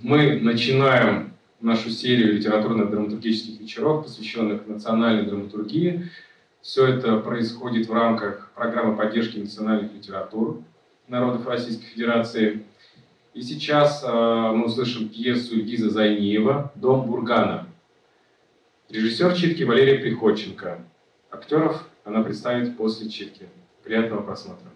Мы начинаем нашу серию литературно-драматургических вечеров, посвященных национальной драматургии. Все это происходит в рамках программы поддержки национальных литератур народов Российской Федерации. И сейчас мы услышим пьесу Ильгиза Зайниева «Дом Бургана». Режиссер читки Валерия Приходченко. Актеров она представит после читки. Приятного просмотра.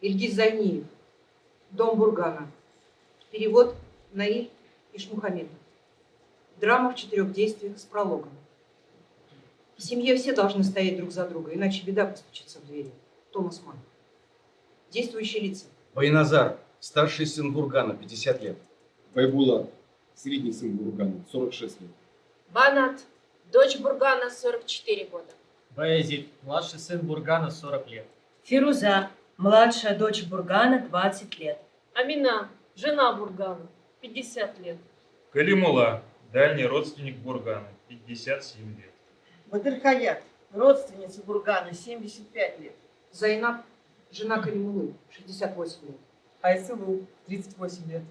Ильгиз Зайниев. Дом Бургана. Перевод Наиль Ишмухамедов. Драма в 4 действиях с прологом. В семье все должны стоять друг за друга, иначе беда постучится в двери. Томас Манн. Действующие лица. Байназар, старший сын Бургана, 50 лет. Байбула, средний сын Бургана, 46 лет. Банат, дочь Бургана, 44 года. Баязид, младший сын Бургана, 40 лет. Фируза, младшая дочь Бургана, 20 лет. Амина, жена Бургана, 50 лет. Калимула, дальний родственник Бургана, 57 лет. Бадырхаят, родственница Бургана, 75 лет. Зайнаб, жена Калимулы, 68 лет. Айсылу, 38 лет.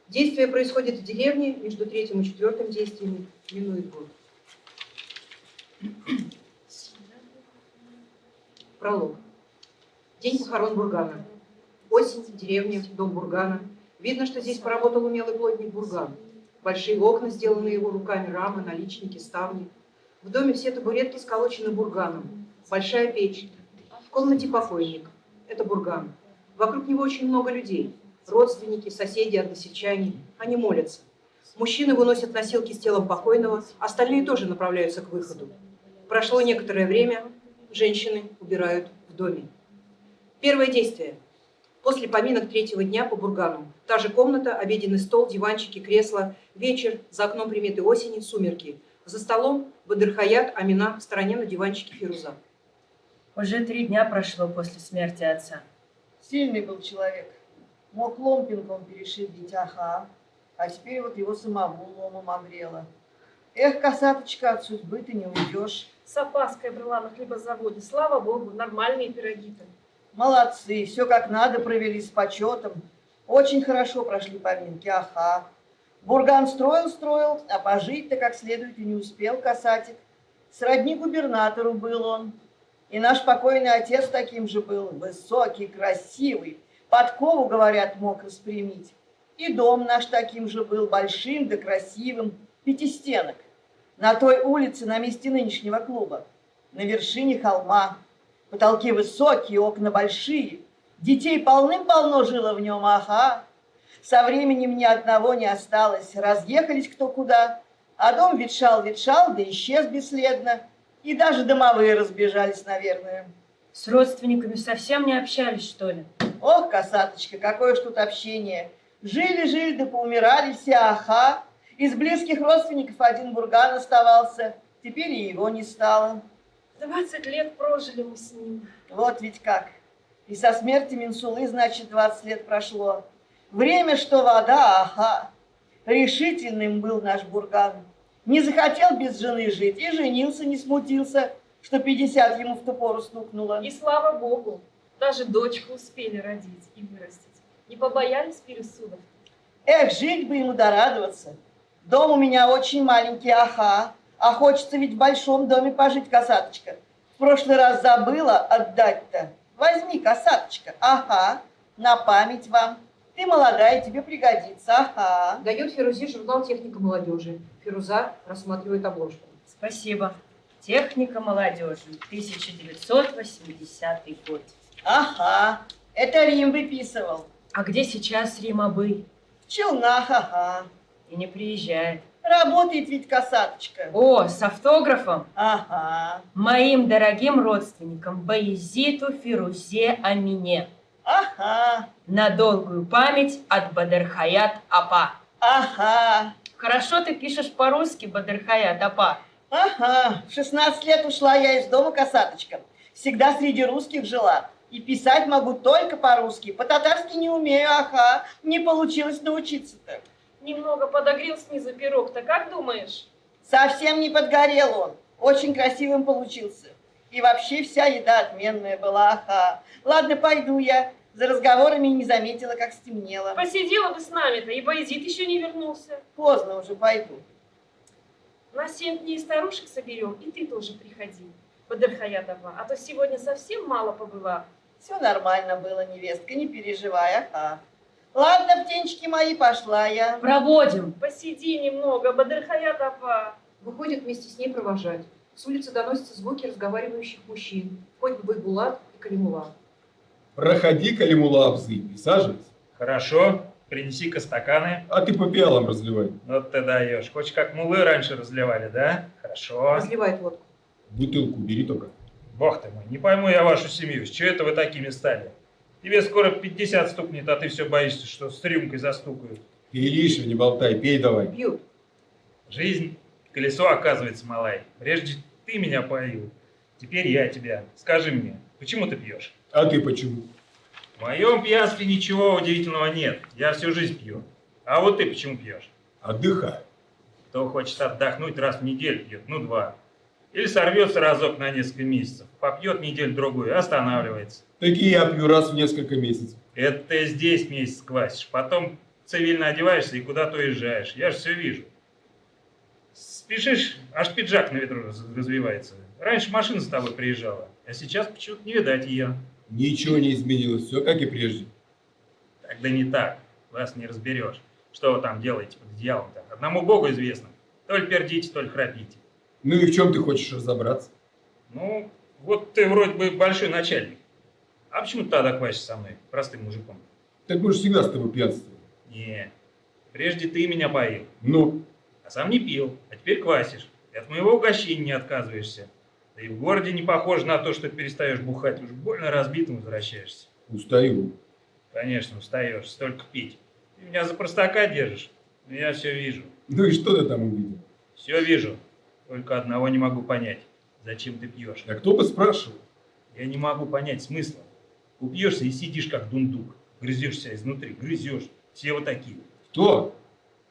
Действие происходит в деревне, между 3-м и 4-м действиями минует год. Пролог. День похорон Бургана. Осень, деревня, дом Бургана. Видно, что здесь поработал умелый плотник Бурган. Большие окна, сделанные его руками, рамы, наличники, ставни. В доме все табуретки сколочены Бурганом. Большая печь. В комнате покойник. Это Бурган. Вокруг него очень много людей. Родственники, соседи, односельчане. Они молятся. Мужчины выносят носилки с телом покойного, остальные тоже направляются к выходу. Прошло некоторое время, женщины убирают в доме. Первое действие. После поминок 3-го дня по Бургану. Та же комната, обеденный стол, диванчики, кресла. Вечер, за окном приметы осени, сумерки. За столом Бадырхаят, Амина, в стороне на диванчике Фируза. Уже 3 дня прошло после смерти отца. Сильный был человек. Мог ломпинком перешибить, ага. А теперь вот его самого ломом огрело. Эх, косаточка, от судьбы ты не уйдешь. С опаской брала на хлебозаводе. Слава богу, нормальные пироги-то. Молодцы, все как надо провели с почетом. Очень хорошо прошли поминки, ага. Бурган строил, а пожить-то как следует и не успел касатик. Сродни губернатору был он. И наш покойный отец таким же был. Высокий, красивый. Подкову, говорят, мог распрямить. И дом наш таким же был, большим да красивым, пятистенок. На той улице, на месте нынешнего клуба. На вершине холма. Потолки высокие, окна большие. Детей полным-полно жило в нем, ага. Со временем ни одного не осталось. Разъехались кто куда. А дом ветшал, да исчез бесследно. И даже домовые разбежались, наверное. С родственниками совсем не общались, что ли? Ох, косаточка, какое ж тут общение. Жили, да поумирали все, ага. Из близких родственников один Бурган оставался. Теперь и его не стало. 20 лет прожили мы с ним. Вот ведь как. И со смерти Менсулы, значит, 20 лет прошло. Время, что вода, ага. Решительным был наш Бурган. Не захотел без жены жить и женился, не смутился, что 50 ему в ту пору стукнуло. И слава богу, даже дочку успели родить и вырастить. Не побоялись пересудов. Эх, жить бы ему да радоваться. Дом у меня очень маленький, ага. А хочется ведь в большом доме пожить, косаточка. В прошлый раз забыла отдать-то. Возьми, косаточка, ага, на память вам. Ты молодая, тебе пригодится, ага. Дает Фирузе журнал «Техника молодежи». Фируза рассматривает обложку. Спасибо. Техника молодежи, 1980 год. Ага, это Рим выписывал. А где сейчас Рима-Бы? В Челнах, ага. И не приезжает. Работает ведь косаточка. О, с автографом? Ага, Моим дорогим родственникам Баязиту, Фирузе, Амине. ага, На долгую память от Бадырхаят Апа. ага, Хорошо ты пишешь по-русски, Бадырхаят Апа. ага. В 16 лет ушла я из дома, косаточка. Всегда среди русских жила. И писать могу только по-русски. По-татарски не умею, ага. Не получилось научиться-то. Немного подогрел снизу пирог-то, как думаешь? Совсем не подгорел он. Очень красивым получился. И вообще вся еда отменная была, ага. Ладно, пойду я. За разговорами не заметила, как стемнело. Посидела бы с нами-то, и Баязит еще не вернулся. Поздно уже, пойду. На 7 дней старушек соберем, и ты тоже приходи, Бадырхаятова, а то сегодня совсем мало побыла. Все нормально было, невестка, не переживай, ага. Ладно, птенчики мои, пошла я. Проводим. Посиди немного, Бадырхаятова. Выходит вместе с ней провожать. С улицы доносятся звуки разговаривающих мужчин. Хоть бы Байбулат и Калимула. Проходи, Калимула, Абзы, присаживайся. Хорошо, принеси-ка стаканы. А ты по пиалам разливай. Ну ты даешь. Хочешь, как мулы раньше разливали, да? Хорошо. Разливает водку. Бутылку бери только. Бог ты мой, не пойму я вашу семью. С чего это вы такими стали? Тебе скоро 50 стукнет, а ты все боишься, что с рюмкой застукают. Ты лишнего не болтай, пей давай. Пьют. Жизнь, колесо, оказывается, малай. Прежде ты меня поил, теперь я тебя. Скажи мне, почему ты пьешь? А ты почему? В моем пьянстве ничего удивительного нет. Я всю жизнь пью. А вот ты почему пьешь? Отдыхай. Кто хочет отдохнуть, раз в неделю пьет, ну 2. Или сорвется разок на несколько месяцев, попьет неделю-другую, останавливается. Такие я пью раз в несколько месяцев. Это ты здесь месяц квасишь, потом цивильно одеваешься и куда-то уезжаешь. Я же все вижу. Спешишь, аж пиджак на ветру развивается. Раньше машина с тобой приезжала, а сейчас почему-то не видать ее. Ничего не изменилось, все как и прежде. Тогда не так, вас не разберешь. Что вы там делаете под одеялом-то? Одному Богу известно. То ли пердите, то ли храпите. Ну и в чем ты хочешь разобраться? Ну, вот ты вроде бы большой начальник. А почему ты тогда квасишь со мной, простым мужиком? Так мы же всегда с тобой пьянствовали. Не, прежде ты меня поил, Ну, а сам не пил, а теперь квасишь. И от моего угощения не отказываешься. Да и в городе не похоже на то, что перестаешь бухать, уж больно разбитым возвращаешься. устаю. Конечно, устаешь, столько пить. Ты меня за простака держишь, но я все вижу. Ну и что ты там увидел? Все вижу, только одного не могу понять. Зачем ты пьешь? А кто бы спрашивал? Я не могу понять смысла. Упьешься и сидишь как дундук. Грызешься изнутри, грызешь. Все вы такие. Кто?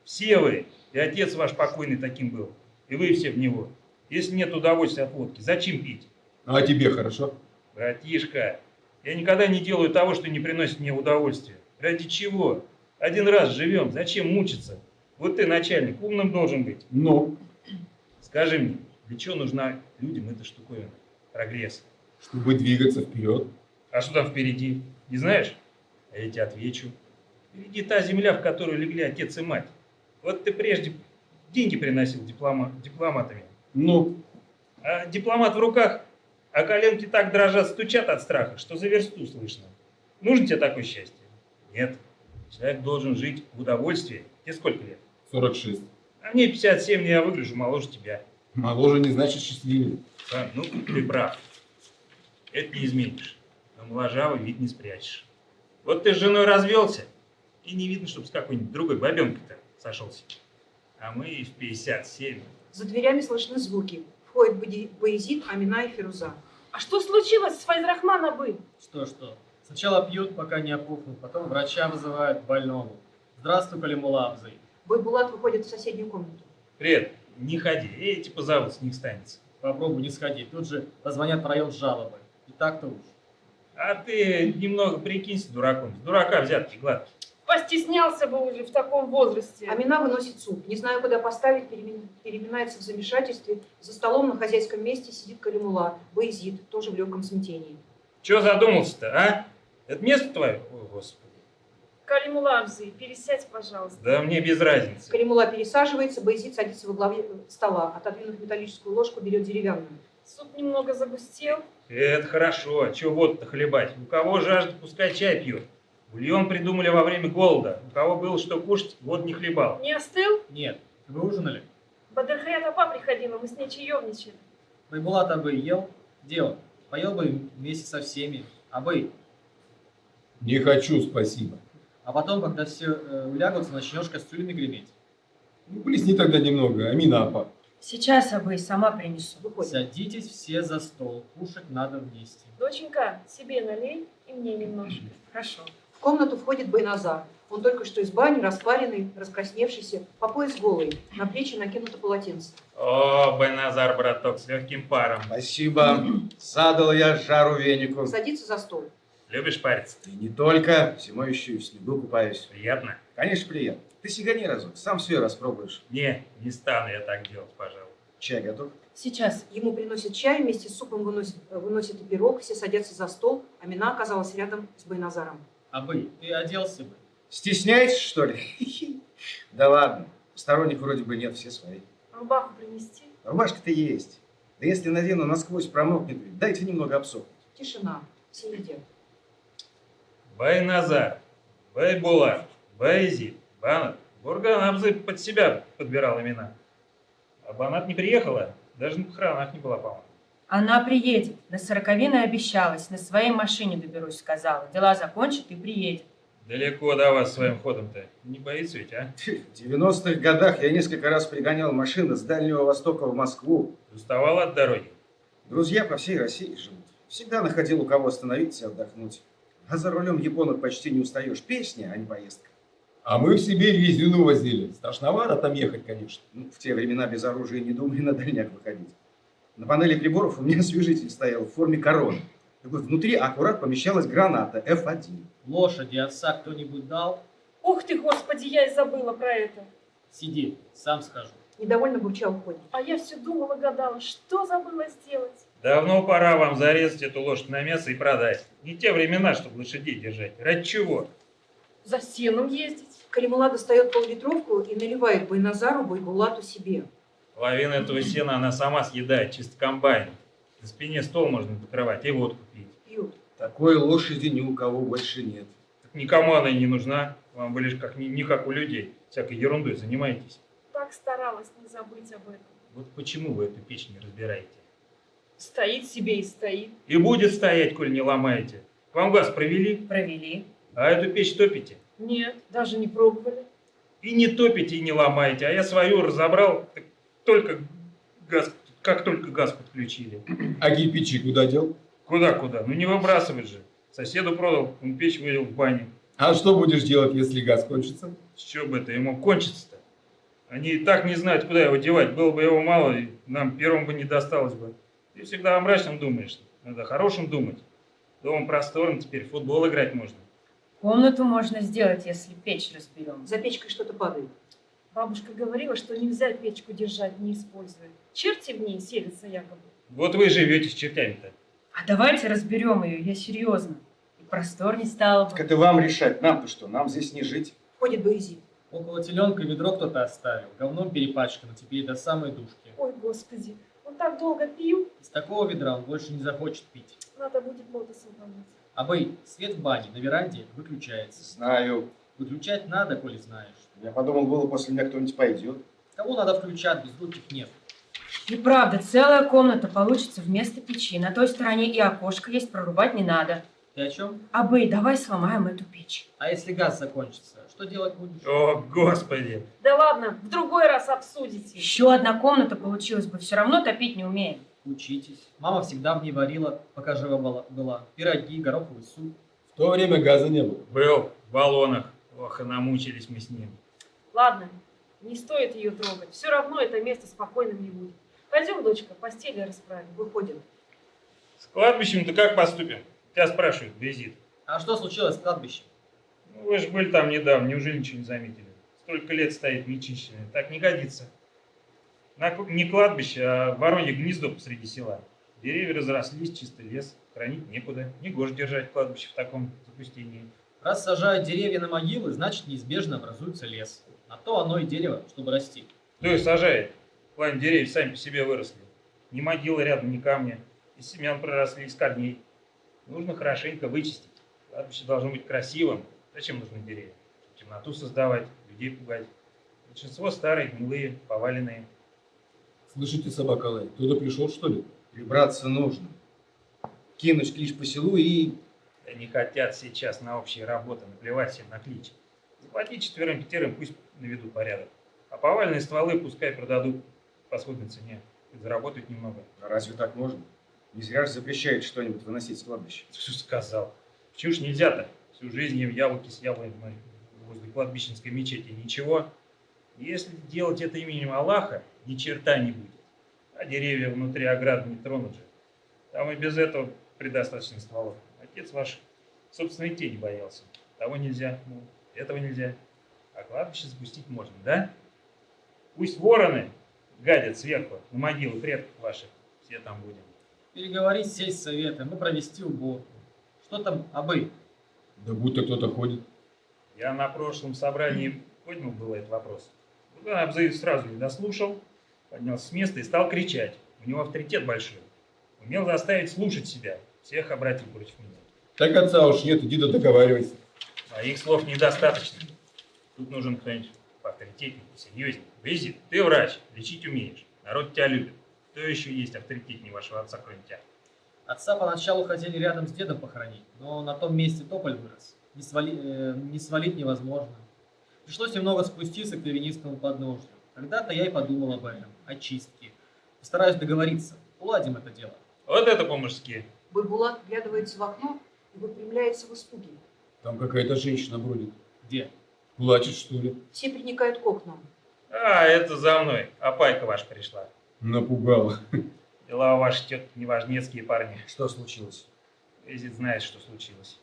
Все вы. И отец ваш покойный таким был. И вы все в него. Если нет удовольствия от водки, зачем пить? А тебе хорошо? Братишка, я никогда не делаю того, что не приносит мне удовольствия. Ради чего? Один раз живем, зачем мучиться? Вот ты, начальник, умным должен быть. Ну, Скажи мне, Для чего нужна людям эта штуковина? Прогресс. Чтобы двигаться вперед. А что там впереди? Не знаешь? А я тебе отвечу. Впереди та земля, в которую легли отец и мать. Вот ты прежде деньги приносил дипломатами. Ну, А дипломат в руках, а коленки так дрожат, стучат от страха, что за версту слышно. Нужно тебе такое счастье? Нет. Человек должен жить в удовольствии. Тебе сколько лет? 46. А мне 57, но я выгляжу моложе тебя. Моложе не значит счастливее. А, ну, ты прав. Это не изменишь. Но моложавый вид не спрячешь. Вот ты с женой развелся, и не видно, чтобы с какой-нибудь другой бабенкой-то сошелся. А мы и в 57. За дверями слышны звуки. Входят Баязид, Амина и Фируза. А что случилось с Файзрахман Абы? Что? Сначала пьют, пока не опухнут, потом врача вызывают к больному. Здравствуй, Калимулла Абзый. Байбулат выходит в соседнюю комнату. Привет, не ходи, эти позовут, с них станется. Попробуй не сходи, тут же позвонят в район с жалобой. И так-то уж. А ты немного прикинься дураком. С дурака взятки гладкие. Постеснялся бы уже в таком возрасте. Амина выносит суп. Не знаю, куда поставить, переминается в замешательстве. За столом на хозяйском месте сидит Калимулла. Баязид, тоже в легком смятении. Чего задумался-то, а? Это место твое? Ой, Господи. Калимулла Абзый, пересядь, пожалуйста. Да мне без разницы. Калимулла пересаживается, Баязид садится во главе стола. Отодвинув металлическую ложку, берет деревянную. Суп немного загустел. Это хорошо. Чего воду-то хлебать? У кого жажда, пускай чай пьет. Бульон придумали во время голода. У кого было что кушать, вот не хлебал. Не остыл? Нет. Вы ужинали? Бадрхаят Апа приходила, мы с ней чаевничали. Байбулат Абый ел? Где он? Поел бы вместе со всеми. Абый. Не хочу, спасибо. А потом, когда все улягутся, начнешь кастрюлями греметь. Ну, плесни тогда немного, Амина апа. Сейчас, Абы, сама принесу. Выходит. Садитесь все за стол. Кушать надо вместе. Доченька, себе налей и мне немножко. Хорошо. В комнату входит Байназар. Он только что из бани, распаренный, раскрасневшийся, по пояс голый. На плечи накинуто полотенце. О, Байназар, браток, с легким паром. Спасибо. Задал я жару венику. Садится за стол. Любишь париться? И не только. Зимой еще и в снегу купаюсь. Приятно? Конечно, приятно. Ты сигани разок, сам все распробуешь. Не стану я так делать, пожалуй. Чай готов? Сейчас. Ему приносят чай, вместе с супом выносят и пирог. Все садятся за стол. Амина оказалась рядом с Байназаром. Абый, ты оделся бы. Стесняетесь, что ли? Да ладно. Посторонних вроде бы нет, все свои. Рубаху принести? Рубашка-то есть. Да если надену, насквозь промокнет. ведь. Дайте немного обсохнуть. Тишина. Все едят. Байназар, Байбулат, Баязид, Банат. Бурган Абзы под себя подбирал имена. А Банат не приехала, даже на похоронах не была, по-моему. Она приедет. На 40-й обещалась. На своей машине доберусь, сказала. Дела закончит и приедет. Далеко до вас своим ходом-то. Не боится ведь, а? В 90-х годах я несколько раз пригонял машины с Дальнего Востока в Москву. Уставал от дороги? Друзья по всей России живут. Всегда находил у кого остановиться и отдохнуть. А за рулем японок почти не устаешь. Песня, а не поездка. А мы в Сибирь резину возили. Страшновато там ехать, конечно. Ну, в те времена без оружия не думали на дальняк выходить. На панели приборов у меня освежитель стоял в форме короны. Так вот, внутри аккурат помещалась граната F1. Лошади отца кто-нибудь дал? Ух ты, господи, я и забыла про это. Сиди, сам скажу. Недовольно бурча уходит. А я все думала, гадала, что забыла сделать. Давно пора вам зарезать эту лошадь на мясо и продать. Не те времена, чтобы лошадей держать. Ради чего? За сеном ездить. Калимулла достает пол-литровку и наливает Байназару, Байбулату себе. Половину этого сена она сама съедает, чисто комбайн. На спине стол можно покрывать и водку пить. Пьют. Такой лошади ни у кого больше нет. Так никому она и не нужна. Вам вы лишь как, не как у людей. Всякой ерундой занимаетесь. Так старалась не забыть об этом. Вот почему вы эту печь не разбираете? Стоит себе и стоит. И будет стоять, коль не ломаете. К вам газ провели, Провели. а эту печь топите. Нет, даже не пробовали. И не топите, и не ломаете. А я свою разобрал, так только газ, как только газ подключили. А кирпичи куда дел? Куда-куда? Ну не выбрасывать же. Соседу продал, он печь вылил в баню. А что будешь делать, если газ кончится? С чего бы это ему кончится-то? Они и так не знают, куда его девать. Было бы его мало, и нам первым бы не досталось бы. Ты всегда о мрачном думаешь. Надо о хорошем думать. Дом просторный, теперь в футбол играть можно. Комнату можно сделать, если печь разберем. За печкой что-то падает. Бабушка говорила, что нельзя печку держать, не используя. Черти в ней селятся якобы. Вот вы и живете с чертями-то. А давайте разберем ее, я серьезно. И просторней стало Так бы. это вам решать, нам-то что, нам здесь не жить. Входит Боязид. Около теленка ведро кто-то оставил, говном перепачкано, теперь до самой душки. Ой, господи, он так долго пил. Из такого ведра он больше не захочет пить. Надо будет лотосом помыть. Абэй, свет в бане на веранде выключается. Знаю. Выключать надо, коли знаешь. Я подумал, было после меня кто-нибудь пойдет. Кого надо включать, безруких нет. Неправда, целая комната получится вместо печи. На той стороне и окошко есть, прорубать не надо. Ты о чем? Абэй, давай сломаем эту печь. А если газ закончится, что делать будешь? О, господи. Да ладно, в другой раз обсудите. Еще одна комната получилась бы, все равно топить не умеем. Учитесь. Мама всегда в ней варила, пока жива была. Пироги, гороховый суп. В то время газа не было. Был в баллонах. Ох, и намучились мы с ним. Ладно, не стоит ее трогать. Все равно это место спокойным не будет. Пойдем, дочка, постели расправим. Выходим. С кладбищем-то как поступим? Тебя спрашивают, визит. А что случилось с кладбищем? Ну, вы же были там недавно, неужели ничего не заметили? Столько лет стоит нечищенное. Так не годится. Не кладбище, а воронье гнездо посреди села. Деревья разрослись, чистый лес. Хранить некуда. Негоже держать кладбище в таком запустении. Раз сажают деревья на могилы, значит неизбежно образуется лес. А то оно и дерево, чтобы расти. Кто их сажает? Пламя деревья сами по себе выросли. Ни могилы рядом, ни камня. Из семян проросли, из корней. Нужно хорошенько вычистить. Кладбище должно быть красивым. Зачем нужны деревья? Чтобы темноту создавать, людей пугать. Большинство старые, гнилые, поваленные. Слышите, собака лает? Кто-то пришел, что ли? Прибраться нужно. Кинуть клич по селу и... Да не хотят сейчас на общие работы, наплевать всем на клич. Заплати 4-5, пусть наведут порядок. А поваленные стволы пускай продадут по сходной цене. Хоть заработают немного. А разве так можно? Не зря же запрещают что-нибудь выносить с кладбища. Что ж сказал? Почему ж нельзя-то? Всю жизнь ем яблоки с яблоками возле кладбищенской мечети. Ничего. Если делать это именем Аллаха, ни черта не будет. А деревья внутри ограды не тронут же. Там и без этого предостаточно стволов. Отец ваш собственной тени боялся. Того нельзя, этого нельзя. А кладбище запустить можно, да? Пусть вороны гадят сверху на могилы предков ваших. Все там будем. Переговорить с сельсоветом и провести уборку. Что там, Абэй? Да будто кто-то ходит. Я на прошлом собрании поднял был этот вопрос. Бурган Абзаев сразу не дослушал, поднялся с места и стал кричать. У него авторитет большой. Умел заставить слушать себя. Всех обратил против меня. Так отца уж нет, иди договаривайся. Моих слов недостаточно. Тут нужен кто-нибудь поавторитетнее, посерьезнее. Визит, ты врач, лечить умеешь. Народ тебя любит. Кто еще есть авторитетнее вашего отца, кроме тебя? Отца поначалу хотели рядом с дедом похоронить, но на том месте тополь вырос. Не свалить невозможно. Пришлось немного спуститься к травянистому подножью. Когда-то я и подумал об этом, о чистке. Постараюсь договориться, уладим это дело. Вот это по-мужски. Байбулат вглядывается в окно и выпрямляется в испуге. Там какая-то женщина бродит. Где? Плачет, что ли? Все приникают к окнам. А, это за мной. Опайка ваша пришла. Напугала. Дела у вашей тетки неважнецкие, парни. Что случилось? Визит знает, что случилось.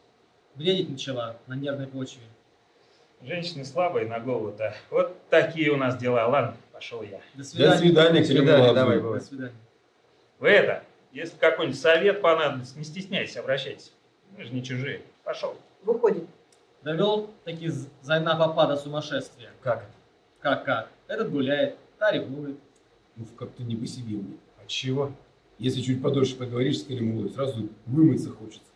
Бредить начала на нервной почве. Женщины слабые на голову-то. Вот такие у нас дела. Ладно, пошел я. До До свидания. свидания, До свидания, давай, Кремлов. До бывай. свидания. Вы это, если какой-нибудь совет понадобится, не стесняйтесь, обращайтесь. Мы же не чужие. Пошел. Выходит. Довел таки Зайна папа до сумасшествия. Как это? Как? Этот гуляет, та ревнует. Ну, как-то не по себе мне. Отчего? Если чуть подольше поговоришь с Кремловой, сразу вымыться хочется.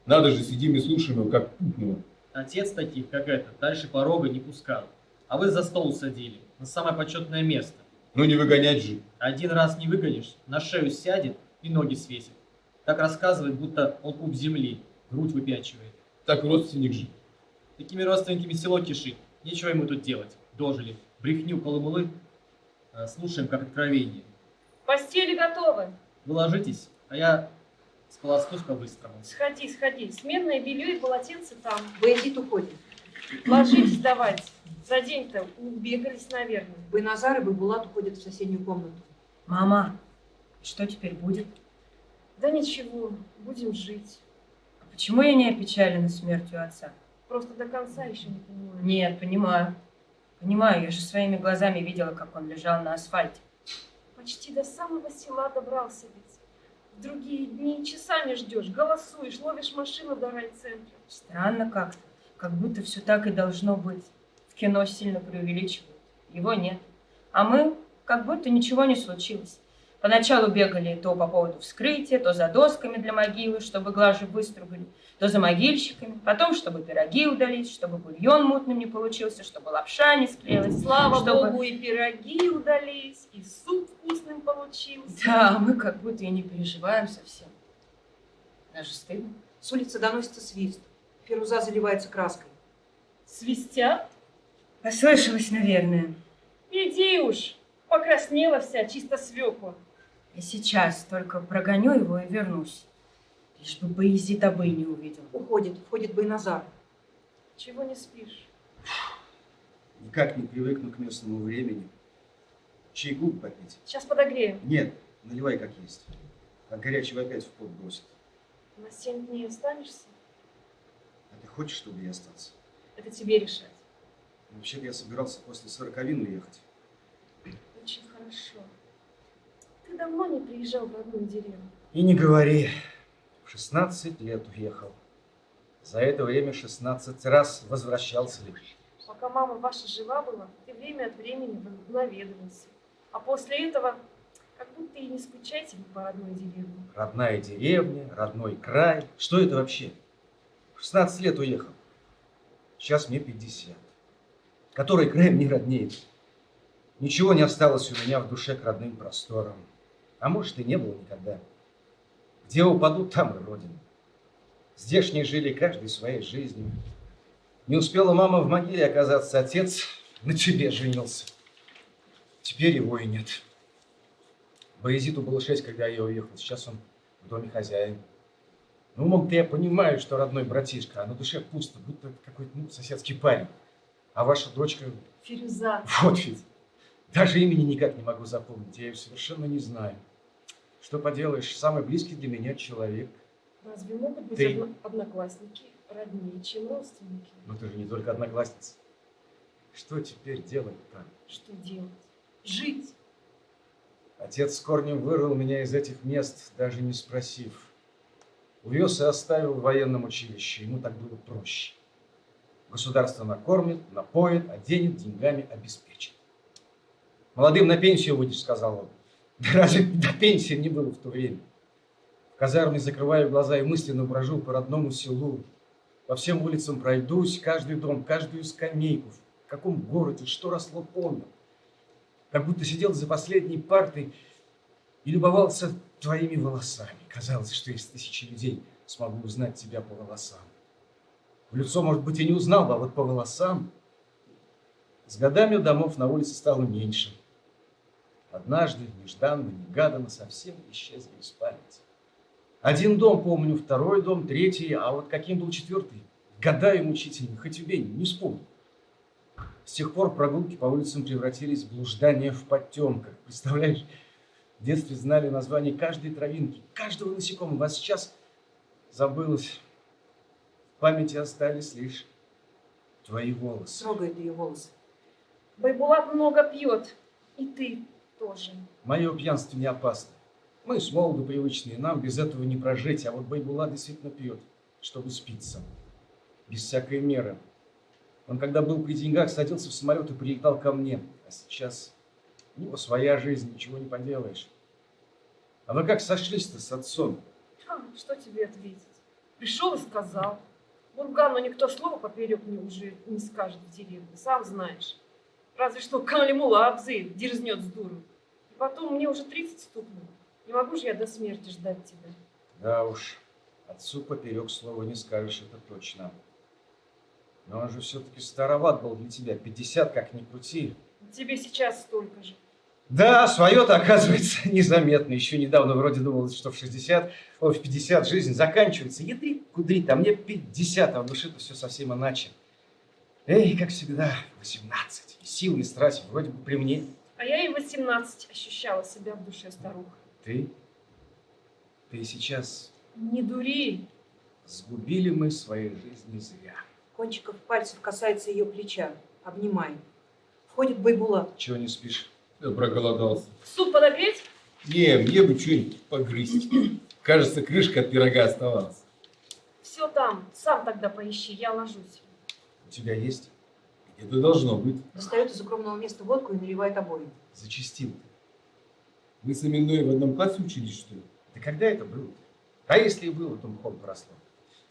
Надо же, сидим и слушаем его, как путного. Отец таких, как этот, дальше порога не пускал. А вы за стол усадили, на самое почетное место. Ну не выгонять же. Один раз не выгонишь, на шею сядет и ноги свесит. Так рассказывает, будто он пуп земли, грудь выпячивает. Так родственник же. Такими родственниками село кишит. Нечего ему тут делать. Дожили. Брехню колымулы. Слушаем, как откровение. Постели готовы. Вы ложитесь, а я сполоснусь по-быстрому. Сходи, сходи. Сменное белье и полотенце там. Боязид уходит. Ложитесь давайте. За день-то убегались, наверное. Байназар и Байбулат уходят в соседнюю комнату. Мама, что теперь будет? Да ничего, будем жить. А почему я не опечалена смертью отца? Просто до конца еще не понимаю. Нет, понимаю. Понимаю, я же своими глазами видела, как он лежал на асфальте. Почти до самого села добрался ведь. В другие дни часами ждешь, голосуешь, ловишь машину до райцентра. Странно как-то. Как будто все так и должно быть. В кино сильно преувеличивают. Его нет. А мы, как будто ничего не случилось. Поначалу бегали то по поводу вскрытия, то за досками для могилы, чтобы глажи выстругали, то за могильщиками, потом, чтобы пироги удалить, чтобы бульон мутным не получился, чтобы лапша не склеилась. Слава чтобы... богу, и пироги удались, и суп вкусным получился. Да, мы как будто и не переживаем совсем. Даже стыдно. С улицы доносится свист. Фируза заливается краской. Свистят? Послышалось, наверное. Иди уж, покраснела вся, чисто свекла. Я сейчас только прогоню его и вернусь. Лишь бы Баязид Абы не увидел. Уходит, входит Байназар. Чего не спишь? Никак не привыкну к местному времени. Чайку попить? Сейчас подогрею. Нет, наливай как есть. Как горячего опять в пот бросит. На 7 дней останешься? А ты хочешь, чтобы я остался? Это тебе решать. Вообще-то я собирался после 40-ин уехать. Очень хорошо. Ты давно не приезжал в родную деревню. И не говори. В 16 лет уехал. За это время 16 раз возвращался ли. Пока мама ваша жива была, ты время от времени наведывался. А после этого, как будто и не скучаете вы по родной деревне. Родная деревня, родной край. Что это вообще? В 16 лет уехал. Сейчас мне 50. Который край мне роднее? Ничего не осталось у меня в душе к родным просторам. А может, и не было никогда. Где упаду, там и родина. Здешние жили каждой своей жизнью. Не успела мама в могиле оказаться, отец на тебе женился. Теперь его и нет. Баязиту было 6, когда я уехал. Сейчас он в доме хозяин. Ну, умом-то я понимаю, что родной братишка, а на душе пусто, будто какой-то соседский парень. А ваша дочка... Фируза. Вот ведь. Даже имени никак не могу запомнить. Я ее совершенно не знаю. Что поделаешь, самый близкий для меня человек. Разве могут быть Ты- одноклассники роднее, чем родственники? Но ты же не только одноклассница. Что теперь делать-то? Что делать? Жить. Отец с корнем вырвал меня из этих мест, даже не спросив. Увез и оставил в военном училище. Ему так было проще. Государство накормит, напоит, оденет, деньгами обеспечит. Молодым на пенсию выйдешь, сказал он. Да разве до пенсии не было в то время? В казарме закрываю глаза и мысленно брожу по родному селу. По всем улицам пройдусь, каждый дом, каждую скамейку, в каком городе, что росло, помню. Как будто сидел за последней партой и любовался твоими волосами. Казалось, что из 1000 людей смогу узнать тебя по волосам. В лицо, может быть, и не узнал бы, а вот по волосам. С годами домов на улице стало меньше. Однажды, нежданно, негаданно, совсем исчезли из памяти. Один дом помню, второй дом, третий, а вот каким был 4-й, гадаю мучительно, хоть убей, не вспомню. С тех пор прогулки по улицам превратились в блуждание в потемках. Представляешь, в детстве знали название каждой травинки, каждого насекомого, а сейчас забылось. В памяти остались лишь твои волосы. Трогает ее волосы. Байбулат много пьет. И ты тоже. Мое пьянство не опасно. Мы с молоду привычные, нам без этого не прожить, а вот Байбулат действительно пьет, чтобы спиться. Без всякой меры. Он, когда был при деньгах, садился в самолет и прилетал ко мне. А сейчас у него своя жизнь, ничего не поделаешь. А вы как сошлись-то с отцом? Что тебе ответить? Пришел и сказал. Бургану никто слова поперек мне уже не скажет в деревне, сам знаешь. Разве что Калимула Абзы дерзнет с дуру. И потом мне уже 30 стукнуло. Не могу же я до смерти ждать тебя. Да уж, отцу поперек слова не скажешь, это точно. Но он же все-таки староват был для тебя, 50 как ни крути. Тебе сейчас столько же. Да, свое-то, оказывается, незаметно. Еще недавно вроде думалось, что в 50 жизнь заканчивается. Ядрит, кудрит, а мне 50, а в душе-то все совсем иначе. Эй, как всегда, 18. И силы, и страсть вроде бы при мне. А я и 18 ощущала себя в душе старухой. Ты сейчас Не дури. сгубили мы своей жизни зря. Кончиков пальцев касается ее плеча. Обнимай. Входит Байбулат. Чего не спишь? Я проголодался. Суп подогреть? Не, мне бы что-нибудь погрызть. Кажется, крышка от пирога оставалась. Все там. Сам тогда поищи, я ложусь. У тебя есть? Это должно быть. Достает из укромного места водку и наливает обоим. Зачастил ты. Мы с Аминой в одном классе учились, что ли? Да когда это было? А если и было, то мхом поросло.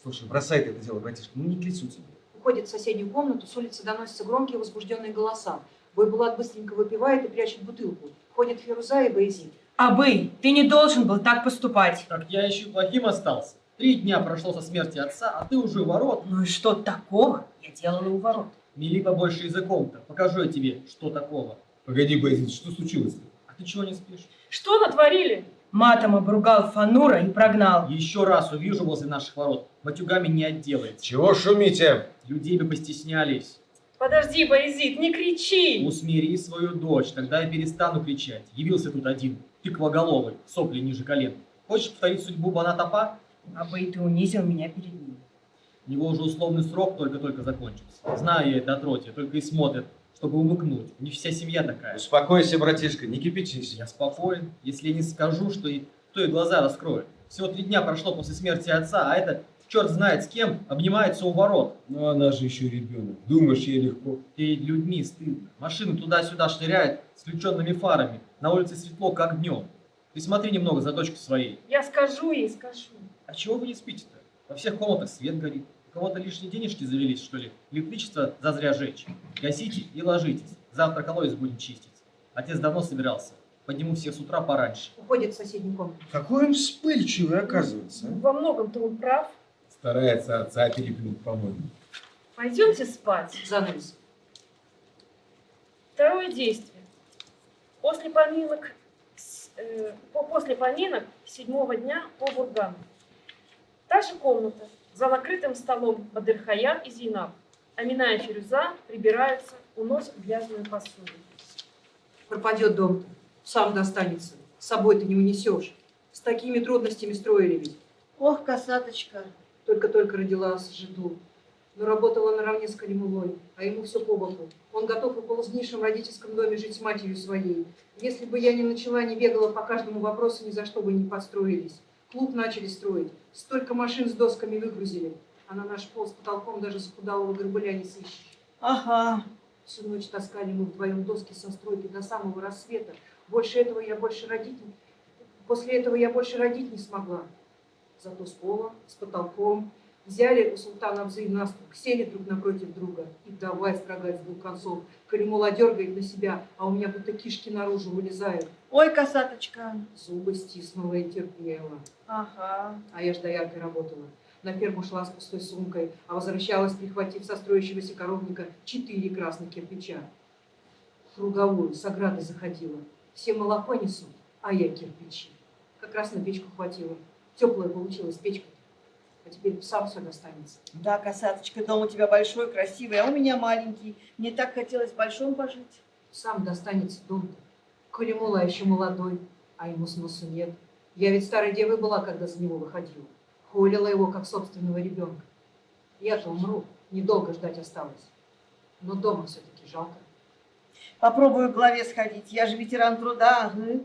Слушай, бросай ты это дело, братишка, ну не к лицу тебе. Уходит в соседнюю комнату, с улицы доносятся громкие возбужденные голоса. Байбулат быстренько выпивает и прячет бутылку. Входит Фируза и Байзид. Абы, ты не должен был так поступать. Так я еще плохим остался. 3 дня прошло со смерти отца, а ты уже у ворот. Ну и что такого я делала у ворот? Мели побольше языком-то. Покажу я тебе, что такого. Погоди, Байзид, что случилось-то? А ты чего не спишь? Что натворили? Матом обругал Фанура и прогнал. Еще раз увижу возле наших ворот. Матюгами не отделается. Чего шумите? Людей бы постеснялись. Подожди, Баязид, не кричи! Усмири свою дочь, тогда я перестану кричать. Явился тут один, тыквоголовый, сопли ниже колен. Хочешь повторить судьбу Банатапа? Абы, ты унизил меня перед ним. У него уже условный срок только-только закончился. Знаю я это отродье, только и смотрят, чтобы умыкнуть. У них вся семья такая. Успокойся, братишка, не кипятись. Я спокоен. Если я не скажу, то и глаза раскроют. Всего 3 дня прошло после смерти отца, а это черт знает с кем обнимается у ворот. Ну, она же еще ребенок. Думаешь, ей легко? Перед людьми стыдно. Машины туда-сюда шныряют с включенными фарами. На улице светло, как днем. Ты смотри немного за дочкой своей. Я скажу ей, скажу. А чего вы не спите-то? Во всех комнатах свет горит. У кого-то лишние денежки завелись, что ли? Электричество зазря жечь. Гасите и ложитесь. Завтра колодец будем чистить. Отец давно собирался. Подниму всех с утра пораньше. Уходит в соседнюю комнату. Какой он вспыльчивый, оказывается. а? Во многом-то он прав. Старается отца переплюнуть, по-моему. Пойдемте спать. Занавес. Второе действие. После поминок, после поминок 7-го дня по Бургану. Та же комната. За накрытым столом Бадырхаян и Зейнаб. Амина и Фируза прибираются, уносят грязную посуду. Пропадет дом, сам достанется. С собой ты не унесешь. С такими трудностями строили ведь. Ох, косаточка. Только-только родила жиду. Но работала наравне с Калимулой, а ему все по боку. Он готов и в полузнишем родительском доме жить с матерью своей. Если бы я не начала, не бегала по каждому вопросу, ни за что бы не построились. Клуб начали строить. Столько машин с досками выгрузили. А на наш пол с потолком даже захудалого горбыля не сыщешь. Ага. Всю ночь таскали мы вдвоем доски со стройки до самого рассвета. После этого я больше родить не смогла. Зато с пола, с потолком взяли у султана Абзы на стол, сели друг напротив друга и давай строгать с 2 концов. Калимула дергает на себя, а у меня будто кишки наружу вылезают. Ой, косаточка. Зубы стиснула и терпела. Ага. А я ж дояркой работала. На ферму шла с пустой сумкой, а возвращалась, прихватив со строящегося коровника 4 красных кирпича. В круговую с оградой заходила. Все молоко несут, а я кирпичи. Как раз на печку хватило. Теплая получилась печка. А теперь сам все достанется. Да, косаточка, дом у тебя большой, красивый, а у меня маленький. Мне так хотелось в большом пожить. Сам достанется дом-то. Калимула еще молодой, а ему смысла нет. Я ведь старой девой была, когда за него выходила. Холила его, как собственного ребенка. Я-то умру, недолго ждать осталось. Но дома все-таки жалко. Попробую к главе сходить. Я же ветеран труда. Ага.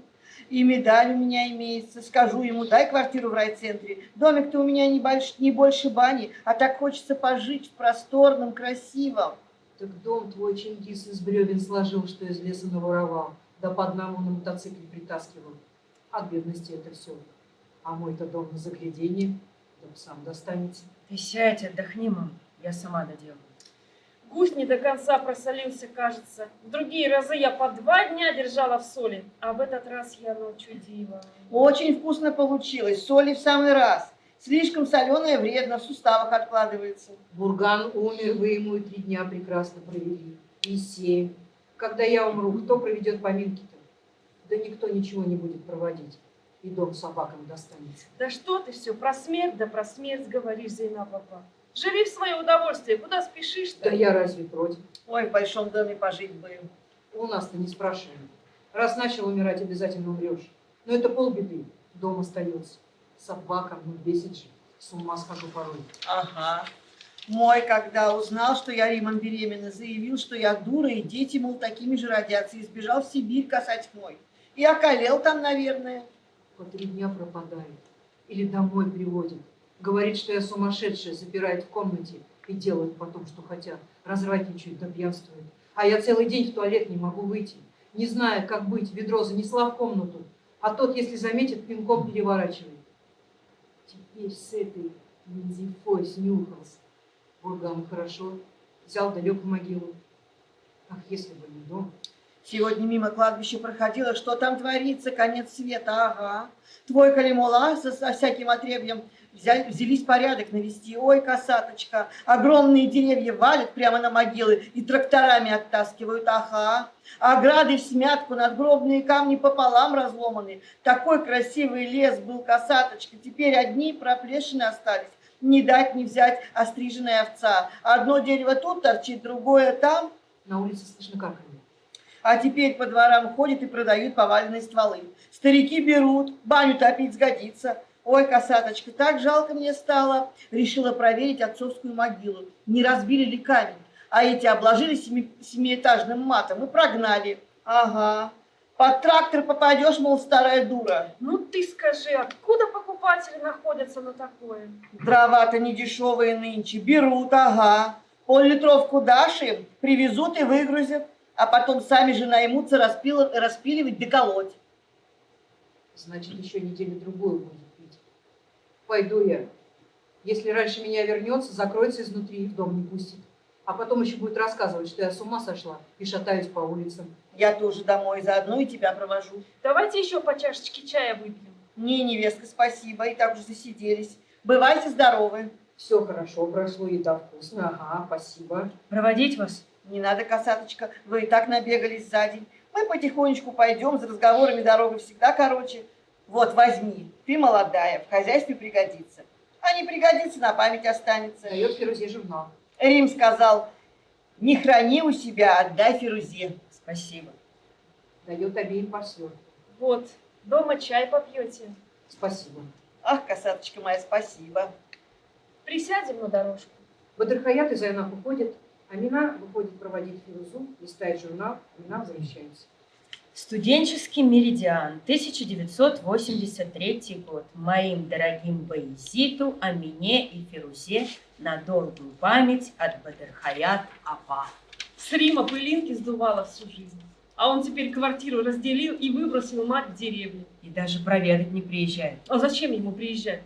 И медаль у меня имеется. Скажу ему, дай квартиру в райцентре. Домик-то у меня не больше бани, а так хочется пожить в просторном, красивом. Так дом твой Чингис из бревен сложил, что из леса наворовал, да по одному на мотоцикле притаскивал. От бедности это все. А мой-то дом на загляденье, дом сам достанется. Ты сядь, отдохни, мам. Я сама доделаю. Гусь не до конца просолился, кажется. В другие разы я по 2 дня держала в соли, а в этот раз я начудила. Очень вкусно получилось. Соли в самый раз. Слишком соленое вредно, в суставах откладывается. Бурган умер, вы ему и 3 дня прекрасно провели. И 7. Когда я умру, кто проведет поминки-то? Да никто ничего не будет проводить. И дом собакам достанется. Да что ты все про смерть, да про смерть говоришь, Зейнаб папа. Живи в свое удовольствие, куда спешишь-то? Да я разве против? Ой, в большом доме пожить бы. У нас-то не спрашиваем. Раз начал умирать, обязательно умрешь. Но это полбеды. Дом остается. Собакам, ну бесит же. С ума схожу порой. Ага. Мой, когда узнал, что я Римом беременна, заявил, что я дура, и дети, мол, такими же родятся, и сбежал в Сибирь касать мой. И околел там, наверное. По 3 дня пропадает. Или домой приводит. Говорит, что я сумасшедшая, запирает в комнате и делает потом, что хотят. Развратничает да пьянствует. А я целый день в туалет не могу выйти. Не знаю, как быть, ведро занесла в комнату, а тот, если заметит, пинком переворачивает. Теперь с этой Мензифой снюхался. Бурган хорошо, взял далеко в могилу. Ах, если бы не дом. Сегодня мимо кладбища проходила, что там творится, конец света, ага. Твой Калимула со всяким отребьем взялись порядок навести. Ой, косаточка, огромные деревья валят прямо на могилы и тракторами оттаскивают, ага. Ограды в смятку, надгробные камни пополам разломаны. Такой красивый лес был, косаточка, теперь одни проплешины остались. Не дать не взять остриженная овца. Одно дерево тут торчит, другое там. На улице слышно карканье. А теперь по дворам ходят и продают поваленные стволы. Старики берут, баню топить сгодится. Ой, косаточка, так жалко мне стало. Решила проверить отцовскую могилу. Не разбили ли камень? А эти обложили семиэтажным матом и прогнали. Ага. Под трактор попадешь, мол, старая дура. Ну ты скажи, откуда покупатели находятся на такое? Дрова-то не дешевые нынче. Берут, ага. Пол-литровку дашь им, привезут и выгрузят. А потом сами же наймутся распиливать да колоть. Значит, еще неделю-другую будет пить. Пойду я. Если раньше меня вернется, закроется изнутри и в дом не пустит. А потом еще будет рассказывать, что я с ума сошла и шатаюсь по улицам. Я тоже домой заодно и тебя провожу. Давайте еще по чашечке чая выпьем. Не, невестка, спасибо, и так уже засиделись. Бывайте здоровы. Все хорошо прошло, еда вкусная. Ага, спасибо. Проводить вас? Не надо, косаточка, вы и так набегались за день. Мы потихонечку пойдем, за разговорами дорога всегда короче. Вот, возьми, ты молодая, в хозяйстве пригодится. А не пригодится, на память останется. Дает Фирузе журнал. Рим сказал, не храни у себя, отдай Фирузе. Спасибо. Дает обеим по свертку. Вот, дома чай попьете. Спасибо. Ах, косаточка моя, спасибо. Присядем на дорожку. Бадрхаят и Зайнаб уходят, Амина выходит проводить Фирузу, листает журнал, Амина возвращается. Студенческий меридиан, 1983 год. Моим дорогим Баязиту, Амине и Фирузе на долгую память от Бадрхаят Апа. С Рима пылинки сдувала всю жизнь. А он теперь квартиру разделил и выбросил мать в деревню. И даже проведать не приезжает. А зачем ему приезжать?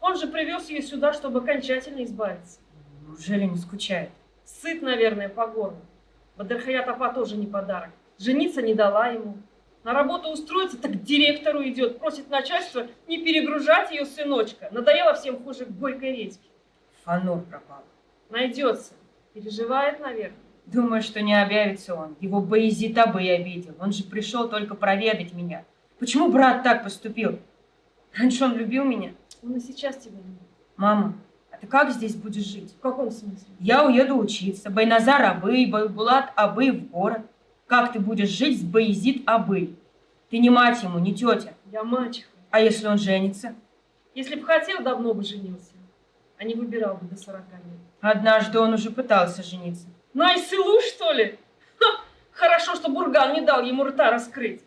Он же привез ее сюда, чтобы окончательно избавиться. Неужели не скучает? Сыт, наверное, по горлу. Бадрхаят Апа тоже не подарок. Жениться не дала ему. На работу устроиться, так к директору идет. Просит начальство не перегружать ее сыночка. Надоело всем хуже горькой редьки. Фанур пропал. Найдется. Переживает, наверное. Думаю, что не объявится он. Его Баязит Абы обидел. Он же пришел только проведать меня. Почему брат так поступил? Раньше он любил меня. Он и сейчас тебя любит. Мама, а ты как здесь будешь жить? В каком смысле? Я уеду учиться. Байназар Абы, Байбулат Абы в город. Как ты будешь жить с Баязит Абы? Ты не мать ему, не тетя. Я мачеха. А если он женится? Если б хотел, давно бы женился. А не выбирал бы до 40 лет. Однажды он уже пытался жениться. На Айсылу, что ли? Ха! Хорошо, что Бурган не дал ему рта раскрыть.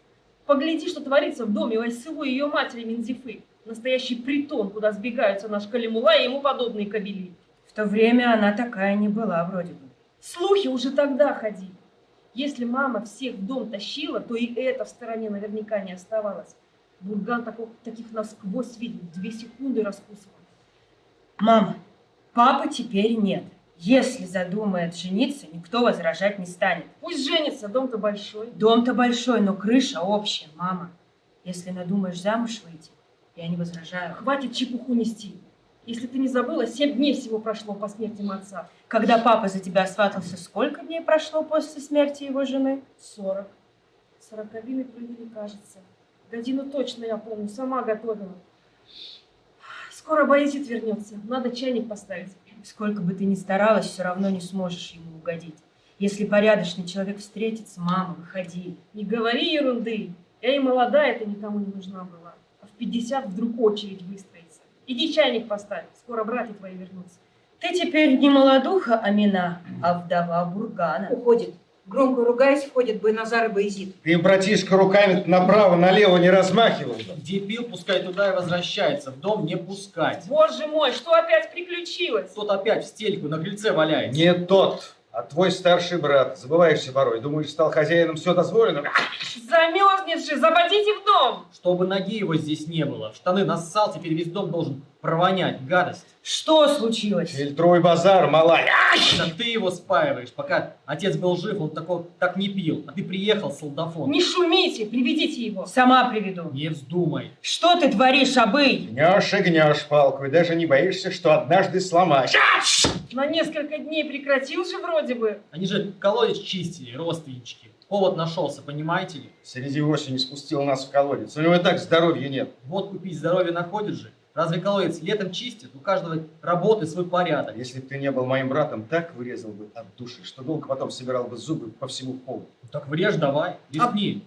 Погляди, что творится в доме у Айсылу и ее матери Мензифы. Настоящий притон, куда сбегаются наш Калимула и ему подобные кобели. В то время она такая не была вроде бы. Слухи уже тогда ходили. Если мама всех в дом тащила, то и это в стороне наверняка не оставалось. Бурган таких насквозь видел, 2 секунды раскусывал. Мама, папы теперь нет. Если задумает жениться, никто возражать не станет. Пусть женится, дом-то большой. Дом-то большой, но крыша общая, мама. Если надумаешь замуж выйти, я не возражаю. Хватит чепуху нести. Если ты не забыла, 7 дней всего прошло по смерти отца. Когда папа за тебя сватался, сколько дней прошло после смерти его жены? 40. 40-вины провели, кажется. Годину точно я помню, сама готовила. Скоро Баязит вернется, надо чайник поставить. Сколько бы ты ни старалась, все равно не сможешь ему угодить. Если порядочный человек встретится, мама, выходи. Не говори ерунды. Я и молодая-то никому не нужна была. А в 50 вдруг очередь выстроится. Иди чайник поставь, скоро братья твои вернутся. Ты теперь не молодуха Амина, а вдова Бургана. Уходит. Громко ругаясь, входит Байназар и Баязид. Ты, братишка, руками направо-налево не размахивал бы. Где пил, пускай туда и возвращается. В дом не пускать. Боже мой, что опять приключилось? Тот опять в стельку на крыльце валяется. Не тот, а твой старший брат. Забываешься порой. Думаешь, стал хозяином, все дозволено? Замерзнет же, заводите в дом. Чтобы ноги его здесь не было. В штаны нассал, теперь весь дом должен провонять. Гадость. Что случилось? Фильтруй базар, малая. Да ты его спаиваешь. Пока отец был жив, он так не пил. А ты приехал, солдафон. Не шумите, приведите его. Сама приведу. Не вздумай. Что ты творишь, Абый? Гнешь и гнешь палку, и даже не боишься, что однажды сломаешь. На несколько дней прекратил же вроде бы. Они же колодец чистили, родственнички. Повод нашелся, понимаете ли? Среди осени спустил нас в колодец. У него и так здоровья нет. Вот купить здоровье находит же. Разве колодец летом чистит? У каждого работы свой порядок. Если бы ты не был моим братом, так вырезал бы от души, что долго потом собирал бы зубы по всему полу. Ну так врежь давай, рискни.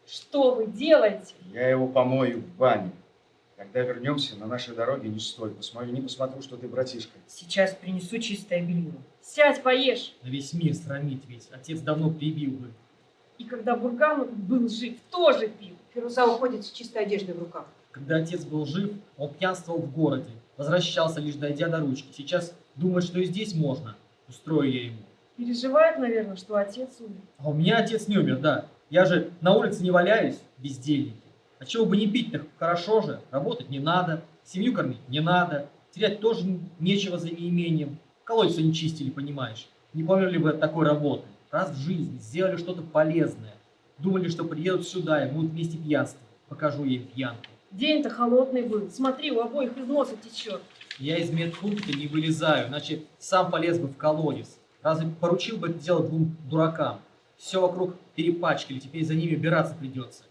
Что вы делаете? Я его помою в бане. Когда вернемся, на нашей дороге не стой. Не посмотрю, что ты братишка. Сейчас принесу чистое белье. Сядь, поешь. На весь мир срамить ведь. Отец давно прибил бы. И когда Бурган был жив, тоже пил. Фируза уходит с чистой одеждой в руках. Когда отец был жив, он пьянствовал в городе. Возвращался, лишь дойдя до ручки. Сейчас думает, что и здесь можно. Устрою я ему. Переживает, наверное, что отец умер. А у меня отец не умер, да. Я же на улице не валяюсь, бездельники. А чего бы не пить-то, хорошо же. Работать не надо, семью кормить не надо. Терять тоже нечего за неимением. Колодец не чистили, понимаешь. Не померли бы от такой работы. Раз в жизни сделали что-то полезное. Думали, что приедут сюда и будут вместе пьянствовать. Покажу ей пьянку. День-то холодный был. Смотри, у обоих из носа течет. Я из медпункта не вылезаю, иначе сам полез бы в колодец. Разве поручил бы это дело двум дуракам? Все вокруг перепачкали, теперь за ними убираться придется.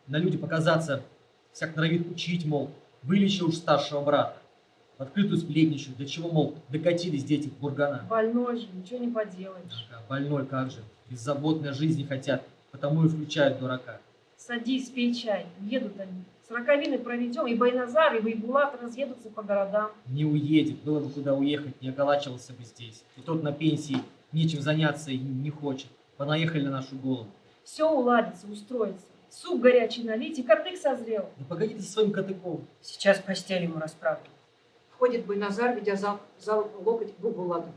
На люди показаться, всяк норовит учить, мол, вылечил уж старшего брата. В открытую сплетничаю, до чего, мол, докатились дети Бургана. Больной же, ничего не поделаешь. Ага, больной как же, беззаботной жизни хотят, потому и включают дурака. Садись, пей чай. Едут они. С Раковиной проведем, и Байназар, и Байбулат разъедутся по городам. Не уедет, было бы куда уехать, не околачивался бы здесь. И тот на пенсии нечем заняться и не хочет. Понаехали на нашу голову. Все уладится, устроится. Суп горячий налить, и картык созрел. Да погоди ты со своим катыком. Сейчас постель ему расправлю. Входит Байназар, ведя за локоть к Байбулату.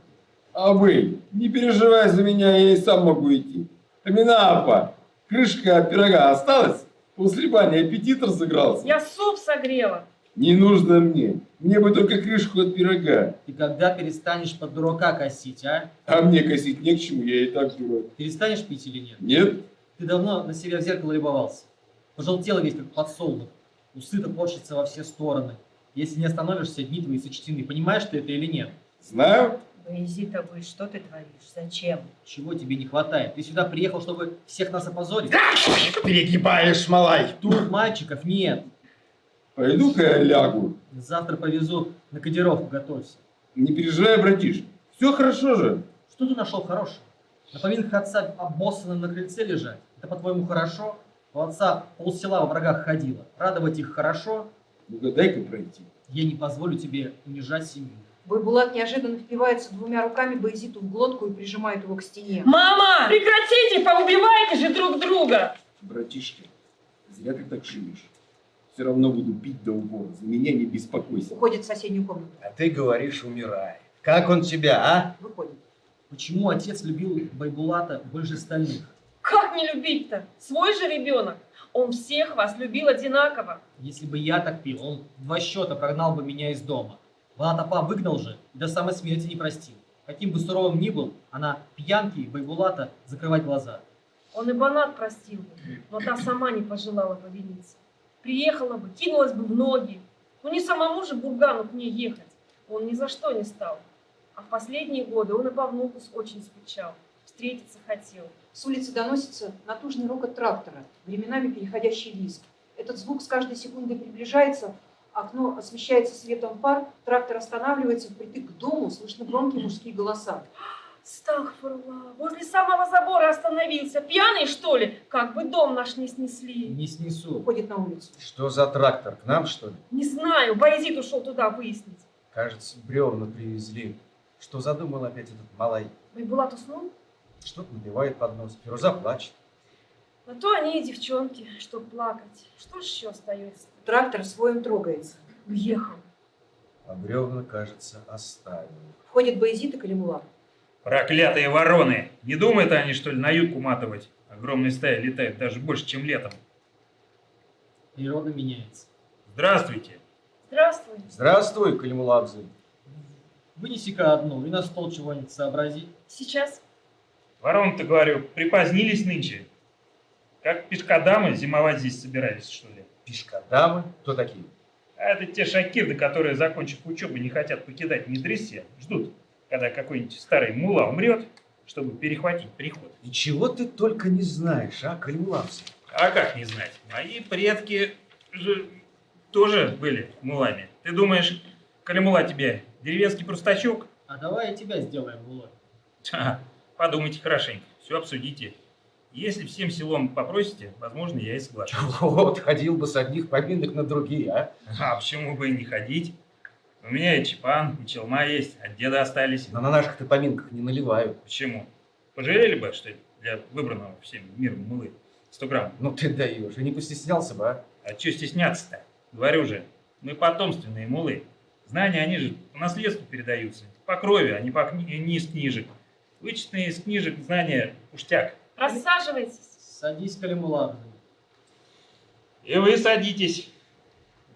А вы, не переживай за меня, я и сам могу идти. Амина апа, крышка от пирога осталась? После бани аппетит разыгрался. Я суп согрела. Не нужно мне бы только крышку от пирога. Ты когда перестанешь под дурака косить, а? А мне косить не к чему, я и так дурак. Перестанешь пить или нет? Нет? Ты давно на себя в зеркало любовался. Пожелтел весь, как подсолнух. Усы-то порщатся во все стороны. Если не остановишься, дни твои сочтены. Понимаешь ты это или нет? Знаю. Боязид, Абый, что ты творишь? Зачем? Чего тебе не хватает? Ты сюда приехал, чтобы всех нас опозорить? Перегибаешь, малай. Тут мальчиков нет. Пойду-ка я лягу. Завтра повезу на кодировку, готовься. Не переживай, братиш. Все хорошо же. Что ты нашел хорошего? На поминках отца обоссанным на крыльце лежать? Это, по-твоему, хорошо? У отца полсела во врагах ходило. Радовать их хорошо? Ну-ка, дай-ка пройти. Я не позволю тебе унижать семью. Байбулат неожиданно впивается двумя руками Баязиту в глотку и прижимает его к стене. Мама! Прекратите, поубивайте же друг друга. Братишка, зря ты так шумишь. Все равно буду пить до упора. За меня не беспокойся. Уходит в соседнюю комнату. А ты говоришь, умирай. Как он тебя, а? Выходит. Почему отец любил Байбулата больше остальных? Как не любить-то? Свой же ребенок. Он всех вас любил одинаково. Если бы я так пил, он в 2 счета прогнал бы меня из дома. Балатапа выгнал же и до самой смерти не простил. Каким бы суровым ни был, а на пьянке Байбулата закрывать глаза. Он и Банат простил бы, но та сама не пожелала повиниться. Приехала бы, кинулась бы в ноги. Ну не самому же Бургану к ней ехать. Он ни за что не стал. А в последние годы он и по внуку очень скучал. Встретиться хотел. С улицы доносится натужный рокот трактора, временами переходящий визг. Этот звук с каждой секундой приближается, окно освещается светом фар, трактор останавливается, впритык к дому, слышны громкие мужские голоса. Стахфурла, возле самого забора остановился. Пьяный, что ли? Как бы дом наш не снесли. Не снесу. Уходит на улицу. Что за трактор? К нам, что ли? Не знаю, Баязид ушел туда выяснить. Кажется, бревна привезли. Что задумал опять этот малай? Байбулат уснул? Что-то набивает под нос. Фируза плачет. На то они и девчонки, чтоб плакать. Что ж еще остается? Трактор своим трогается. Уехал. А бревна, кажется, оставил. Входит Баязид и Калимула. Проклятые вороны! Не думают они, что ли, на ютку матывать? Огромные стаи летают даже больше, чем летом. Природа меняется. Здравствуйте. Здравствуй. Здравствуй, Калимулабзы. Вынеси-ка одну и на стол чего-нибудь сообрази. Сейчас. Вороны-то, говорю, припозднились нынче. Как пешкадамы зимовать здесь собирались, что ли? Пешкадамы? Кто такие? А это те шакирды, которые, закончив учебу, не хотят покидать Медресе, ждут, когда какой-нибудь старый мула умрет, чтобы перехватить приход. И чего ты только не знаешь, а, Калимулабзы? А как не знать? Мои предки же тоже были мулами. Ты думаешь, Калимула тебе деревенский простачок? А давай и тебя сделаем, Мулой. Ха, подумайте хорошенько, все обсудите. Если всем селом попросите, возможно, я и соглашусь. Вот, ходил бы с одних поминок на другие, а? А почему бы и не ходить? У меня и чепан, и челма есть, от деда остались. Но на наших-то поминках не наливают. Почему? Пожалели бы, что ли, для выбранного всем миром мулы 100 грамм? Ну ты даешь, и не постеснялся бы, а? А что стесняться-то? Говорю же, мы потомственные мулы. Знания, они же по наследству передаются. По крови, а не из книжек. Вычитанные из книжек знания пустяк. Рассаживайтесь. Садись, Калимулабзы. И вы садитесь.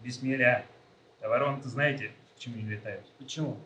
Бисмилля. А вороны-то знаете, почему не летают? Почему?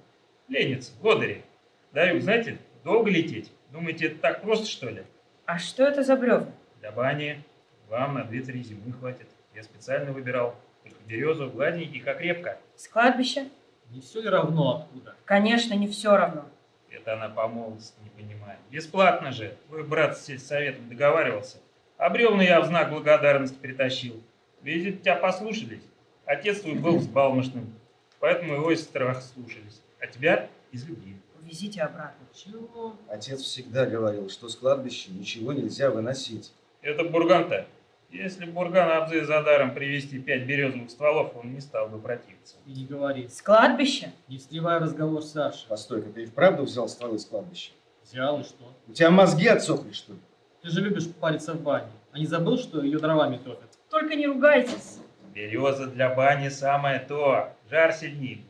Ленятся, лодыри. Даю, знаете, долго лететь. Думаете, это так просто, что ли? А что это за бревна? Для бани вам на 2-3 зимы хватит. Я специально выбирал. Только березу, гладенький, как репка. С кладбища? Не все ли равно откуда? Конечно, не все равно. Это она по молодости не понимает. Бесплатно же. Твой брат с сельсоветом договаривался. А бревна я в знак благодарности притащил. Видите, тебя послушались. Отец твой был взбалмошным, поэтому его из страха слушались. А тебя из любви. Увезите обратно. Чего? Отец всегда говорил, что с кладбища ничего нельзя выносить. Это бурган-то. Если бурган Абзы за даром привезти 5 березовых стволов, он не стал бы противиться. И не говори. С кладбища? Не встревай в разговор Саши. Постой-ка, ты и вправду взял стволы с кладбища? Взял и что? У тебя мозги отсохли, что ли? Ты же любишь париться в бане. А не забыл, что ее дровами топят? Только не ругайтесь. Береза для бани самое то. Жар сильнее.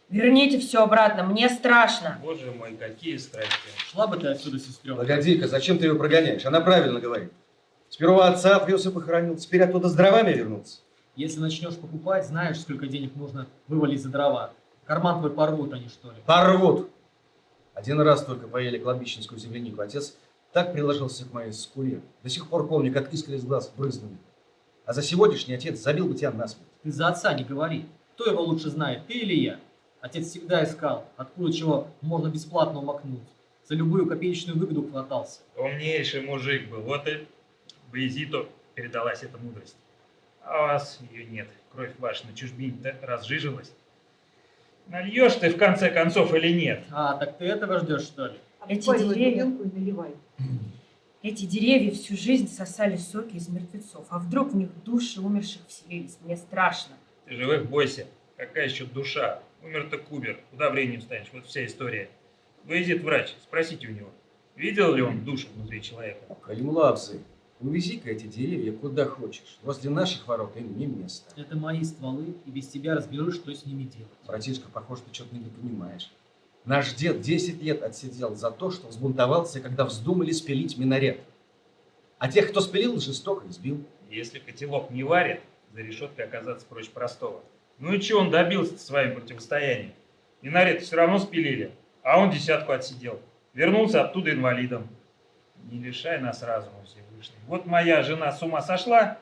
Верните все обратно, мне страшно. Боже мой, какие страсти. Шла бы ты отсюда, сестренка. Погоди-ка, зачем ты ее прогоняешь? Она правильно говорит. Сперва отца отвез и похоронил, теперь оттуда с дровами вернулся. Если начнешь покупать, знаешь, сколько денег нужно вывалить за дрова. Карман твой порвут они, что ли? Порвут! Один раз только поели кладбищенскую землянику. Отец так приложился к моей скуле. До сих пор помню, как искры из глаз брызнули. А за сегодняшний отец забил бы тебя насмерть. Ты за отца не говори. Кто его лучше знает, ты или я? Отец всегда искал, откуда чего можно бесплатно умокнуть. За любую копеечную выгоду хватался. Умнейший мужик был. Вот и Баязиту передалась эта мудрость. А у вас ее нет. Кровь ваша на чужбине-то разжижилась. Нальешь ты в конце концов или нет? А, так ты этого ждешь, что ли? Эти Обваливай деревья. бутылку и наливай. Эти деревья всю жизнь сосали соки из мертвецов, а вдруг в них души умерших вселились. Мне страшно. Ты живых бойся. Какая еще душа? Умер-то кубер. Куда временем станешь? Вот вся история. Выйдет врач, спросите у него. Видел ли он душу внутри человека? Калимулабзы, увези-ка эти деревья куда хочешь. Возле наших ворот им не место. Это мои стволы, и без тебя разберусь, что с ними делать. Братишка, похоже, ты что-то не понимаешь. Наш дед 10 лет отсидел за то, что взбунтовался, когда вздумали спилить минарет. А тех, кто спилил, жестоко избил. Если котелок не варит, за решеткой оказаться проще простого. Ну и что он добился своим противостоянием? Минарет все равно спилили, а он 10 отсидел. Вернулся оттуда инвалидом. Не лишай нас разума, Всевышний. Вот моя жена с ума сошла.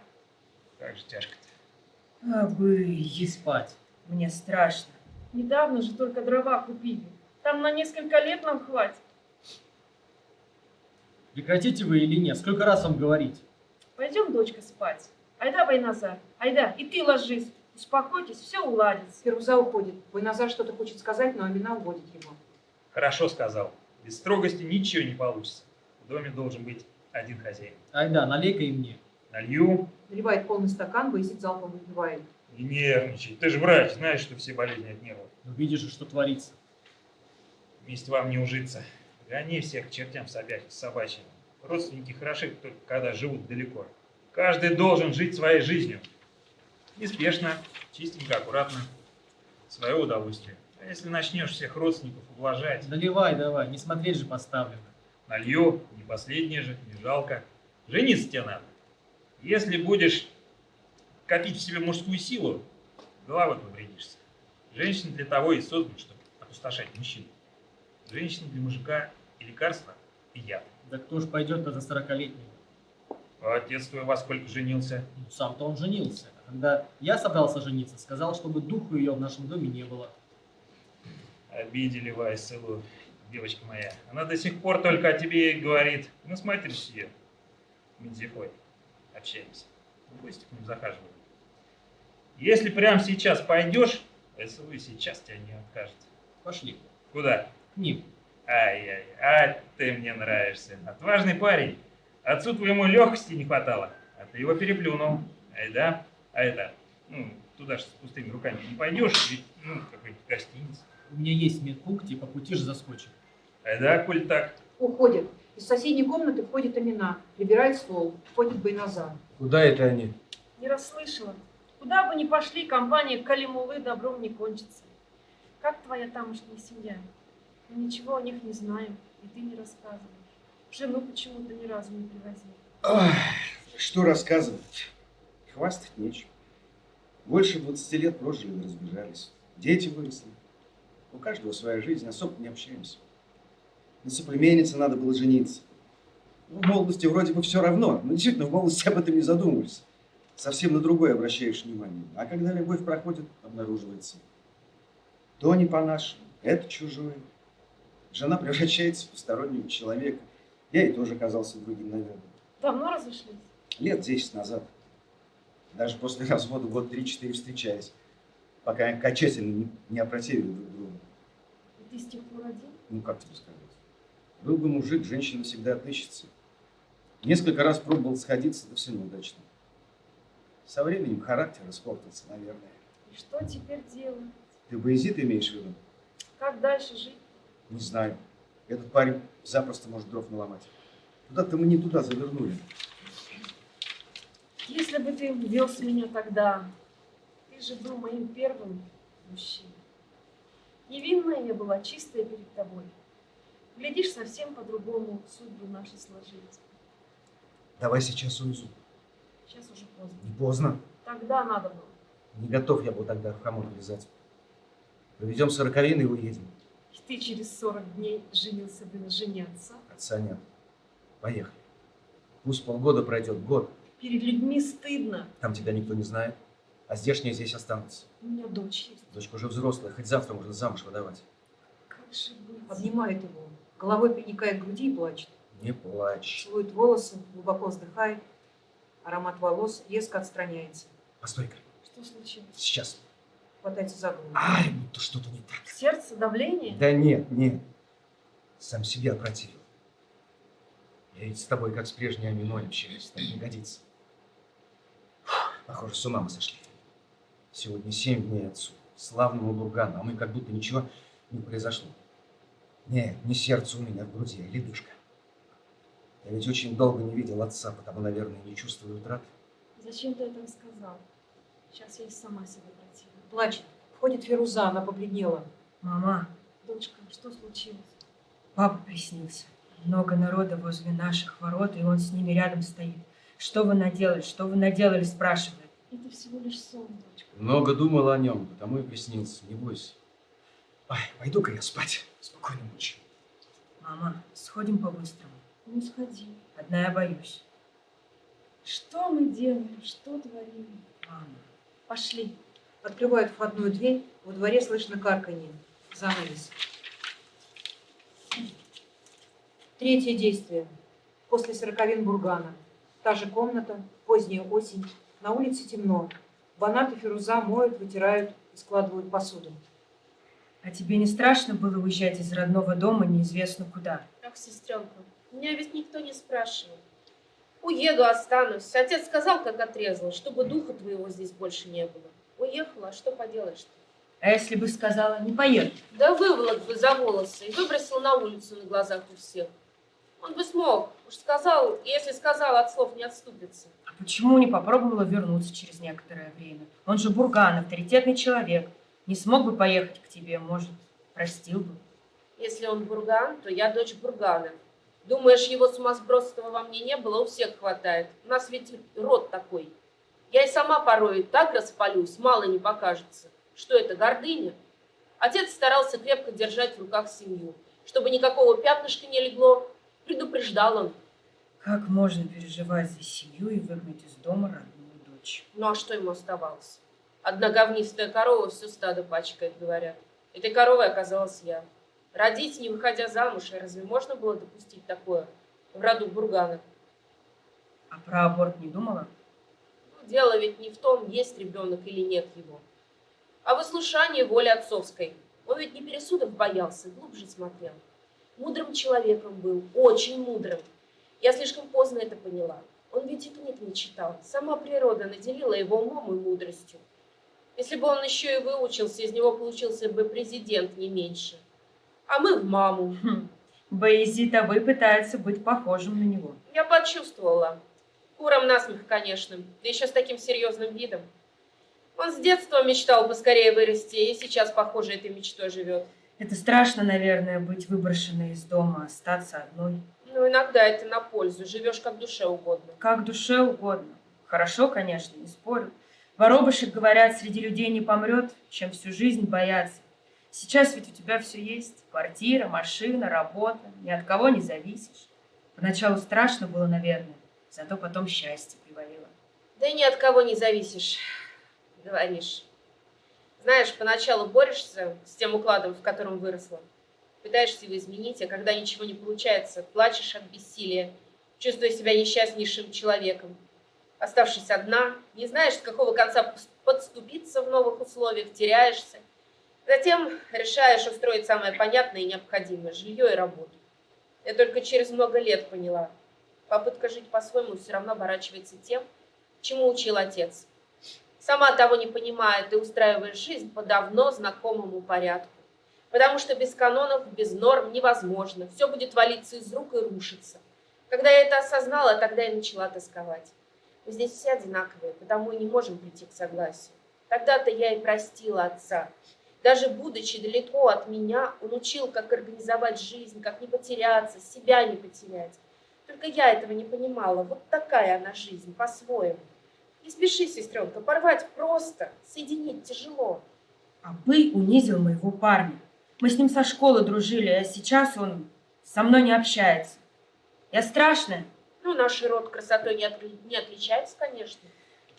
Как же тяжко-то. Иди спать. Мне страшно. Недавно же только дрова купили. Там на несколько лет нам хватит. Прекратите вы или нет? Сколько раз вам говорить? Пойдем, дочка, спать. Айда, Байназар, айда, и ты ложись. Успокойтесь, все уладится. Фируза уходит. Байназар что-то хочет сказать, но Амина уводит его. Хорошо сказал. Без строгости ничего не получится. В доме должен быть один хозяин. Айда, налей-ка и мне. Налью. Наливает полный стакан, Баязид залпом выпивает. Не нервничай. Ты же врач, знаешь, что все болезни от нервов. Ну, видишь же, что творится. Вместе вам не ужиться. Гони всех к чертям собачьим. Родственники хороши только когда живут далеко. Каждый должен жить своей жизнью. Неспешно, чистенько, аккуратно. В свое удовольствие. А если начнешь всех родственников ублажать, Доливай давай, не смотреть же поставлено. налью, не последнее же, не жалко. Жениться тебе надо. Если будешь копить в себе мужскую силу, головой повредишься. Женщина для того и создана, чтобы опустошать мужчину. Женщина для мужика и лекарство, и яд. Да кто ж пойдет-то за 40-летнего? А отец твой во сколько женился? Ну, сам-то он женился. А когда я собрался жениться, сказал, чтобы духу ее в нашем доме не было. Обидели Вайселу, девочка моя. Она до сих пор только о тебе и говорит. Мы с матерью ее, Медзихой, общаемся. В гости к ним захаживаем. Если прямо сейчас пойдешь, Вайселу и сейчас тебя не откажет. Пошли. Куда? К ним. Ай-яй, а ты мне нравишься. Отважный парень. Отцу твоему легкости не хватало, а ты его переплюнул. Ай да? А это, туда же с пустыми руками не пойдешь, ведь, какой-нибудь гостиница. У меня есть медпункт, и по пути же заскочим. Ай да, коль так. Уходит. Из соседней комнаты входит Амина, прибирает стол, входит Байназар. Куда это они? Не расслышала. Куда бы ни пошли, компания Калимулы добром не кончится. Как твоя тамошняя семья? Мы ничего о них не знаем, и ты не рассказываешь. Жену почему-то ни разу не привозил. Ах, что рассказывать? Хвастать нечего. Больше 20 лет прожили и разбежались. Дети выросли. У каждого своя жизнь, особо не общаемся. На соплеменнице надо было жениться. В молодости вроде бы все равно, но действительно в молодости об этом не задумываешься. Совсем на другое обращаешь внимание. А когда любовь проходит, обнаруживается. То не по-нашему, это чужое. Жена превращается в постороннего человека. Я и тоже оказался другим, наверное. Давно разошлись? Лет 10 назад. Даже после развода год 3-4 встречались, пока окончательно не опротивили друг друга. И ты с тех пор один? Ну, как тебе сказать? Был бы мужик, женщина всегда отыщется. Несколько раз пробовал сходиться, да все неудачно. Со временем характер испортился, наверное. И что теперь делать? Ты Баязита имеешь в виду? Как дальше жить? Не знаю. Этот парень запросто может дров наломать. Куда-то мы не туда завернули. Если бы ты вез меня тогда, ты же был моим первым мужчиной. Невинная я была, чистая перед тобой. Глядишь, совсем по-другому судьбы наши сложились. Давай сейчас увезу. Сейчас уже поздно. Не поздно. Тогда надо было. Не готов я был тогда в хомут влезать. Проведем 40-ины и уедем. И ты через 40 дней женился бы на жене отца. Отца нет. Поехали. Пусть полгода пройдет, год. Перед людьми стыдно. Там тебя никто не знает. А здешние здесь останутся. У меня дочь есть. Дочка уже взрослая, хоть завтра можно замуж выдавать. Как же быть? Обнимает его, головой приникает к груди и плачет. Не плачь. Целует волосы, глубоко вздыхает. Аромат волос резко отстраняется. Постой-ка. Что случилось? Сейчас. Хватается за голову. Ай, будто что-то не так. Сердце, давление? Да нет, нет. Сам себя опротивил. Я ведь с тобой как с прежней Аминой общаюсь, так не годится. Фух, похоже, с ума мы сошли. Сегодня 7 дней отцу, славному Бургану, а мы как будто ничего не произошло. Нет, не сердце у меня в груди, а ледышка. Я ведь очень долго не видел отца, потому, наверное, не чувствую утраты. Зачем ты это рассказал? Сейчас я и сама себя противна. Плачет. Входит Фируза, она побледнела. Мама, Дочка, что случилось? папа приснился. Много народа возле наших ворот, и он с ними рядом стоит. Что вы наделали? Что вы наделали? Спрашивает. Это всего лишь сон, дочка. Много думал о нем, потому и приснился, не бойся. Ай, пойду-ка я спать. Спокойной ночи. Мама, сходим по-быстрому. Ну сходи. Одна я боюсь. Что мы делаем? Что творим? Мама. Пошли. Открывают входную дверь, во дворе слышно карканье. Занавес. Третье действие. После 40-ин Бургана. Та же комната, поздняя осень. На улице темно. Банат и Фируза моют, вытирают и складывают посуду. А тебе не страшно было уезжать из родного дома неизвестно куда? Ах, сестренка, меня ведь никто не спрашивал. Уеду, останусь. Отец сказал, как отрезал, чтобы духа твоего здесь больше не было. Уехала, а что поделаешь-то? А если бы сказала, не поеду? Да выволок бы за волосы и выбросил на улицу на глазах у всех. Он бы смог. Уж сказал, если сказал, от слов не отступится. А почему не попробовала вернуться через некоторое время? Он же Бурган, авторитетный человек. Не смог бы поехать к тебе, может, простил бы. Если он Бурган, то я дочь Бургана. Думаешь, его сумасбродства во мне не было? У всех хватает. У нас ведь род такой. Я и сама порой так распалюсь, мало не покажется. Что это, гордыня? Отец старался крепко держать в руках семью, чтобы никакого пятнышка не легло. Предупреждал он. Как можно переживать за семью и выгнать из дома родную дочь? Ну а что ему оставалось? Одна говнистая корова все стадо пачкает, говорят. Этой коровой оказалась я. Родить, не выходя замуж, и разве можно было допустить такое в роду Бургана? А про аборт не думала? Ну, дело ведь не в том, есть ребенок или нет его, а в выслушании воли отцовской. Он ведь не пересудов боялся, глубже смотрел. Мудрым человеком был, очень мудрым. Я слишком поздно это поняла. Он ведь и книг не читал. Сама природа наделила его умом и мудростью. Если бы он еще и выучился, из него получился бы президент не меньше. А мы в маму. Баязид Абый пытается быть похожим на него. Я почувствовала. Куром насмех, конечно, да еще с таким серьезным видом. Он с детства мечтал поскорее вырасти, и сейчас, похоже, этой мечтой живет. Это страшно, наверное, быть выброшенной из дома, остаться одной. Ну, иногда это на пользу. Живешь как душе угодно. Как душе угодно. Хорошо, конечно, не спорю. Воробышек, говорят, среди людей не помрет, чем всю жизнь бояться. Сейчас ведь у тебя все есть. Квартира, машина, работа. Ни от кого не зависишь. Поначалу страшно было, наверное. Зато потом счастье привалило. Да и ни от кого не зависишь, говоришь. Знаешь, поначалу борешься с тем укладом, в котором выросла. Пытаешься его изменить, а когда ничего не получается, плачешь от бессилия, чувствуя себя несчастнейшим человеком. Оставшись одна, не знаешь, с какого конца подступиться в новых условиях, теряешься. Затем решаешь устроить самое понятное и необходимое – жилье и работу. Я только через много лет поняла. Попытка жить по-своему все равно оборачивается тем, чему учил отец. Сама того не понимая, ты устраиваешь жизнь по давно знакомому порядку. Потому что без канонов, без норм невозможно. Все будет валиться из рук и рушиться. Когда я это осознала, тогда и начала тосковать. Мы здесь все одинаковые, потому и не можем прийти к согласию. Тогда-то я и простила отца. Даже будучи далеко от меня, он учил, как организовать жизнь, как не потеряться, себя не потерять. Только я этого не понимала. Вот такая она жизнь, по-своему. Не спеши, сестренка, порвать просто, соединить тяжело. Абый унизил моего парня. Мы с ним со школы дружили, а сейчас он со мной не общается. Я страшная? Ну, наш род красотой не отличается, конечно.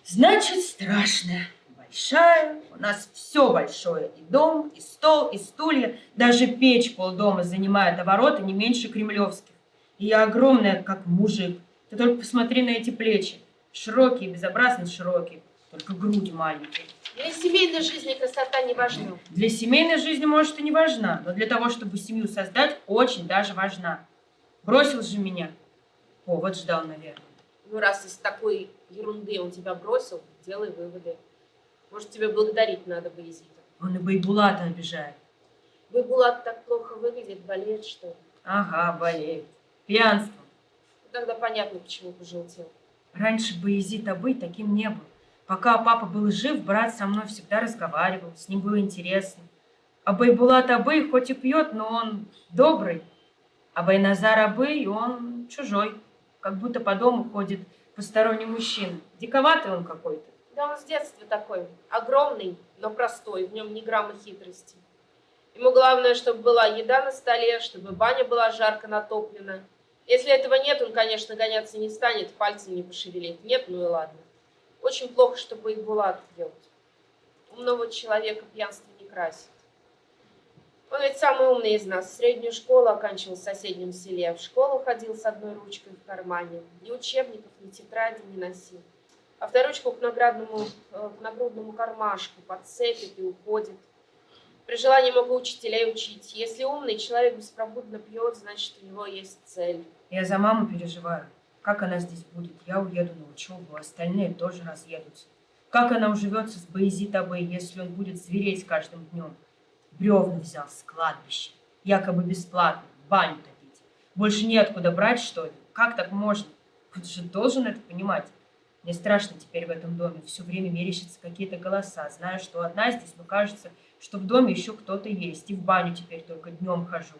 Значит, страшная. Большая. У нас все большое. И дом, и стол, и стулья. Даже печь полдома занимает, а ворота не меньше кремлевских. И я огромная, как мужик. Ты только посмотри на эти плечи. Широкие, безобразно широкие. Только груди маленькие. Для семейной жизни красота не важна. Для семейной жизни, может, и не важна, но для того, чтобы семью создать, очень даже важна. Бросил же меня. Повод ждал, наверное. Ну, раз из такой ерунды он тебя бросил, делай выводы. Может, тебе благодарить надо Баязита. Он и Байбулата обижает. Байбулат так плохо выглядит, болеет, что ли? Ага, болеет. Пьянство. Тогда понятно, почему пожелтел. Раньше Баязид Абый таким не был. Пока папа был жив, брат со мной всегда разговаривал, с ним было интересно. А Байбулат Абый хоть и пьет, но он добрый. А Байназар Абый, он чужой. Как будто по дому ходит посторонний мужчина. Диковатый он какой-то. Да он с детства такой. Огромный, но простой, в нем ни грамма хитрости. Ему главное, чтобы была еда на столе, чтобы баня была жарко натоплена. Если этого нет, он, конечно, гоняться не станет, пальцем не пошевелит. Нет, ну и ладно. Очень плохо, что Байбулат пьет. Умного человека пьянство не красит. Он ведь самый умный из нас. Среднюю школу оканчивал в соседнем селе. В школу ходил с одной ручкой в кармане. Ни учебников, ни тетради не носил. Авторучку к нагрудному кармашку подцепит и уходит. При желании мог учителей учить. Если умный человек беспробудно пьет, значит, у него есть цель. Я за маму переживаю. Как она здесь будет? Я уеду на учебу, остальные тоже разъедутся. Как она уживется с Баязит-Абой, если он будет звереть с каждым днем? Бревна взял с кладбища, якобы бесплатно, баню топить. Больше неоткуда брать, что ли? Как так можно? Он же должен это понимать. Мне страшно теперь в этом доме. Все время мерещатся какие-то голоса. Знаю, что одна здесь, но кажется, что в доме еще кто-то есть. И в баню теперь только днем хожу.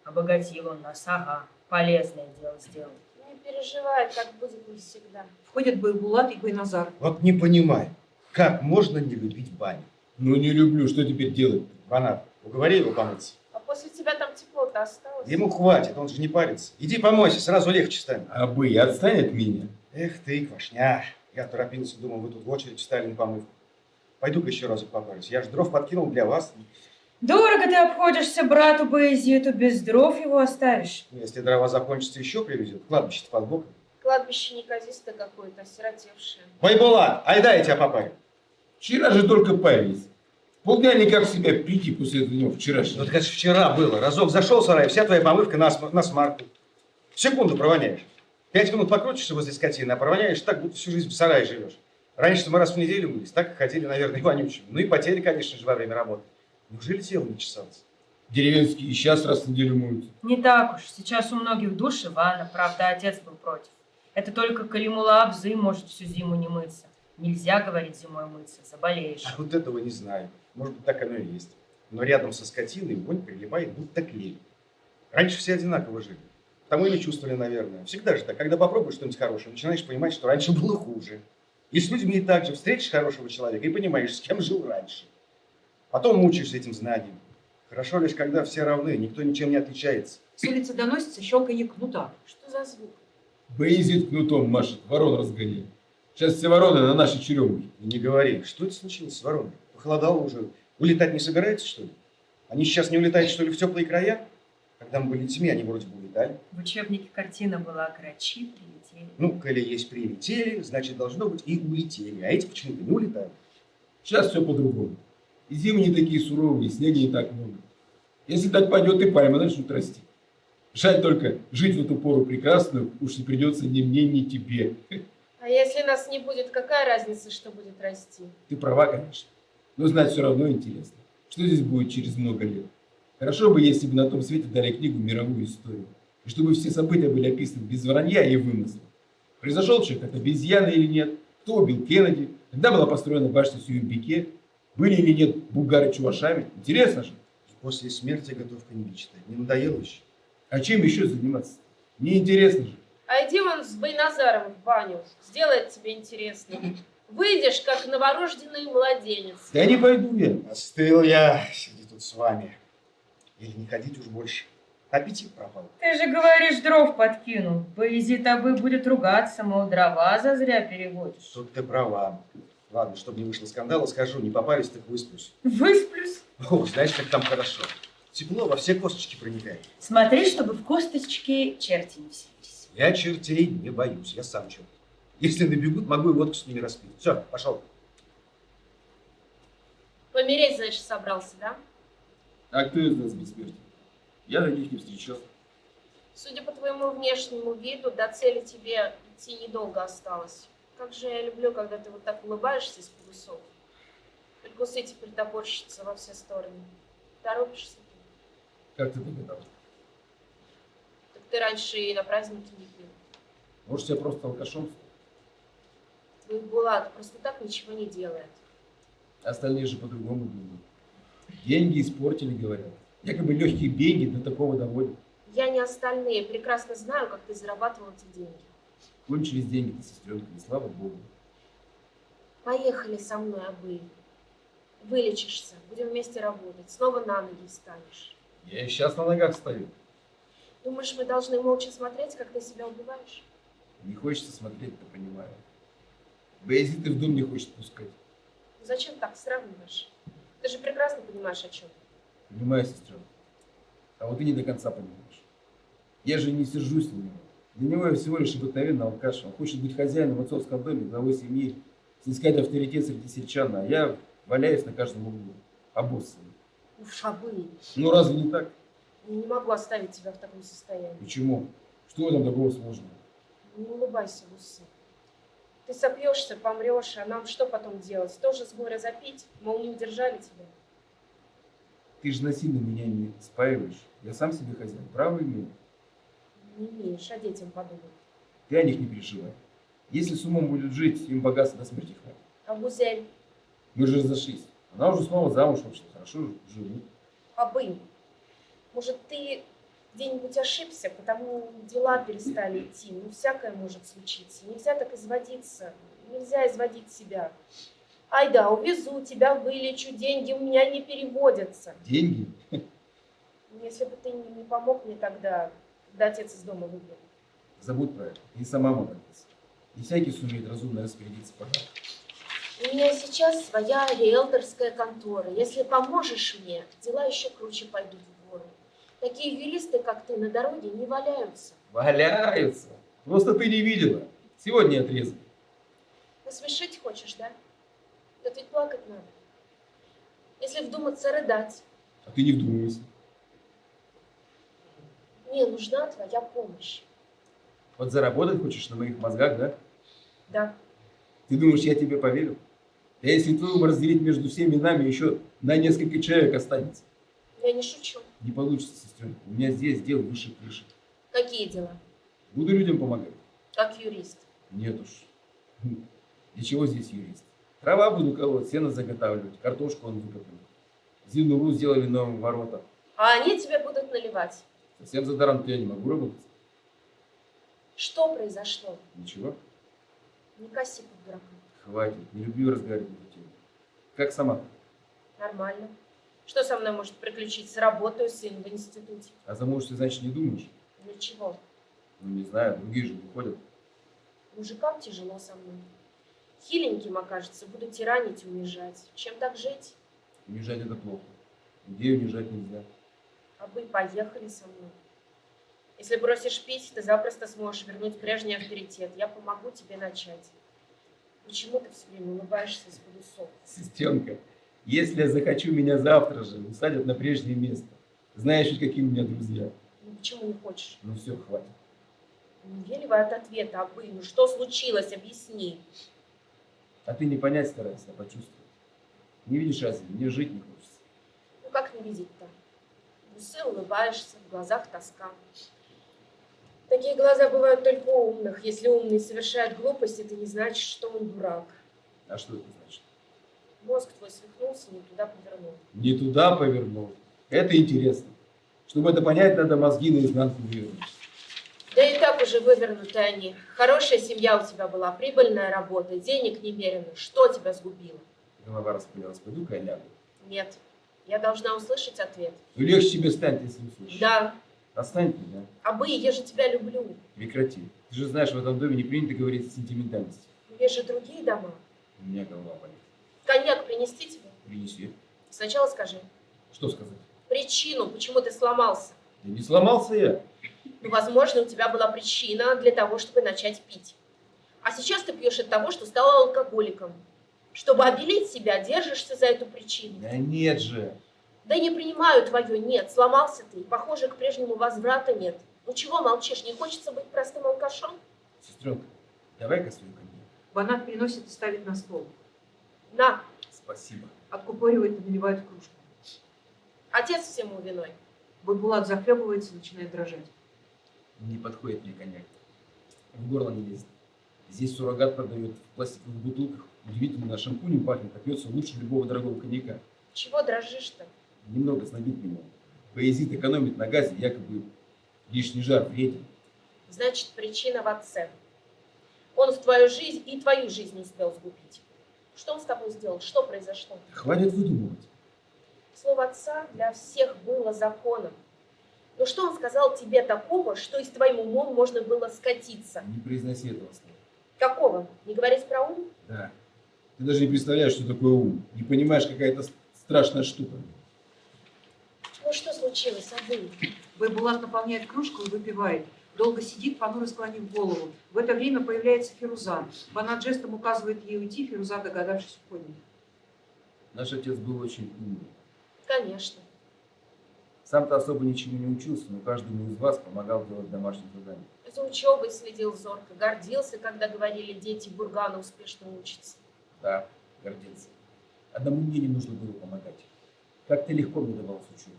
Обогатил он нас, ага. Полезное дело сделал. Не переживай, так будет не всегда. Входят Байбулат и Байназар. Вот не понимаю, как можно не любить баню? Ну не люблю, что теперь делать? Банат, уговори его помыться. А после тебя там тепло-то осталось? Ему хватит, он же не парится. Иди помойся, сразу легче станет. Абы, отстань от меня. Эх ты, Квашня. Я торопился, думал, вы тут в очередь встали на помывку. Пойду-ка еще разок попарюсь. Я ж дров подкинул для вас. Дорого ты обходишься брату Баязиту, без дров его оставишь. Ну, если дрова закончатся, еще привезет. Кладбище-то под боком. Кладбище неказистое какое-то, осиротевшее. Байбулат, айда я тебя попарю. Вчера же только парились. Полдня никак в себя прийти после этого вчерашнего. Ну, это, конечно, вчера было. Разок зашел в сарай, вся твоя помывка на смарку. В секунду провоняешь. 5 минут покрутишься возле скотины, а провоняешь так, будто всю жизнь в сарае живешь. Раньше мы раз в неделю мылись, так и ходили, наверное, вонючими. Ну и потери, конечно же, во время работы. Неужели тело не чесалось? Деревенские и сейчас раз в неделю моются. Не так уж. Сейчас у многих душ и ванна. Правда, отец был против. Это только Калимула Абзы может всю зиму не мыться. Нельзя, говорит, зимой мыться. Заболеешь. А вот этого не знаю. Может быть, так оно и есть. Но рядом со скотиной вонь прилипает, будто клей. Раньше все одинаково жили. Потому и не чувствовали, наверное. Всегда же так. Когда попробуешь что-нибудь хорошее, начинаешь понимать, что раньше было хуже. И с людьми так же. Встретишь хорошего человека и понимаешь, с кем жил раньше. Потом мучаешься этим знанием. Хорошо лишь, когда все равны, никто ничем не отличается. С улицы доносится щелканье кнута. Что за звук? Баязит кнутом машет, ворон разгоняет. Сейчас все вороны на нашей черемухе. И не говори, что это случилось с вороной? Похолодало уже. Улетать не собирается, что ли? Они сейчас не улетают, что ли, в теплые края? Когда мы были детьми, они вроде бы улетали. В учебнике картина была «Грачи прилетели». Ну, коли есть прилетели, значит, должно быть и улетели. А эти почему-то не улетают. Сейчас все по-другому. И зимы не такие суровые, и снега не так много. Если так пойдет, и пальмы начнут расти. Жаль только, жить в эту пору прекрасную уж не придется ни мне, ни тебе. А если нас не будет, какая разница, что будет расти? Ты права, конечно. Но знать все равно интересно. Что здесь будет через много лет? Хорошо бы, если бы на том свете дали книгу «Мировую историю». И чтобы все события были описаны без вранья и вымысла. Произошел человек от обезьяны или нет? Кто убил Кеннеди? Когда была построена башня Сююмбике? Были или нет булгары чувашами? Интересно же. После смерти готов книги читать. Не надоело еще? А чем еще заниматься? Мне интересно же. А иди вон с Байназаром в баню, сделает тебе интересно. Выйдешь, как новорожденный младенец. Да не пойду я. Остыл я, сиди тут с вами. Или не ходить уж больше. Аппетит пропал. Ты же говоришь, дров подкинул. Баязит-Абы будет ругаться, мол, дрова зазря переводишь. Тут ты права. Ладно, чтобы не вышло скандала, скажу, не попарюсь, так высплюсь. Высплюсь. Ох, знаешь, как там хорошо. Тепло во все косточки проникает. Смотри, чтобы в косточки черти не вселились. Я чертей не боюсь, я сам черт. Если набегут, могу и водку с ними распить. Все, пошел. Помереть, значит, собрался, да? А кто из нас бессмертен? Я таких не встречал. Судя по твоему внешнему виду, до цели тебе идти недолго осталось. Как же я люблю, когда ты вот так улыбаешься из-под усов. Только усы теперь топорщатся во все стороны. Торопишься ты. Как ты догадался? Так ты раньше и на праздники не пил. Может, я просто алкашом стал? Твой Булат просто так ничего не делает. Остальные же по-другому думают. Деньги испортили, говорят. Якобы легкие деньги до такого доводят. Я не остальные, прекрасно знаю, как ты зарабатывал эти деньги. Кончились деньги-то, сестренка, и слава богу. Поехали со мной, Абы. Вылечишься, будем вместе работать, снова на ноги встанешь. Я и сейчас на ногах стою. Думаешь, мы должны молча смотреть, как ты себя убиваешь? Не хочется смотреть-то, понимаю. Баязит и в дом не хочет пускать. Зачем так сравниваешь? Ты же прекрасно понимаешь, о чем. Понимаю, сестренка. А вот ты не до конца понимаешь. Я же не сержусь на него. Для него я всего лишь обыкновенный алкаш. Он хочет быть хозяином в отцовском доме, главой семьи, снискать авторитет среди сельчан, а я валяюсь на каждом углу. Обоссанный. Уж, Абы, Ну разве не так? не могу оставить тебя в таком состоянии. Почему? Что в этом такого сложного? Не улыбайся в усы. Ты сопьешься, помрешь, а нам что потом делать? Тоже с горя запить? Мол, не удержали тебя. Ты же насильно меня не спаиваешь. Я сам себе хозяин. Право имею. Не имеешь, о детям подумай. Ты о них не переживай. Если с умом будет жить, им богатства до смерти хватит. А Гузель? Мы же разошлись. Она уже снова замуж вышла. Хорошо живут. Абы, может, ты где-нибудь ошибся, потому дела перестали идти. Ну, всякое может случиться. Нельзя так изводиться. Нельзя изводить себя. Ай да, увезу тебя, вылечу, деньги у меня не переводятся. Деньги? Если бы ты не помог мне тогда, когда отец из дома выгнал. Забудь про это. Ты сама молодец. Не всякий сумеет разумно распорядиться пожалуйста. У меня сейчас своя риэлторская контора. Если поможешь мне, дела еще круче пойдут в гору. Такие юристы, как ты, на дороге не валяются. Валяются. Просто ты не видела. Сегодня отрезали. Насмешить хочешь, да? Да ведь плакать надо. Если вдуматься, рыдать. А ты не вдумывайся. Мне нужна твоя помощь. Вот заработать хочешь на моих мозгах, да? Да. Ты думаешь, я тебе поверю? Да если твой ум разделить между всеми нами, еще на несколько человек останется. Я не шучу. Не получится, сестренка. У меня здесь дел выше крыши. Какие дела? Буду людям помогать. Как юрист. Нет уж. Для чего здесь юрист? Трава буду колоть, сено заготавливать, картошку он выкопал. Зинуру сделали новые ворота. А они тебе будут наливать. Совсем за даром я не могу работать. Что произошло? Ничего. Не коси под дурака. Хватит. Не люблю разговаривать на эту тему. Как сама? Нормально. Что со мной может приключиться? Работаю, сын в институте. А замужестве, значит, не думаешь? Для чего? Ну, не знаю, другие же выходят. Мужикам тяжело со мной. Хиленьким окажется, буду тиранить и унижать. Чем так жить? Унижать это плохо. Людей унижать нельзя. А вы поехали со мной. Если бросишь пить, ты запросто сможешь вернуть прежний авторитет. Я помогу тебе начать. Почему ты все время улыбаешься из-под усов? Сестренка, если я захочу, меня завтра же усадят на прежнее место. Знаешь ведь, какие у меня друзья. Ну почему не хочешь? Ну все, хватит. Невеливо от ответа, а вы, ну что случилось, объясни. А ты не понять старайся, а почувствовать. Не видишь разве? Мне жить не хочется. Ну как не видеть-то? В усы улыбаешься, в глазах тоска. Такие глаза бывают только у умных. Если умный совершает глупость, это не значит, что он дурак. А что это значит? Мозг твой свихнулся, не туда повернул. Не туда повернул. Это интересно. Чтобы это понять, надо мозги наизнанку вывернуть. Да и так уже вывернуты они. Хорошая семья у тебя была, прибыльная работа, денег немерено. Что тебя сгубило? Голова распылялась. Пойду-ка я лягу. Нет. Я должна услышать ответ. Ну легче тебе станет, если услышишь. Да. Отстань от меня. Абы, я же тебя люблю. Прекрати. Ты же знаешь, в этом доме не принято говорить о сентиментальности. Есть же другие дома. У меня голова болит. Коньяк принести тебе? Принеси. Сначала скажи. Что сказать? Причину, почему ты сломался. Да не сломался я. Ну, возможно, у тебя была причина для того, чтобы начать пить. А сейчас ты пьешь от того, что стал алкоголиком. Чтобы обелить себя, держишься за эту причину. Да нет же. Да не принимаю твое «нет». Сломался ты, и, похоже, к прежнему возврата нет. Ну чего молчишь? Не хочется быть простым алкашом? Сестренка, давай-ка свою коньяк. Банат приносит и ставит на стол. На, Спасибо. Откупоривает и наливает в кружку. отец всему виной. Байбулат захлебывается и начинает дрожать. Не подходит мне коньяк. В горло не лезет. Здесь суррогат продает в пластиковых бутылках. Удивительно, шампунем пахнет, а пьется лучше любого дорогого коньяка. Чего дрожишь-то? Немного снобит меня. Поезит экономит на газе, якобы лишний жар вреден. Значит, причина в отце. Он в твою жизнь и твою жизнь успел сгубить. Что он с тобой сделал? Что произошло? Хватит выдумывать. Слово отца для всех было законом. Но что он сказал тебе такого, что и с твоим умом можно было скатиться? Не произноси этого слова. Какого? Не говорить про ум? Да. Ты даже не представляешь, что такое ум. Не понимаешь, какая-то страшная штука. Ну что случилось, Абы? Байбулат наполняет кружку и выпивает. Долго сидит, понуро склонив голову. В это время появляется Фируза. Банат жестом указывает ей уйти, Фируза, догадавшись, уходит. Наш отец был очень умный. Конечно. Сам-то особо ничему не учился, но каждому из вас помогал делать домашние задания. За учебой следил зорко, гордился, когда говорили, дети Бургана успешно учатся. Да, гордился. Одному мне не нужно было помогать. Как-то легко мне давалась учеба.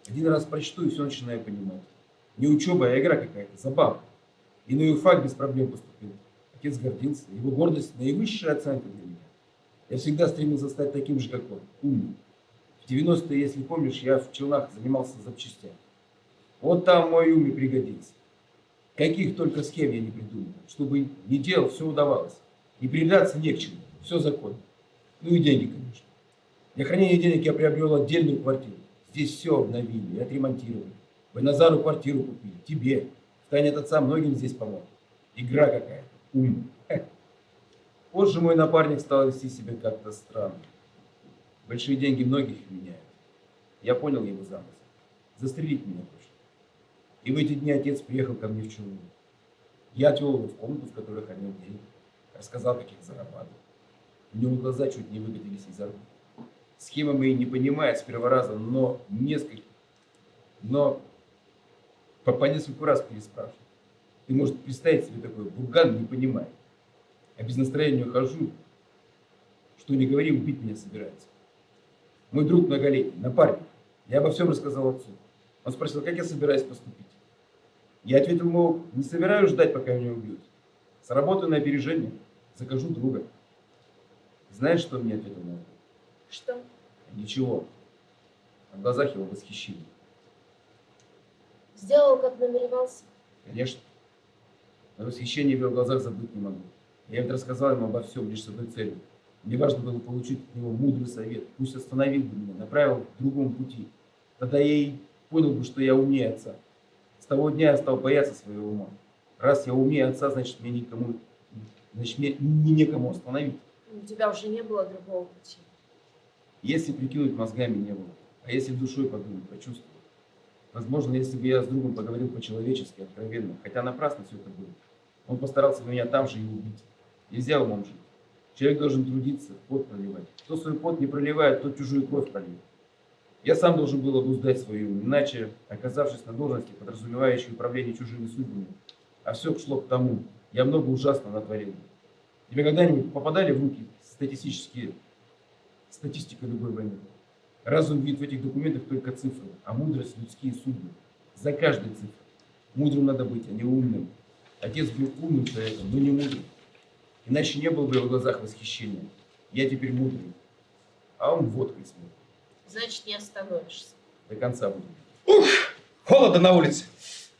Один раз прочту и все начинаю понимать. Не учеба, а игра какая-то, забава. И на юрфак без проблем поступил. Отец гордился, его гордость наивысшая оценка для меня. Я всегда стремился стать таким же, как он, умным. В 90-е, если помнишь, я в Челнах занимался запчастями. Вот там мой ум и пригодился. Каких только схем я не придумал. Чтобы не делал, все удавалось. И придаться не к чему, все законно. Ну и деньги, конечно. Для хранения денег я приобрел отдельную квартиру. Здесь все обновили и отремонтировали. Вы Назару квартиру купили, тебе. Втайне от отца многим здесь помог. Игра какая-то, ум. Позже мой напарник стал вести себя как-то странно. Большие деньги многих меняют. Я понял его замысел. Застрелить меня точно. И в эти дни отец приехал ко мне в Челну. Я отвел его в комнату, в которой хранил деньги. Рассказал, как их зарабатывал. У него глаза чуть не выкатились из орбиты. Схемы мои не понимает с первого раза, но по нескольку раз переспрашиваю. Ты, может, представить себе такое, Бурган не понимает. А без настроения ухожу, что не говори, убить меня собирается. Мой друг многолетний, напарник, я обо всем рассказал отцу. Он спросил, как я собираюсь поступить. Я ответил, мол, не собираюсь ждать, пока меня убьют. Сработаю на опережение, закажу друга. Знаешь, что он мне ответил на это? Что? Ничего. В глазах его восхищение. Сделал, как намеревался? Конечно. Но восхищение в его глазах забыть не могу. Я ведь рассказал ему обо всем лишь с одной целью. Мне важно было получить от него мудрый совет. Пусть остановил бы меня, направил к другому пути. Тогда я и понял бы, что я умнее отца. С того дня я стал бояться своего ума. Раз я умнее отца, значит мне некому остановить. У тебя уже не было другого пути. Если прикинуть, мозгами не было. А если душой подумать, почувствовать. Возможно, если бы я с другом поговорил по-человечески, откровенно, хотя напрасно все это было. Он постарался бы меня там же и убить. Нельзя умом жить. Человек должен трудиться, пот проливать. Кто свой пот не проливает, тот чужую кровь прольет. Я сам должен был обуздать свою ум, иначе, оказавшись на должности, подразумевающей управление чужими судьбами, а все шло к тому, я много ужасно натворил. Тебе когда-нибудь попадали в руки статистика любой войны? Разум видит в этих документах только цифры, а мудрость – людские судьбы. За каждой цифрой. Мудрым надо быть, а не умным. Отец был умным человеком, но не мудрым. Иначе не было бы в его глазах восхищения. Я теперь мудрый, а он водкой смотрит. Значит, не остановишься. До конца буду. Ух, холодно на улице.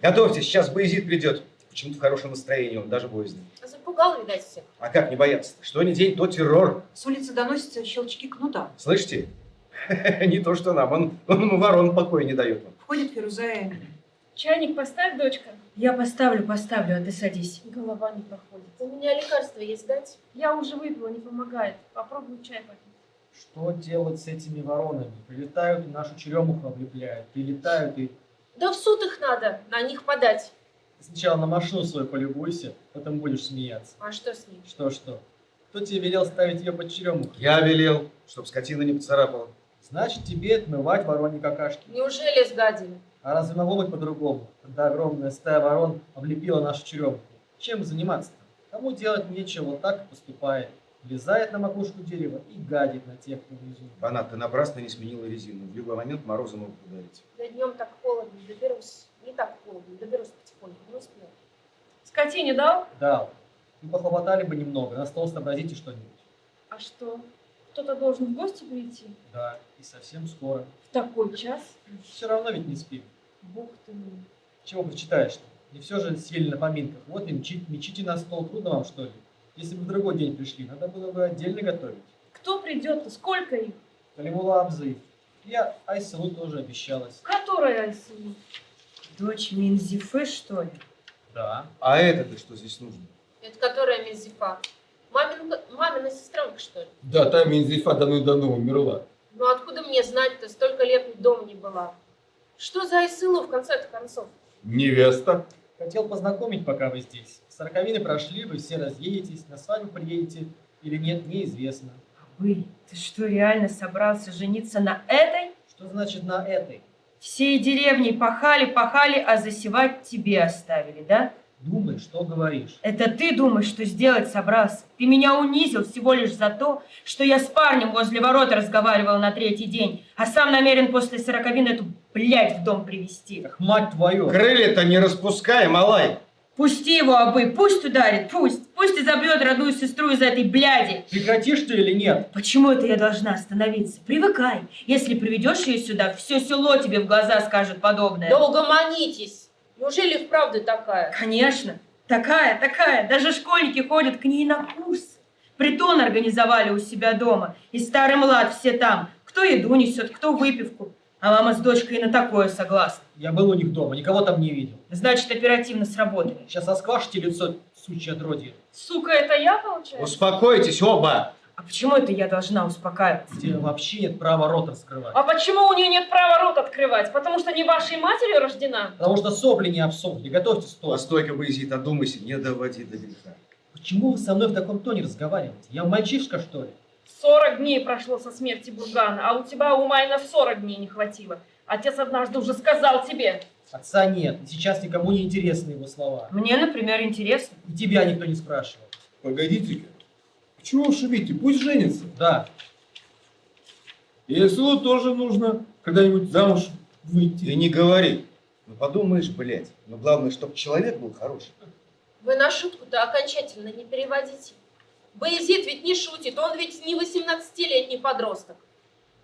Готовьтесь, сейчас Баязид придет. Почему-то в хорошем настроении, он даже боязный. Запугал, видать, всех. А как не бояться-то? Что ни день, то террор. С улицы доносятся щелчки кнута. Слышите? Не то, что нам. Он ему ворон покоя не дает. Входит Фируза и Амина. Чайник поставь, дочка. Я поставлю, а ты садись. Голова не проходит. У меня лекарства есть дать? Я уже выпила, не помогает. Попробуй чай попить. Что делать с этими воронами? Прилетают и нашу черемуху облепляют. Прилетают и... Да в суд их надо, на них подать. Сначала на машину свою полюбуйся, потом будешь смеяться. А что с ним? Что? Кто тебе велел ставить ее под черемуху? Я велел, чтоб скотина не поцарапала. Значит, тебе отмывать вороньи какашки. Неужели сгадили? А разве могло быть по-другому, когда огромная стая ворон облепила нашу черемуху? Чем заниматься-то? Кому делать нечего, вот так и поступает. Влезает на макушку дерева и гадит на тех, кто внизу. Банат, ты напрасно не сменила резину. В любой момент морозы могут ударить. Да днем так холодно, доберусь. Не так холодно, доберусь потихоньку, не успею. Скотине дал? Да, вы похлопотали бы немного, на стол сообразите что-нибудь. А что? Кто-то должен в гости прийти? Да, и совсем скоро. В такой час? Все равно ведь не спим. Бог ты мой. Чего прочитаешь-то? Не все же съели на поминках. Вот и мечите на стол. Трудно вам, что ли? Если бы в другой день пришли, надо было бы отдельно готовить. Кто придет-то? Сколько их? Калимула Абзыев. Я Айсалу тоже обещалась. Которая Айсулу? Дочь Минзифы, что ли? Да. А это-то что здесь нужно? Это которая Мизифа? Мамина сестренка, что ли? Да, та Минзифа давно умерла. Ну откуда мне знать-то? Столько лет дома не была. Что за Айсылу в конце-то концов? Невеста. Хотел познакомить, пока вы здесь. Сороковины прошли, вы все разъедетесь, на свадьбу приедете или нет, неизвестно. Ты что, реально собрался жениться на этой? Что значит на этой? Всей деревней пахали, а засевать тебе оставили, да? Думай, что говоришь. Это ты думаешь, что сделать собрался? Ты меня унизил всего лишь за то, что я с парнем возле ворот разговаривал на третий день, а сам намерен после сороковины эту блядь в дом привезти. Ах, мать твою! Крылья-то не распускай, малай. Пусти его, Абы, пусть ударит, пусть и забьет родную сестру из этой бляди. Прекратишь ты или нет? Почему это я должна остановиться? Привыкай. Если приведешь ее сюда, все село тебе в глаза скажет подобное. Да угомонитесь. Неужели вправду такая? Конечно. Такая. Даже школьники ходят к ней на курсы. Притон организовали у себя дома. И старый млад все там. Кто еду несет, кто выпивку. А мама с дочкой и на такое согласна. Я был у них дома, никого там не видел. Значит, оперативно сработали. Сейчас осквашите лицо, сучье отродье. Сука, это я, получается? Успокойтесь оба. А почему это я должна успокаиваться? У тебя вообще нет права рот раскрывать. А почему у нее нет права рот открывать? Потому что не вашей матерью рождена? Потому что сопли не обсохли. Готовьте стол. Постой-ка, Боязид, одумайся, не доводи до греха. Почему вы со мной в таком тоне разговариваете? Я мальчишка, что ли? 40 дней прошло со смерти Бургана, а у тебя ума и на 40 дней не хватило. Отец однажды уже сказал тебе. Отца нет, и сейчас никому не интересны его слова. Мне, например, интересно. И тебя никто не спрашивал. Погодите-ка. Почему вы шумите? Пусть женится. Да. И Айсулу тоже нужно когда-нибудь замуж выйти. Ты не говори. Ну подумаешь, блядь. Но главное, чтобы человек был хороший. Вы на шутку-то окончательно не переводите. Баязид ведь не шутит, он ведь не 18-летний подросток.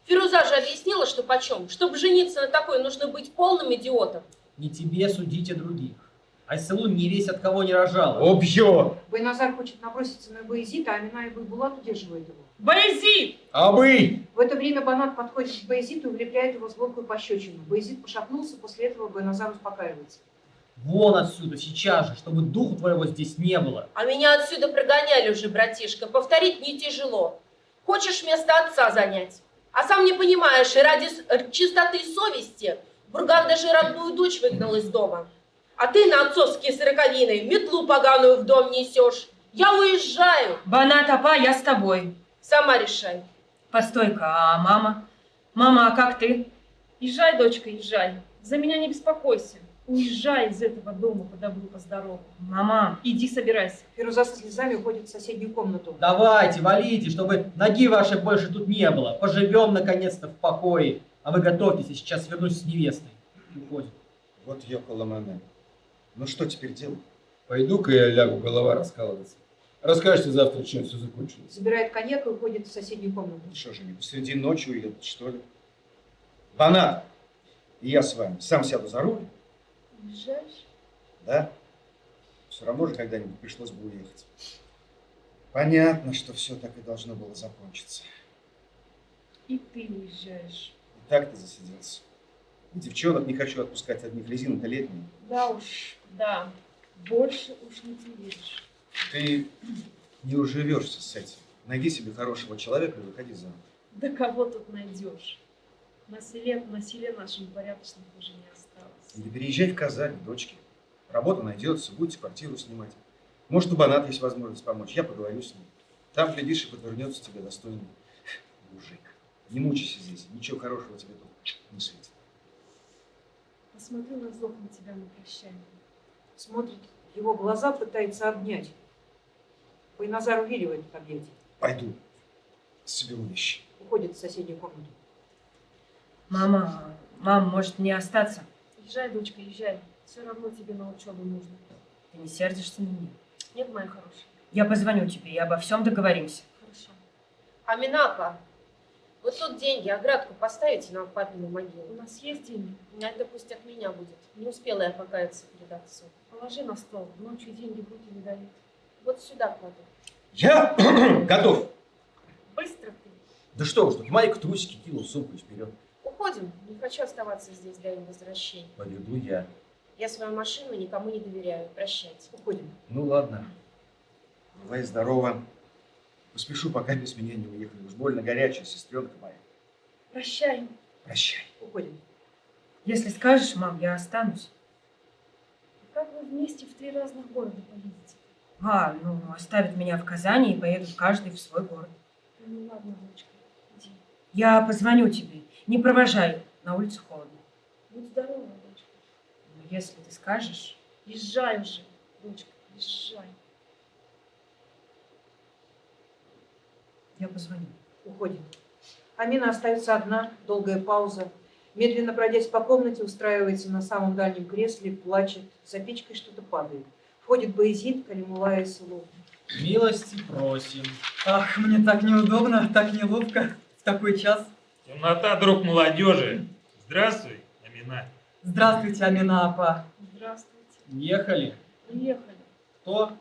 Фируза же объяснила, что почем. Чтобы жениться на такой, нужно быть полным идиотом. Не тебе судить о других. Айсулу не весь от кого не рожала. Обьё! Байназар хочет наброситься на Баязида, а Амина и Байбулат удерживает его. Баязид! Абы! В это время Банат подходит к Баязиду и влепляет его звонкую пощечину. Баязид пошатнулся, после этого Байназар успокаивается. Вон отсюда, сейчас же, чтобы духу твоего здесь не было. А меня отсюда прогоняли уже, братишка. Повторить не тяжело. Хочешь место отца занять? А сам не понимаешь, и ради чистоты совести Бурган даже родную дочь выгнал из дома. А ты на отцовские сороковины метлу поганую в дом несешь. Я уезжаю. Банат, апа, я с тобой. Сама решай. Постой-ка, а мама? Мама, а как ты? Езжай, дочка, езжай. За меня не беспокойся. Уезжай из этого дома по добру, по здорову. Мама. Иди собирайся. Фируза со слезами уходит в соседнюю комнату. Давайте, валите, чтобы ноги вашей больше тут не было. Поживем, наконец-то, в покое. А вы готовьтесь, я сейчас вернусь с невестой. Уходим. Вот ёкаламане. Ну что теперь делать? Пойду-ка я лягу, голова раскалывается. Расскажете завтра, чем все закончилось. Забирает коньяк и уходит в соседнюю комнату. Что же, они посреди ночи уедут, что ли? Банат! И я с вами. Сам сяду за руль, Уезжаешь? да? Все равно же когда-нибудь пришлось бы уехать. Понятно, что все так и должно было закончиться. И ты уезжаешь. И так ты засиделся. И девчонок не хочу отпускать одних, резины-то летние. Да уж, да. Больше уж не переедешь. Ты не уживешься с этим. Найди себе хорошего человека и выходи замуж. Да кого тут найдешь? На селе нашем порядочных уже не осталось. Или переезжай в Казань, к дочке. Работа найдется, будете квартиру снимать. Может, у Баната есть возможность помочь. Я поговорю с ним. Там, глядишь, и подвернется тебе достойный мужик. Не мучайся здесь. Ничего хорошего тебе тут не светит. Посмотрю разок на тебя на прощание. Смотрит в его глаза, пытается обнять. Байназар увиливает от объятий. Пойду. Соберу вещи. Уходит в соседнюю комнату. Мама, может мне остаться? Езжай, дочка, езжай. Все равно тебе на учебу нужно. Ты не сердишься на меня? Нет, моя хорошая. Я позвоню тебе и обо всем договоримся. Хорошо. Аминапа, вот тут деньги, оградку поставите на папину могилу. У нас есть деньги? А это пусть от меня будет. Не успела я покаяться перед отцом. Положи на стол. Ночью деньги в руки не дают. Вот сюда кладу. Я готов. Быстро ты. Да что уж, тут Майк трусики кинул, сумку и вперед. Уходим. Не хочу оставаться здесь до его возвращения. Поведу я. Я свою машину никому не доверяю. Прощайте. Уходим. Ну ладно. Бывай здорова. Поспешу, пока без меня не уехали. Уж больно горячая сестренка моя. Прощай. Прощай. Уходим. Если скажешь, мам, я останусь. Как вы вместе в 3 разных города поедете? Оставят меня в Казани и поедут каждый в свой город. Ну ладно, дочка, иди. Я позвоню тебе. Не провожай. На улице холодно. Будь здорова, дочка. Но если ты скажешь... Езжай уже, дочка, езжай. Я позвоню. Уходит. Амина остается одна, долгая пауза. Медленно пройдясь по комнате, устраивается на самом дальнем кресле, плачет. За печкой что-то падает. Входит Баязид, Калимулла и Сулу. Милости просим. Ах, мне так неудобно, так неловко в такой час. Темнота, друг молодежи. Здравствуй, Амина. Здравствуйте, Амина апа. Здравствуйте. Ехали. Приехали. Кто?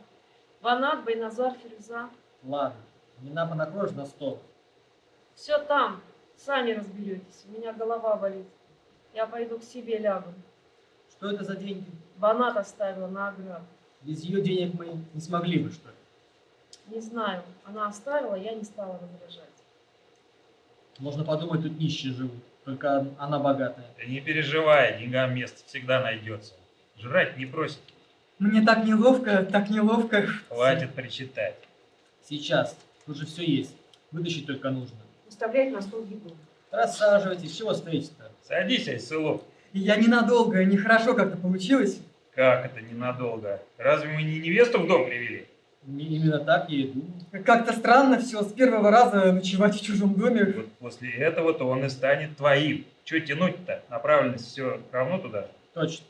Ванат, Байназар, Фируза. Ладно. Минапа накроешь на стол. Все там. Сами разберетесь. У меня голова болит. Я пойду к себе лягу. Что это за деньги? Ванат оставила на ограду. Без ее денег мы не смогли бы, что ли? Не знаю. Она оставила, я не стала возражать. Можно подумать, тут нищие живут. Только она богатая. Ты не переживай, деньгам место всегда найдется. Жрать не просит. Мне так неловко, так неловко. Хватит причитать. Сейчас. Тут же все есть. Вытащить только нужно. Выставляет на стол еду. Рассаживайтесь. Чего стоите-то? Садись, Айсылу. Я ненадолго, нехорошо как-то получилось. Как это ненадолго? Разве мы не невесту в дом привели? Именно так я и думал. Как-то странно все, с первого раза ночевать в чужом доме. Вот после этого-то он и станет твоим. Че тянуть-то? Направленность все равно туда. Точно.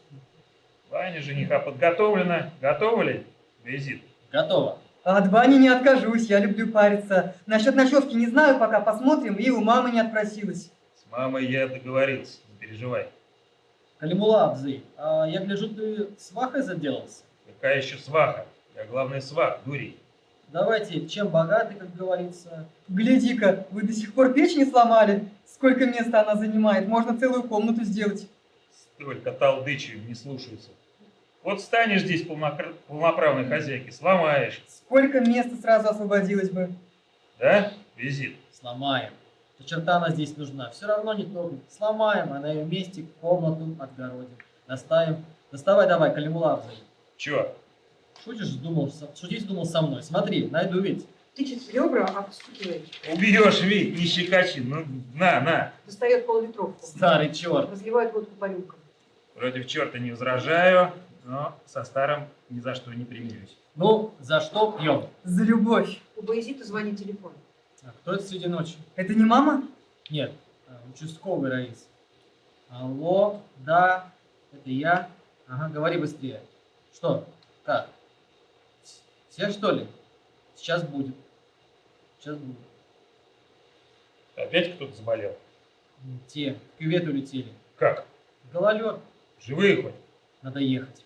Ваня жениха подготовлена. Готова ли, Баязид? Готово. А от бани не откажусь, я люблю париться. Насчет ночевки не знаю, пока посмотрим, и у мамы не отпросилась. С мамой я договорился, не переживай. Калимулла Абзы, а я гляжу, ты свахой заделался. Какая еще сваха? Я главный свах, дурень. Давайте, чем богаты, как говорится. Гляди-ка, вы до сих пор печь не сломали. Сколько места она занимает, можно целую комнату сделать. Столько толдычи не слушаются. Вот станешь здесь полноправной хозяйкой, сломаешь. Сколько места сразу освободилось бы. Да, Визит? Сломаем. То черта она здесь нужна. Все равно не трогай. Сломаем, а на ее месте комнату отгородим. Доставим. Доставай давай, Калимулла Абзы. Чё? Шутишь, шутить думал со мной. Смотри, найду ведь. Тычет в ребра, а постукивает. Убьешь, Вить, не щекочи. Ну, на. Достает полулитровку. Старый черт. Разливает водку по рюмкам. Против черта не возражаю, но со старым ни за что не примирюсь. Ну, за что пьем? За любовь. У Баязита звонит телефон. А кто это среди ночи? Это не мама? Нет, участковый Раис. Алло, да, это я. Ага, говори быстрее. Что? Как? Все, что ли? Сейчас будет. Сейчас будет. Опять кто-то заболел? Те, в кювет улетели. Как? Гололед. Живые хоть? Надо ехать.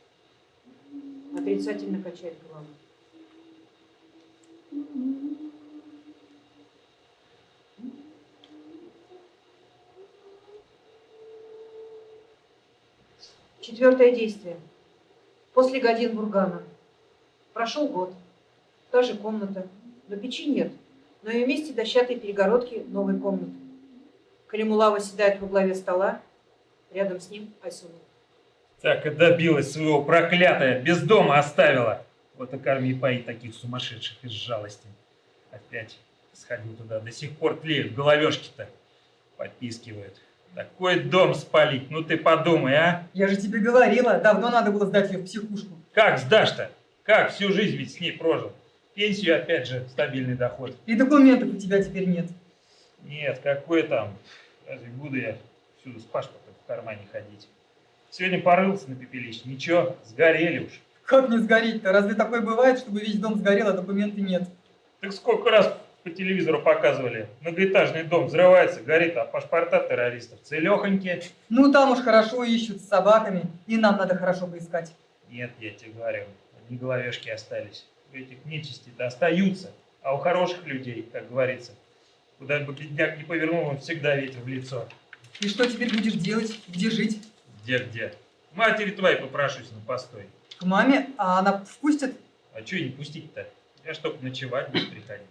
Отрицательно качает головой. Четвертое действие. После годин бургана. Прошел год. Та же комната. Но печи нет. На ее месте дощатые перегородки новой комнаты. Калимулла восседает во главе стола. Рядом с ним Айсулу. Так и добилась своего, проклятая, без дома оставила. Вот и корми и пои таких сумасшедших из жалости. Опять сходил туда, до сих пор тлеют, головешки-то попискивают. Такой дом спалить, ну ты подумай, а? Я же тебе говорила, давно надо было сдать ее в психушку. Как сдашь-то? Как? Всю жизнь ведь с ней прожил. Пенсию, опять же, стабильный доход. И документов у тебя теперь нет. Нет, какой там? Разве буду я всюду с паспортом в кармане ходить? Сегодня порылся на пепелище, ничего, сгорели уж. Как не сгореть-то? Разве такое бывает, чтобы весь дом сгорел, а документы нет? Так сколько раз по телевизору показывали? Многоэтажный дом взрывается, горит, а паспорта террористов целехонькие. Ну там уж хорошо ищут с собаками, и нам надо хорошо поискать. Нет, я тебе говорю, одни головешки остались. У этих нечисти-то остаются, а у хороших людей, как говорится, куда бы бедняк не повернул, он всегда ветер в лицо. И что теперь будешь делать? Где жить? Где? Матери твоей попрошусь на постой. К маме? А она впустит? А чё не пустить-то? Я ж только ночевать буду приходить.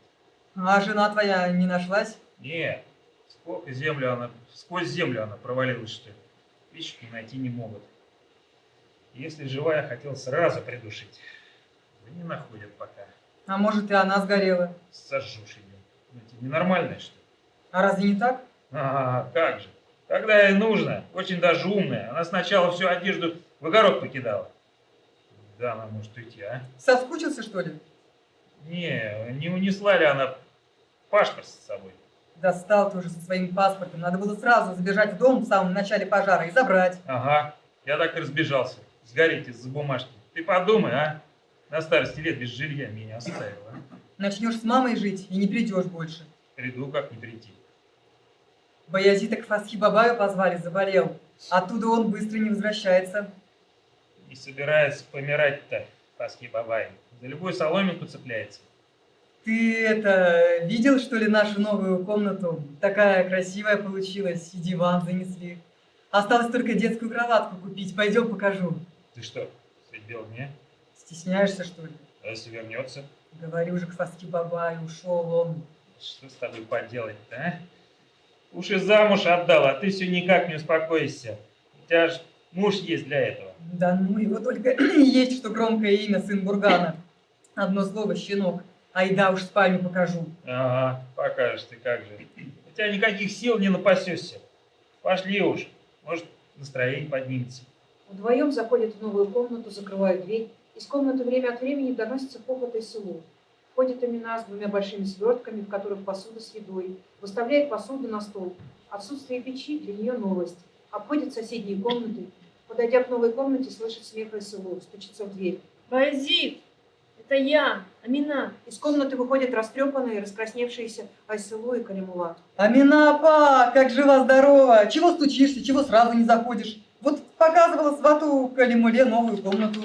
А жена твоя не нашлась? Не, сквозь землю она провалилась, что ли. Пищу найти не могут. Если живая, хотел сразу придушить. Да не находят пока. А может и она сгорела? Сожжешь ее. Ну, тебе ненормальная, что ли? А разве не так? Ага, как же. Когда ей нужно, очень даже умная, она сначала всю одежду в огород покидала. Да, она может уйти, а? Соскучился, что ли? Не унесла ли она паспорт с собой? Достал ты уже со своим паспортом. Надо было сразу забежать в дом в самом начале пожара и забрать. Ага, я так и разбежался. Сгореть из-за бумажки. Ты подумай, а? На старости лет без жилья меня оставила. Начнешь с мамой жить и не придешь больше. Приду, как не прийти. Баязита к Фасхи Бабаю позвали, заболел. Оттуда он быстро не возвращается. Не собирается помирать-то, Пасхи Бабай. За любую соломинку цепляется. Ты это, видел, что ли, нашу новую комнату? Такая красивая получилась, и диван занесли. Осталось только детскую кроватку купить. Пойдем покажу. Ты что, сидел мне? Стесняешься, что ли? А если вернется? Говорю же, к Фасхи Бабаю ушел он. Что с тобой поделать-то, а? Уж и замуж отдал, а ты все никак не успокоишься. У тебя же муж есть для этого. Да ну его только есть, что громкое имя, сын Бургана. Одно слово, щенок. Айда уж спальню покажу. Ага, покажешь ты как же. У тебя никаких сил не напасешься. Пошли уж, может настроение поднимется. Вдвоем заходят в новую комнату, закрывают дверь. Из комнаты время от времени доносится хохот и село. Входит Амина с двумя большими свертками, в которых посуда с едой. Выставляет посуду на стол. Отсутствие печи для нее новость. Обходит соседние комнаты. Подойдя к новой комнате, слышит смех и село. Стучится в дверь. Баязит, это я, Амина. Из комнаты выходят растрепанные, раскрасневшиеся Айсылу и Калимулат. Амина, апа, как жива-здорова? Чего стучишься, чего сразу не заходишь? Вот показывала свату Калимуле новую комнату.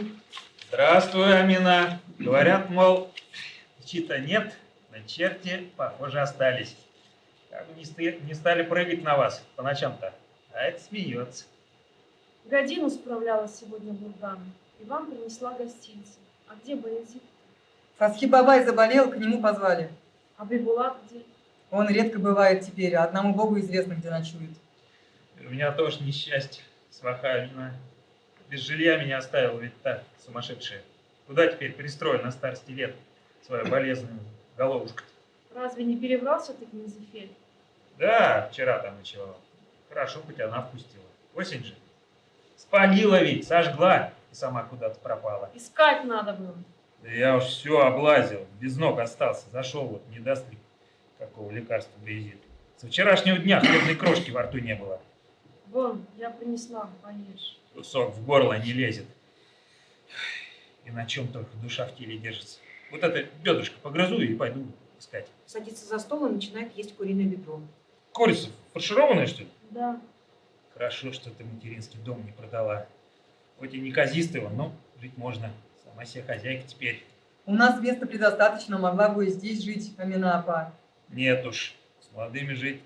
Здравствуй, Амина. Говорят, мол, печи-то нет, на черти, похоже, остались. Как бы не стали прыгать на вас по ночам-то. А это смеется. Годину справлялась сегодня Бургана, и вам принесла гостинцы. А где Баязит? Фасхи Бабай заболел, к нему позвали. А Бибулат где? Он редко бывает теперь, а одному Богу известно, где ночует. У меня тоже несчастье, сваха Амина. Без жилья меня оставила ведь та сумасшедшая. Куда теперь пристрою на старости лет свою болезненную головушку? Разве не перебрал все-таки Низефель? Да, вчера там ночевал. Хорошо, хоть она впустила. Осень же. Спалила ведь, сожгла и сама куда-то пропала. Искать надо было. Да я уж все облазил, без ног остался. Зашел вот, не даст ли какого лекарства Баязит. Со вчерашнего дня хлебной крошки во рту не было. Вон, я принесла, поешь. Кусок в горло не лезет. И на чем только душа в теле держится. Вот это бедрышко погрызу и пойду искать. Садится за стол и начинает есть куриное бедро. Курица фаршированная, что ли? Да. Хорошо, что ты материнский дом не продала. Хоть и не казистый он, но жить можно. Сама себе хозяйка теперь. У нас места предостаточно, могла бы и здесь жить, Амина, апа. Нет уж, с молодыми жить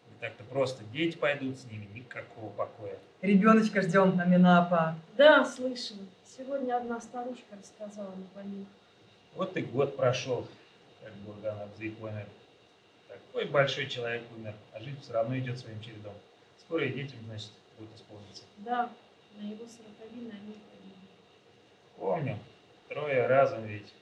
не так-то просто. Дети пойдут, с ними никакого покоя. Ребеночка ждем, Амина, апа. Да, слышала. Сегодня одна старушка рассказала на больных. Вот и год прошел, как Бурган Абзый умер. Такой большой человек умер, а жить все равно идет своим чередом. Скоро и детям, значит, будет исполниться. Да, на его 40-ны они погибли. Помню, 3 разом ведь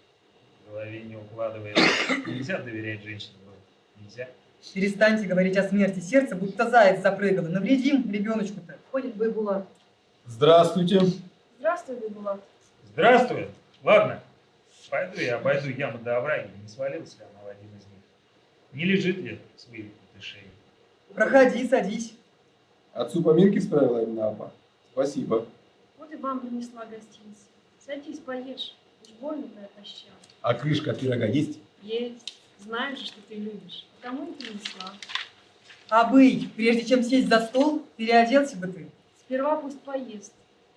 в голове не укладывается. Нельзя доверять женщинам было. Нельзя. Перестаньте говорить о смерти. Сердце будто заяц запрыгало. Навредим ребеночку-то. Входит Байбулат. Здравствуйте. Здравствуй, Бибулат. Здравствуй. Ладно, пойду я обойду яму до овраги. Не свалилась ли она в один из них? Не лежит ли с вывихнутой шеей? Проходи, садись. Отцу поминки справила именно апа. Спасибо. Вот и вам принесла гостинцы. Садись, поешь. Уж больно ты отощал. А крышка от пирога есть? Есть. Знаешь же, что ты любишь. Потому и принесла. Абый, прежде чем сесть за стол, переоделся бы ты. Сперва пусть поест.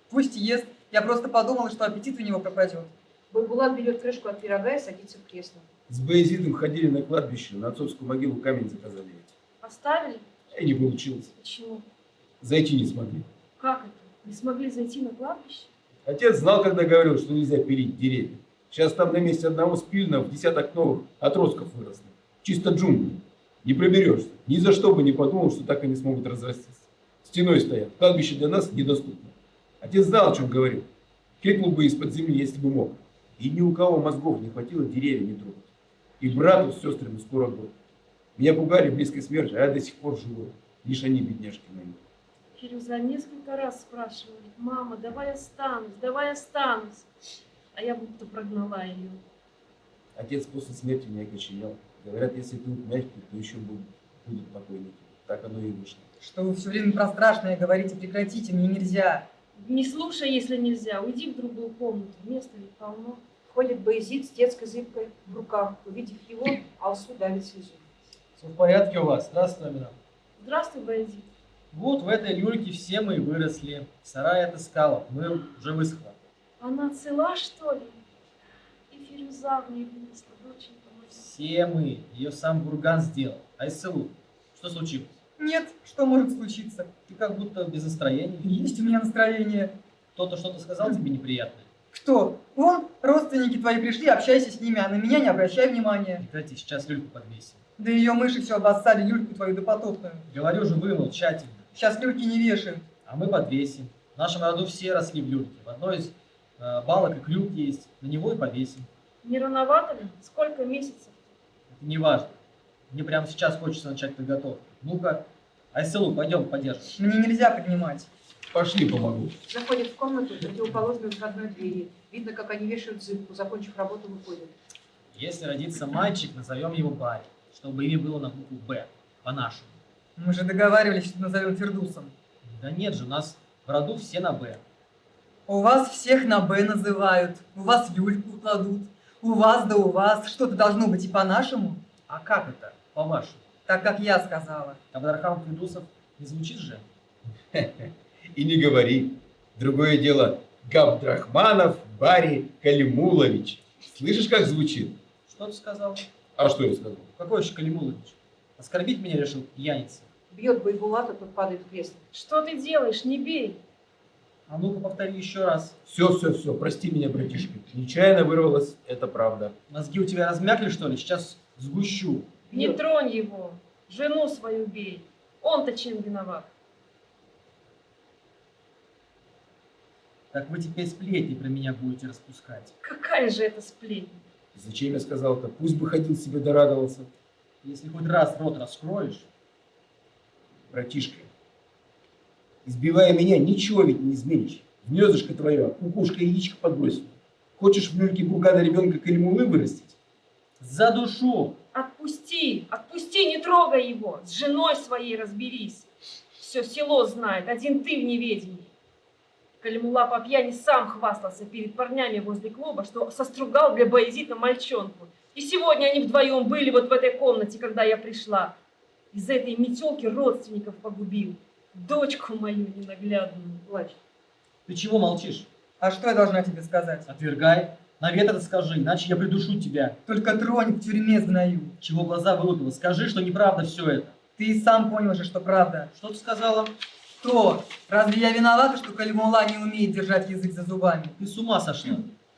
Пусть ест. Я просто подумала, что аппетит у него пропадет. Байбулат берет крышку от пирога и садится в кресло. С Баязидом ходили на кладбище, на отцовскую могилу камень заказали ведь. Оставили? И не получилось. Почему? Зайти не смогли. Как это? Не смогли зайти на кладбище? Отец знал, когда говорил, что нельзя пилить деревья. Сейчас там на месте одного спиленного в десяток новых отростков выросли. Чисто джунгли. Не проберешься. Ни за что бы не подумал, что так они смогут разрастись. Стеной стоят. Кладбище для нас недоступно. Отец знал, о чем говорил. Кликнул бы из-под земли, если бы мог. И ни у кого мозгов не хватило деревья не трогать. И брату с сестрами скоро год. Меня пугали близкой смерти, а я до сих пор живой. Лишь они, бедняжки мои. Фирюза несколько раз спрашивали: мама, давай останусь. А я будто прогнала ее. Отец после смерти не окоченел. Говорят, если ты мягкий, то еще будут покойники. Так оно и вышло. Что вы все время про страшное говорите, прекратите, мне нельзя. Не слушай, если нельзя. Уйди в другую комнату. Места ведь полно. Входит Баязид с детской зыбкой в руках. Увидев его, Алсу давит слезу. Все в порядке у вас? Здравствуй, Амина. Здравствуй, Баязид. Вот в этой люльке все мы и выросли. Сарай отыскала, мы уже высохла. Она цела, что ли? И Фирюза в ней вынесла, доченька моя. Все мы. Ее сам Бурган сделал. Айселу, что случилось? Нет, что может случиться? Ты как будто без настроения. Есть у меня настроение. Кто-то что-то сказал тебе неприятное? Кто? Вон, родственники твои пришли, общайся с ними, а на меня не обращай внимания. Прекрати, сейчас люльку подвесим. Да ее мыши все обоссали, люльку твою допотопную. Говорю же, вымыл тщательно. Сейчас люльки не вешают. А мы подвесим. В нашем роду все росли в люльке. В одной из балок и крюк есть. На него и повесим. Не рановато ли? Сколько месяцев? Это не важно. Мне прямо сейчас хочется начать подготовку. Ну-ка, Айселу, пойдем подержим. Мне нельзя поднимать. Пошли, помогу. Заходит в комнату, противоположную входной двери. Видно, как они вешают зыбку. Закончив работу, выходят. Если родится мальчик, назовем его Барри, чтобы имя было на букву «Б», по-нашему. Мы же договаривались, что назовем Фердусом. Да нет же, у нас в роду все на «Б». У вас всех на «Б» называют, у вас люльку кладут, у вас да у вас. Что-то должно быть и по-нашему. А как это, по-вашему? Так, как я сказала. Абдрахам Федусов не звучит же? И не говори. Другое дело, Габдрахманов Барри Калимулович. Слышишь, как звучит? Что ты сказал? А что я сказал? Какой еще Калимулович? Оскорбить меня решил пьяница. Бьет Байбулата, тот падает в кресло. Что ты делаешь? Не бей. А ну-ка повтори еще раз. Все, прости меня, братишка. Нечаянно вырвалось, это правда. Мозги у тебя размякли, что ли? Сейчас сгущу. Не Бьет. тронь его. Жену свою бей. Он-то чем виноват? Так вы теперь сплетни про меня будете распускать. Какая же это сплетня? Зачем я сказал-то? Пусть бы ходил себе да радовался. Если хоть раз рот раскроешь, Братишка, избивая меня, ничего ведь не изменишь. Гнездышко твое, кукушка яичко подбросила. Хочешь в люльке Бургана ребенка Калимулы вырастить? за душу! Отпусти, не трогай его. С женой своей разберись. Все село знает, один ты в неведении. Калимула по пьяни сам хвастался перед парнями возле клуба, что состругал для Баязита мальчонку. И сегодня они вдвоем были вот в этой комнате, когда я пришла. Из этой метелки родственников погубил. Дочку мою ненаглядную. Плачет. Ты чего молчишь? А что я должна тебе сказать? Отвергай. Навет это скажи, иначе я придушу тебя. Только тронь, в тюрьме сгною. Чего глаза вылупила? Скажи, что неправда все это. Ты и сам понял же, что правда. Что ты сказала? Что? Разве я виновата, что Калимула не умеет держать язык за зубами? Ты с ума сошла.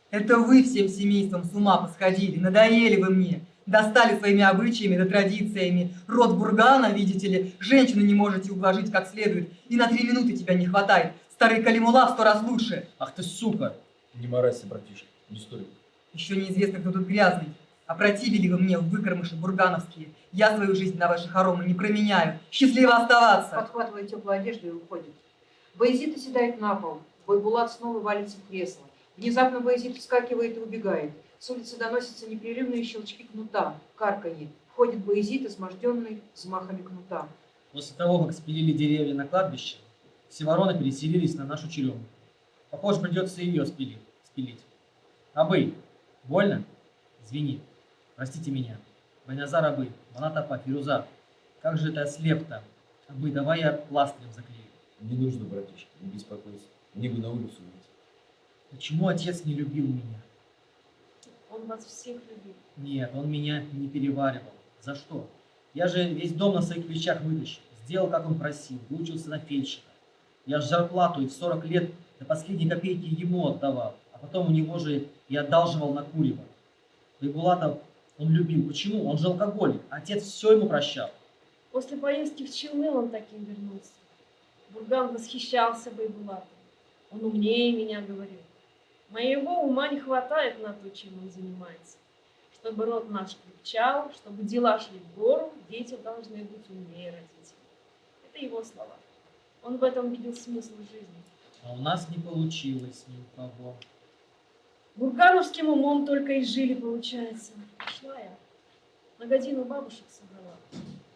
Это вы всем семейством с ума посходили, надоели вы мне. Достали своими обычаями да традициями. Род Бургана, видите ли, женщину не можете ублажить как следует. И на 3 минуты тебя не хватает. Старый Калимула в 100 раз лучше. Ах ты сука. Не морайся, братишка, не стоит. Еще неизвестно, кто тут грязный. Опротивили вы мне, выкормыши бургановские. Я свою жизнь на ваши хоромы не променяю. Счастливо оставаться. Подхватывает теплую одежду и уходит. Баязид оседает на пол. Байбулат снова валится в кресло. Внезапно Баязид вскакивает и убегает. С улицы доносятся непрерывные щелчки кнута, карканье. Входит Баязид, изможденный взмахами кнута. После того, как спилили деревья на кладбище, все вороны переселились на нашу черемуху. Похоже, придется ее спилить. Абы, больно? Извини. Простите меня. Байназар Абы, Банатапа, Фируза. Как же ты ослеп-то? Абы, давай я пластырем заклею. Не нужно, братишка, не беспокойся. Мне бы на улицу выйти. Почему отец не любил меня? Он вас всех любил. Нет, он меня не переваривал. За что? Я же весь дом на своих плечах вытащил. Сделал, как он просил. Выучился на фельдшера. Я ж зарплату и в 40 лет до последней копейки ему отдавал. А потом у него же и одалживал на курево. Байбулатов он любил. Почему? Он же алкоголик. Отец все ему прощал. После поездки в Челны он таким вернулся. Бурган восхищался Байбулатом. Он умнее меня говорил. Моего ума не хватает на то, чем он занимается. Чтобы род наш крепчал, чтобы дела шли в гору, дети должны быть умнее родителей. Это его слова. Он в этом видел смысл жизни. А у нас не получилось ни у кого. Бургановским умом только и жили, получается. Шла я. На годину бабушек собрала.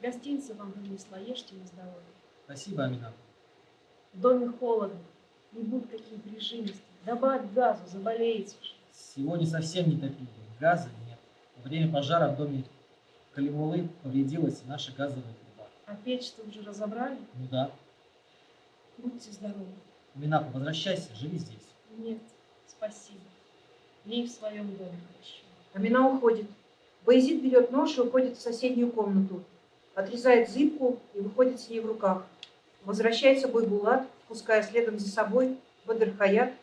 Гостинцы вам принесла, ешьте на здоровье. Спасибо, Амина. В доме холодно. Не будь таким прижимистым. Добавь газу, заболеете же. Сегодня совсем не топили. Газа нет. Во время пожара в доме Калимулы повредилась и наша газовая труба. А печь-то уже разобрали? Ну да. Будьте здоровы. Минапа, возвращайся, живи здесь. Нет, спасибо. Мне и в своем доме хорошо. Амина уходит. Баязид берет нож и уходит в соседнюю комнату. Отрезает зыбку и выходит с ней в руках. Возвращается Бойбулат, пуская следом за собой Бадырхаят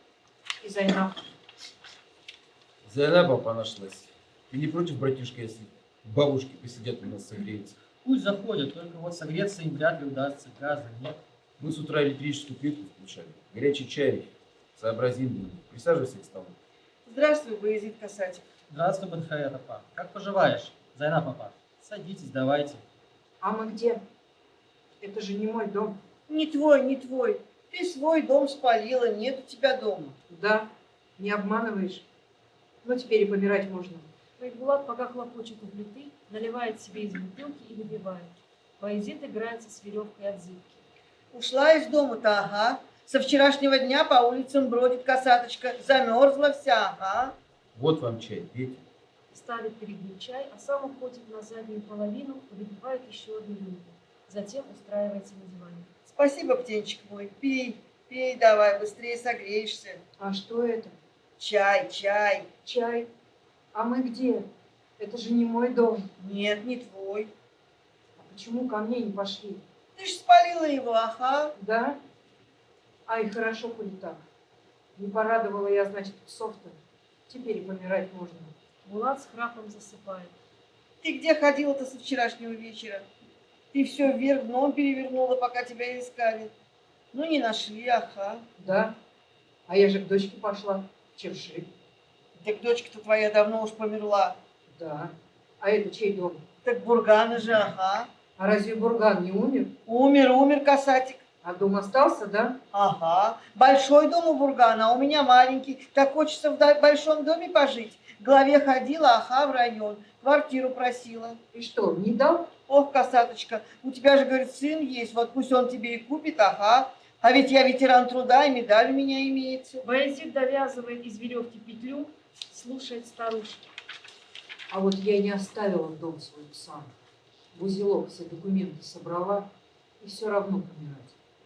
и Зайнаб. Зайна папа нашлась. Ты не против, братишка, если бабушки посидят у нас согреются? Пусть заходят, только вот согреться им вряд ли удастся. Газа нет. Мы с утра электрическую плитку включали. Горячий чай. Сообразим будем. Присаживайся к столу. Здравствуй, Баязид Касатик. Здравствуй, Бадырхаят апа. Как поживаешь? Зайна папа. Садитесь, давайте. А мы где? Это же не мой дом. Не твой, не твой. Ты свой дом спалила, нет у тебя дома. Да, не обманываешь. Но теперь и помирать можно. Байбулат пока хлопочет у плиты, наливает себе из бутылки и выпивает. Баязид играется с веревкой от зыбки. Ушла из дома-то, ага. Со вчерашнего дня по улицам бродит косаточка. Замерзла вся, ага. Вот вам чай, пейте. Ставит перед ним чай, а сам уходит на заднюю половину и выпивает еще одну рюмку. Затем устраивается на диване. Спасибо, птенчик мой. Пей, пей давай, быстрее согреешься. А что это? Чай, чай. Чай. А мы где? Это же не мой дом. Нет, не твой. А почему ко мне не пошли? Ты ж спалила его, ага. Да? Ай, хорошо, коли так. Не порадовала я, значит, псов-то. Теперь и помирать можно. Булат с храпом засыпает. Ты где ходила-то со вчерашнего вечера? Ты все вверх дном перевернула, пока тебя искали. Ну, не нашли, ага. Да? А я же к дочке пошла. Черши. Так дочка-то твоя давно уж померла. Да. А это чей дом? Так Бургана же, ага. А разве Бурган не умер? Умер, умер, касатик. А дом остался, да? Ага. Большой дом у Бургана, а у меня маленький. Так хочется в большом доме пожить. К главе ходила, ага, в район. Квартиру просила. И что, не дал? Ох, косаточка, у тебя же, говорит, сын есть, вот пусть он тебе и купит, ага. А ведь я ветеран труда, и медаль у меня имеется. Баязид довязывает из веревки петлю, слушает старушку. А вот я не оставила дом свой сам. В узелок все документы собрала, и все равно помирать.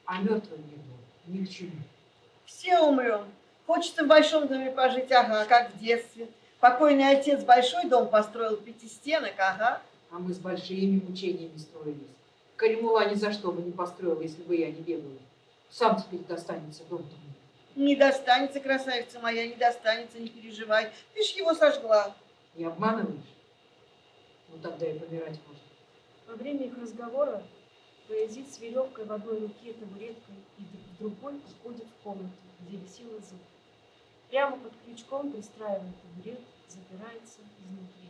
А мертвым не было, ни к чему. Все умрем. Хочется в большом доме пожить, ага, как в детстве. Покойный отец большой дом построил, 5 стенок, ага. А мы с большими мучениями строились. Калимула ни за что бы не построила, если бы я не бегала. Сам теперь достанется дом-то мне. Не достанется, красавица моя, не достанется, не переживай. Ты ж его сожгла. Не обманываешь? Ну тогда и помирать можно. Во время их разговора Баязид с веревкой в одной руке, табуреткой и в другой уходит в комнату, где висела зыбка. Прямо под крючком пристраивает табурет, запирается изнутри.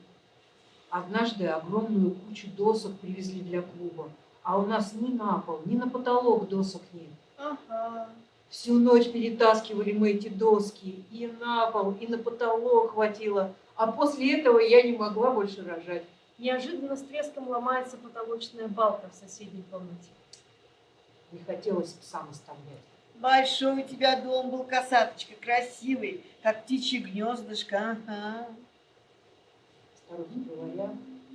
Однажды огромную кучу досок привезли для клуба, а у нас ни на пол, ни на потолок досок нет. Ага. Всю ночь перетаскивали мы эти доски, и на пол, и на потолок хватило, а после этого я не могла больше рожать. Неожиданно с треском ломается потолочная балка в соседней комнате. Не хотелось псам оставлять. Большой у тебя дом был, косаточка, красивый, как птичье гнездышко, ага. Старухи говорят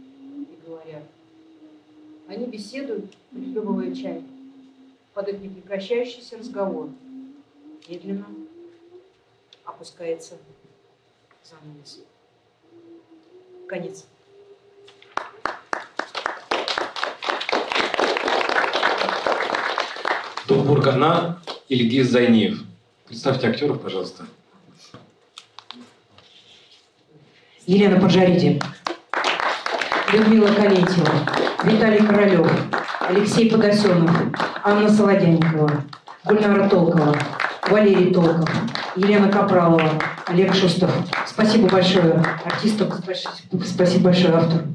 и говорят. Они беседуют, прихлебывая чай. Под их непрекращающийся разговор медленно опускается занавес. Конец. Дом Бургана или Ильгиз Зайниев. Представьте актеров, пожалуйста. Елена Поджариди, Людмила Калентьева, Виталий Королев, Алексей Подосенов, Анна Солодянникова, Гульнара Толкова, Валерий Толков, Елена Капралова, Олег Шустов. Спасибо большое артистам, спасибо большое автору.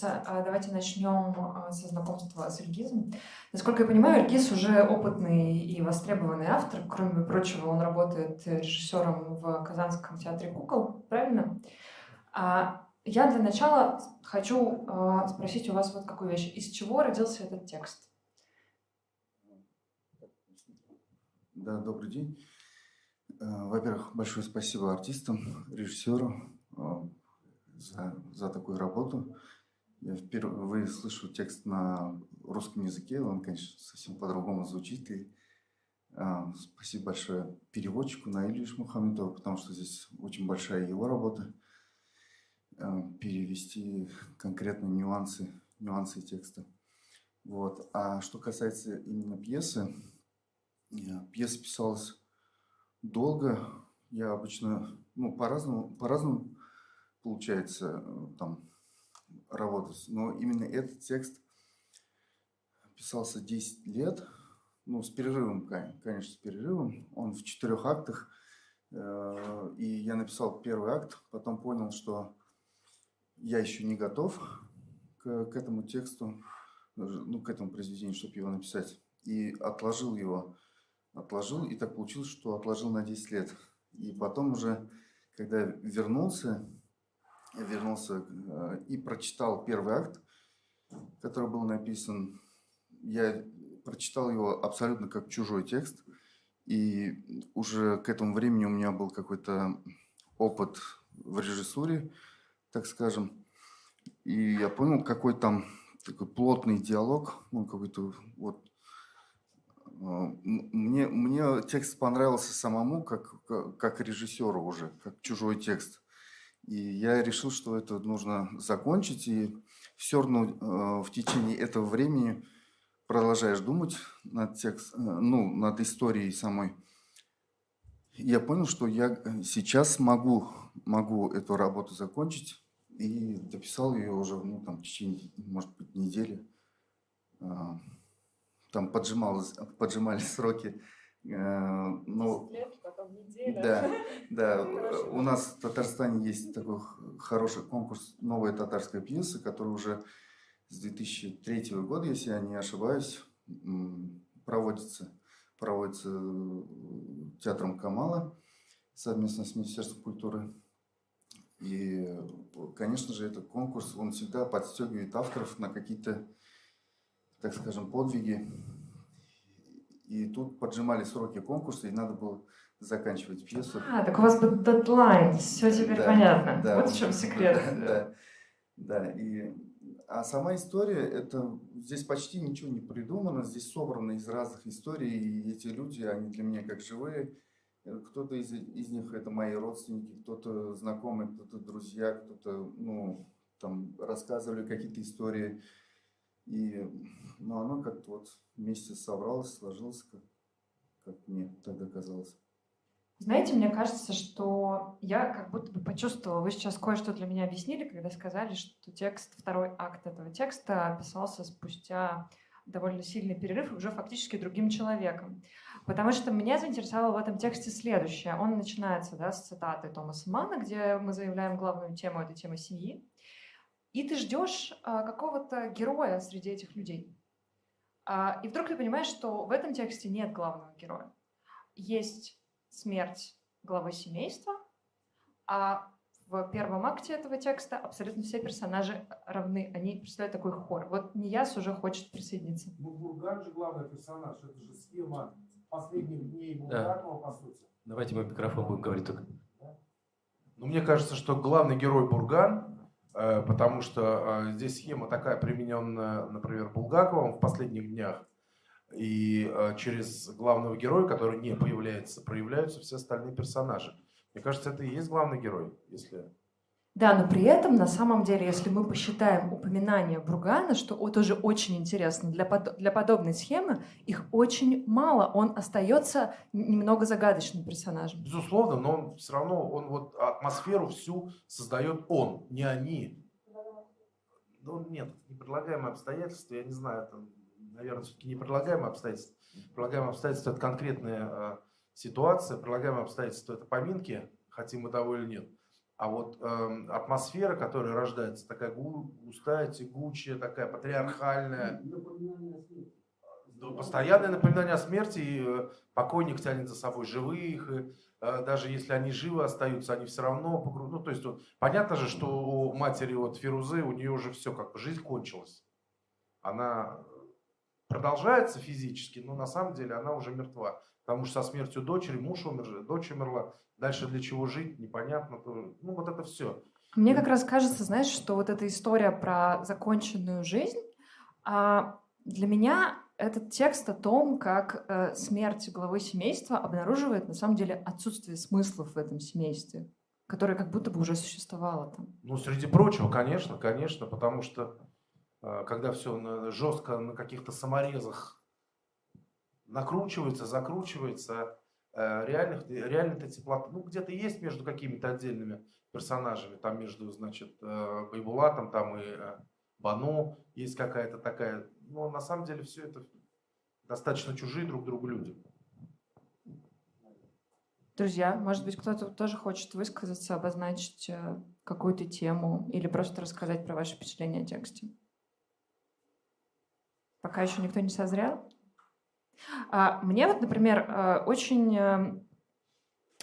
Давайте начнем со знакомства с Ильгизом. Насколько я понимаю, Ильгиз уже опытный и востребованный автор. Кроме прочего, он работает режиссером в Казанском театре кукол, правильно? Я для начала хочу спросить у вас вот какую вещь. Из чего родился этот текст? Да, добрый день. Во-первых, большое спасибо артистам, режиссеру за такую работу. Я впервые слышу текст на русском языке, он, конечно, совсем по-другому звучит. И спасибо большое переводчику Наилю Ишмухамедову, потому что здесь очень большая его работа. Перевести конкретные нюансы текста. Вот. А что касается именно пьесы, пьеса писалась долго. Я обычно, по-разному получается там работать. Но именно этот текст писался 10 лет. С перерывом, конечно, с перерывом. Он в 4 актах. И я написал первый акт, потом понял, что я еще не готов к этому тексту, к этому произведению, чтобы его написать. И отложил его. И так получилось, что отложил на 10 лет. И потом уже, когда вернулся и прочитал первый акт, который был написан, я прочитал его абсолютно как чужой текст. И уже к этому времени у меня был какой-то опыт в режиссуре, так скажем. И я понял, какой там такой плотный диалог, какой-то вот. Мне текст понравился самому, как режиссеру уже, как чужой текст. И я решил, что это нужно закончить. И все равно в течение этого времени продолжаешь думать над над историей самой. Я понял, что я сейчас могу эту работу закончить. И дописал ее уже в течение, может быть, недели. Там поджимались сроки. 10 лет, потом неделя. Да. У нас в Татарстане есть такой хороший конкурс «Новая татарская пьеса», который уже с 2003 года, если я не ошибаюсь, проводится театром Камала совместно с Министерством культуры. И, конечно же, этот конкурс, он всегда подстегивает авторов на какие-то, так скажем, подвиги. И тут поджимали сроки конкурса, и надо было заканчивать пьесу. Так у вас был дедлайн, все теперь понятно. Да, вот в чем секрет. Да. А сама история, здесь почти ничего не придумано, здесь собрано из разных историй, и эти люди, они для меня как живые. Кто-то из них это мои родственники, кто-то знакомые, кто-то друзья, кто-то, там рассказывали какие-то истории. И оно как-то вот вместе собралось, сложилось, как мне тогда казалось. Знаете, мне кажется, что я как будто бы почувствовала, вы сейчас кое-что для меня объяснили, когда сказали, что второй акт этого текста писался спустя довольно сильный перерыв и уже фактически другим человеком. Потому что меня заинтересовало в этом тексте следующее. Он начинается с цитаты Томаса Манна, где мы заявляем главную тему, это тема семьи. И ты ждешь какого-то героя среди этих людей. И вдруг ты понимаешь, что в этом тексте нет главного героя. Есть смерть главы семейства, а в первом акте этого текста абсолютно все персонажи равны. Они представляют такой хор. Вот Нияз уже хочет присоединиться. Бурган же главный персонаж. Это же схема последних дней Булгакова, по сути. Давайте мы в микрофон будем говорить только. Мне кажется, что главный герой Бурган, потому что здесь схема такая примененная, например, Булгаковым в последних днях. И через главного героя, который не появляется, проявляются все остальные персонажи. Мне кажется, это и есть главный герой, если... Да, но при этом, на самом деле, если мы посчитаем упоминания Бургана, что тоже очень интересно, для подобной схемы их очень мало, он остается немного загадочным персонажем. Безусловно, но он все равно, он атмосферу всю создает он, не они. Нет, непредлагаемые обстоятельства, я не знаю, это, наверное, все-таки непредлагаемые обстоятельства. Предлагаемые обстоятельства – это конкретная ситуация, предлагаемые обстоятельства – это поминки, хотим мы того или нет. А вот атмосфера, которая рождается, такая густая, тягучая, такая патриархальная, постоянное напоминание о смерти, и покойник тянет за собой живых, и даже если они живы остаются, они все равно ну, то есть вот, понятно же, что у матери вот Фирузы, у нее уже все, как бы жизнь кончилась. Она продолжается физически, но на самом деле она уже мертва. Потому что со смертью дочери, муж умер, дочь умерла, дальше для чего жить, непонятно. Ну вот это все. Мне как раз кажется, знаешь, что вот эта история про законченную жизнь, для меня этот текст о том, как смерть главы семейства обнаруживает на самом деле отсутствие смыслов в этом семействе, которое как будто бы уже существовало там. Ну, среди прочего, конечно, потому что когда все жестко на каких-то саморезах накручивается, закручивается, реально-то теплота, ну, где-то есть между какими-то отдельными персонажами, там между, значит, Байбулатом, там и Бану есть какая-то такая, но на самом деле все это достаточно чужие друг другу люди. Друзья, может быть, кто-то тоже хочет высказаться, обозначить какую-то тему или просто рассказать про ваши впечатления о тексте? Пока еще никто не созрел? Мне вот, например, очень...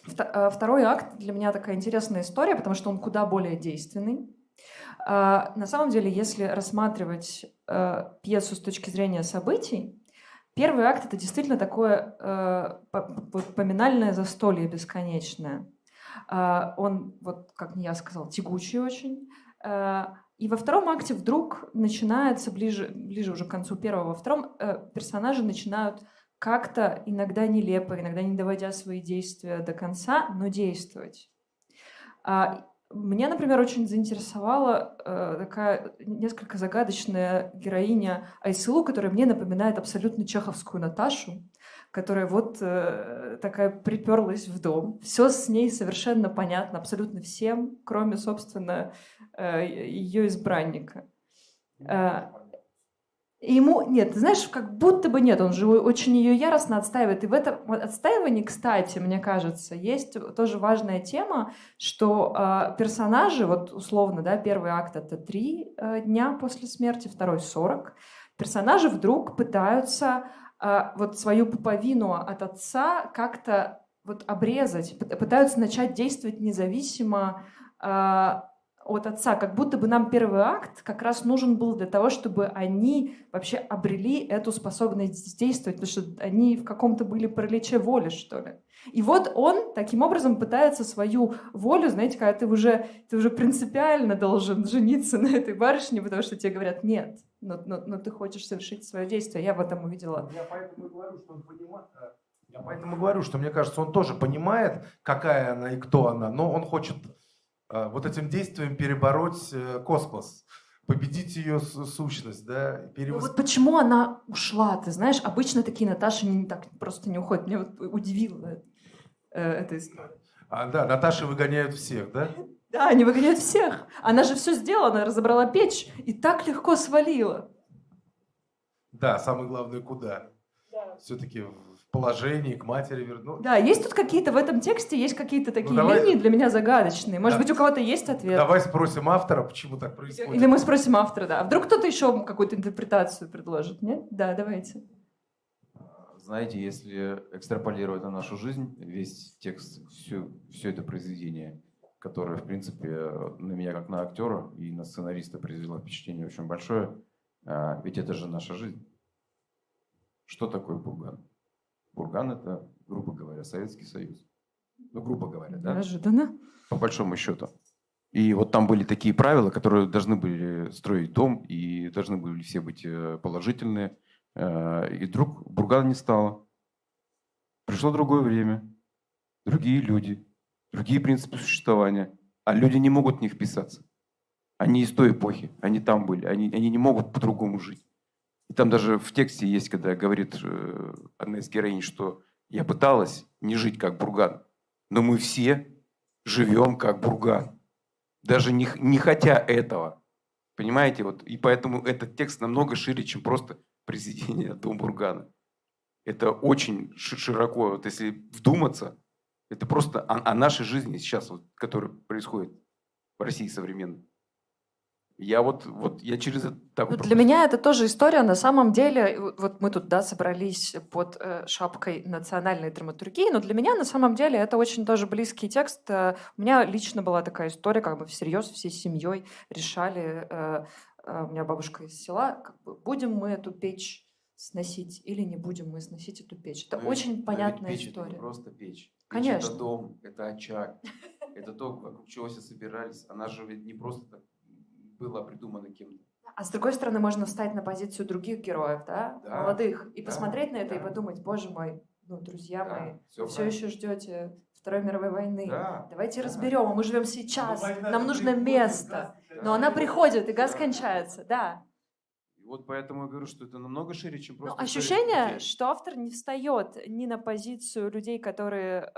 Второй акт для меня такая интересная история, потому что он куда более действенный. На самом деле, если рассматривать пьесу с точки зрения событий, первый акт — это действительно такое поминальное застолье бесконечное. Он, вот как я сказала, тягучий очень. И во втором акте вдруг начинается, ближе уже к концу первого, во втором персонажи начинают как-то иногда нелепо, иногда не доводя свои действия до конца, но действовать. Меня, например, очень заинтересовала такая несколько загадочная героиня Айсылу, которая мне напоминает абсолютно чеховскую Наташу, которая вот такая приперлась в дом. Все с ней совершенно понятно, абсолютно всем, кроме, собственно, ее избранника. Ему, нет, ты знаешь, как будто бы нет, он же очень ее яростно отстаивает. И в этом отстаивании, кстати, мне кажется, есть тоже важная тема, что персонажи, вот условно, да, первый акт — это 3 дня после смерти, второй — 40. Персонажи вдруг пытаются вот свою пуповину от отца как-то вот обрезать, пытаются начать действовать независимо от отца, как будто бы нам первый акт как раз нужен был для того, чтобы они вообще обрели эту способность действовать, потому что они в каком-то были параличе воли, что ли. И вот он таким образом пытается свою волю, знаете, когда ты уже принципиально должен жениться на этой барышне, потому что тебе говорят «нет», но ты хочешь совершить свое действие. Я в этом увидела. Я поэтому говорю, что он понимает. Я поэтому говорю, что мне кажется, он тоже понимает, какая она и кто она, но он хочет вот этим действием перебороть космос, победить ее сущность, да, Ну вот почему она ушла, ты знаешь, обычно такие Наташи так просто не уходят. Меня вот удивило эта история. Да, Наташи выгоняют всех, да? Да, они выгоняют всех. Она же все сделала, она разобрала печь и так легко свалила. Да, самое главное, куда? Да. Все-таки в положении, к матери вернуть. Да, есть тут какие-то в этом тексте, есть какие-то такие давай... линии для меня загадочные. Может быть, у кого-то есть ответ? Давай спросим автора, почему так происходит. Или мы спросим автора, да. А вдруг кто-то еще какую-то интерпретацию предложит, нет? Да, давайте. Знаете, если экстраполировать на нашу жизнь, весь текст, все это произведение, которое, в принципе, на меня как на актера и на сценариста произвело впечатление очень большое, ведь это же наша жизнь. Что такое Бурган? Бурган — это, грубо говоря, Советский Союз. Ну, грубо говоря, да? Неожиданно. По большому счету. И вот там были такие правила, которые должны были строить дом, и должны были все быть положительные. И вдруг Бургана не стало. Пришло другое время, другие люди, другие принципы существования. А люди не могут в них вписаться. Они из той эпохи, они там были, они не могут по-другому жить. И там даже в тексте есть, когда говорит одна из героинь, что я пыталась не жить как Бурган, но мы все живем как Бурган, даже не хотя этого. Понимаете? Вот, и поэтому этот текст намного шире, чем просто произведение «Дом Бургана». Это очень широко, вот если вдуматься, это просто о нашей жизни сейчас, вот, которая происходит в России современной. Я я через это так Ну, вот для меня это тоже история. На самом деле, вот мы тут, да, собрались под шапкой национальной драматургии, но для меня на самом деле это очень тоже близкий текст. У меня лично была такая история, как бы всерьез всей семьей решали. У меня бабушка из села, как бы, будем мы эту печь сносить или не будем мы сносить эту печь. Это очень понятная печь история. это не просто печь. Конечно. Это дом, это очаг, это то, вокруг чего все собирались. Она же ведь не просто так была придумана кем-то. А с другой стороны, можно встать на позицию других героев, да, Да, молодых, и да, посмотреть на это и да. подумать, боже мой, ну, друзья Да, мои, всё вы все правильно. еще ждете Второй мировой войны. Да, Давайте да. разберем, а мы живем сейчас, война нам нужно приходит, место. газ Но она приходит, и газ Да. кончается, да. И вот поэтому я говорю, что это намного шире, чем Но просто история ощущение, печи. что автор не встает ни на позицию людей, которые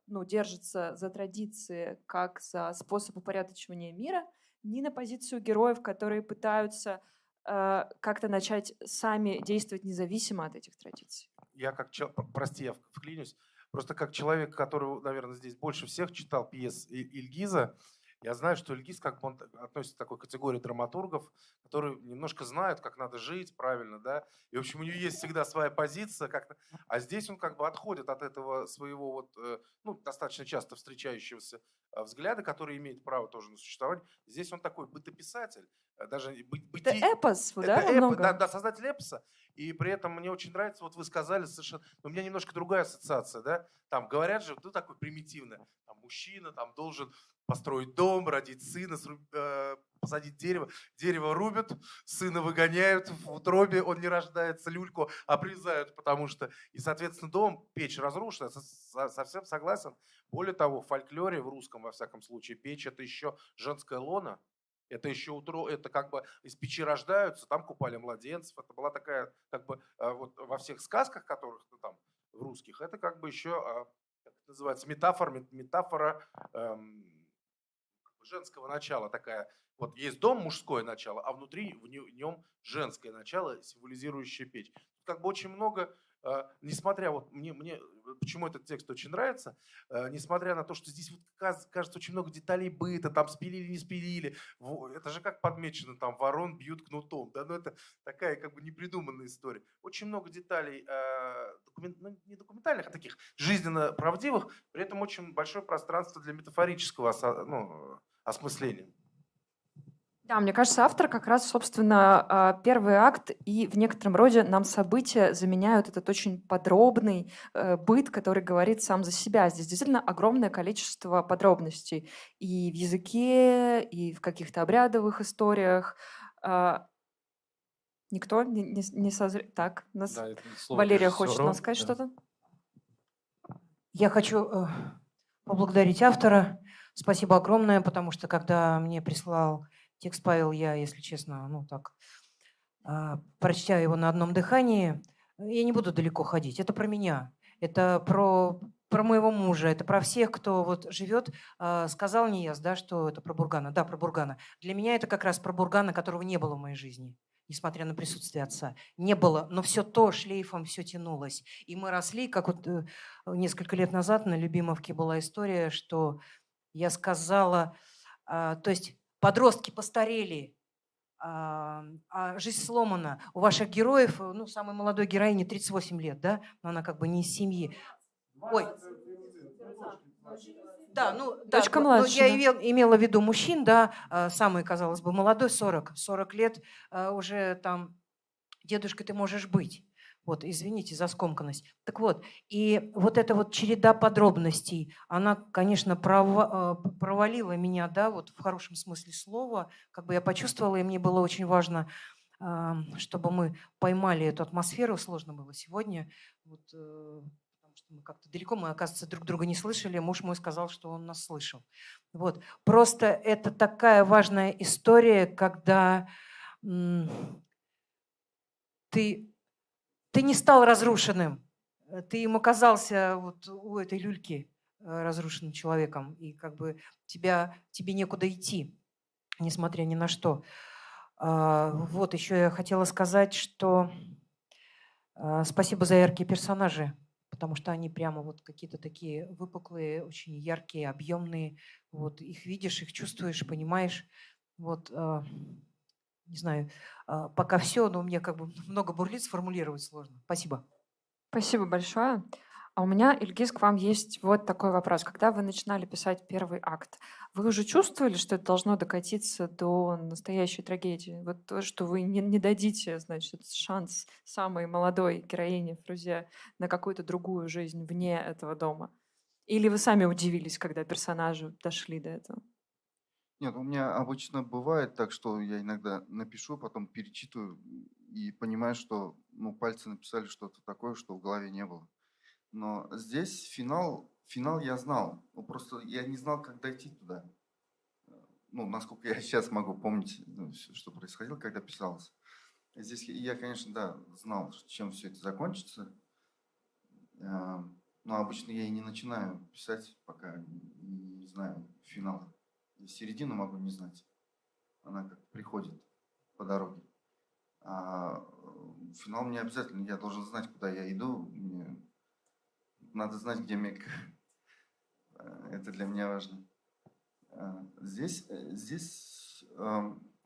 ну, держатся за традиции, как за способ упорядочивания мира, ни на позицию героев, которые пытаются как-то начать сами действовать независимо от этих традиций. Я как прости, я вклинюсь. Просто как человек, который, наверное, здесь больше всех читал пьес Ильгиза, я знаю, что Ильгиз как бы он относится к такой категории драматургов, которые немножко знают, как надо жить правильно, да. И, в общем, у него есть всегда своя позиция, а здесь он как бы отходит от этого своего ну, достаточно часто встречающегося взгляда, который имеет право тоже на существование. Здесь он такой бытописатель, даже Это эпос, да, это много? да, создатель эпоса. И при этом мне очень нравится, вот вы сказали совершенно, но у меня немножко другая ассоциация, да, там говорят же, ну такой примитивный, там мужчина там должен построить дом, родить сына, посадить дерево рубят, сына выгоняют в утробе, он не рождается, люльку обрезают, потому что, и, соответственно, дом, печь разрушена, совсем согласен. Более того, в фольклоре, в русском, во всяком случае, печь – это еще женское лоно, это еще это как бы из печи рождаются, там купали младенцев. Это была такая, как бы, вот во всех сказках, которых там в русских, это как бы еще, как это называется, метафора женского начала такая. Вот есть дом, мужское начало, а внутри в нем женское начало, символизирующее печь. Как бы очень много, несмотря вот мне почему этот текст очень нравится, несмотря на то, что здесь вот кажется очень много деталей быта, там спилили, не спилили, это же как подмечено, там ворон бьют кнутом, да, но это такая как бы непридуманная история. Очень много деталей не документальных, а таких жизненно правдивых, при этом очень большое пространство для метафорического осмысления. Да, мне кажется, автор как раз, собственно, первый акт и в некотором роде нам события заменяют этот очень подробный быт, который говорит сам за себя. Здесь действительно огромное количество подробностей и в языке, и в каких-то обрядовых историях. Никто не созрел? Так, нас Да, это слово, Валерия конечно, хочет Сорок, нам сказать да. что-то? Я хочу поблагодарить автора. Спасибо огромное, потому что когда мне прислал текст Павел, я, если честно, ну так, прочтя его на одном дыхании, я не буду далеко ходить. Это про меня, это про моего мужа, это про всех, кто вот живет. Сказал Нияз, да, что это про Бургана. Да, про Бургана. Для меня это как раз про Бургана, которого не было в моей жизни, несмотря на присутствие отца. Не было, но все то шлейфом все тянулось. И мы росли, как вот несколько лет назад на Любимовке была история, что я сказала, то есть подростки постарели, а жизнь сломана. У ваших героев, ну, самой молодой героине 38 лет, да? Но она как бы не из семьи. Ой. Да, ну, Дочка да, младшая, я да. имела в виду мужчин, да, самый, казалось бы, молодой, 40 лет, уже там, дедушка, ты можешь быть. Вот, извините за скомканность. Так вот, и вот эта вот череда подробностей, она, конечно, провалила меня, да, вот в хорошем смысле слова. Как бы я почувствовала, и мне было очень важно, чтобы мы поймали эту атмосферу. Сложно было сегодня, вот, потому что мы как-то далеко, мы, оказывается, друг друга не слышали. Муж мой сказал, что он нас слышал. Вот. Просто это такая важная история, когда ты не стал разрушенным, ты им оказался вот у этой люльки разрушенным человеком, и как бы тебе некуда идти, несмотря ни на что. Вот еще я хотела сказать, что спасибо за яркие персонажи, потому что они прямо вот какие-то такие выпуклые, очень яркие, объемные. Вот их видишь, их чувствуешь, понимаешь. Вот, не знаю, пока все, но у меня как бы много бурлит, сформулировать сложно. Спасибо. Спасибо большое. А у меня, Ильгиз, к вам есть вот такой вопрос. Когда вы начинали писать первый акт, вы уже чувствовали, что это должно докатиться до настоящей трагедии? Вот то, что вы не дадите, значит, шанс самой молодой героине Фрузе на какую-то другую жизнь вне этого дома? Или вы сами удивились, когда персонажи дошли до этого? Нет, у меня обычно бывает так, что я иногда напишу, потом перечитываю и понимаю, что ну, пальцы написали что-то такое, что в голове не было. Но здесь финал я знал. Ну, просто я не знал, как дойти туда. Ну, насколько я сейчас могу помнить, ну, что происходило, когда писалось. Здесь я, конечно, да, знал, чем все это закончится. Но обычно я и не начинаю писать, пока не знаю финала. Середину могу не знать. Она как приходит по дороге. А финал мне обязательно. Я должен знать, куда я иду. Мне надо знать, где Мекка. Это для меня важно. Здесь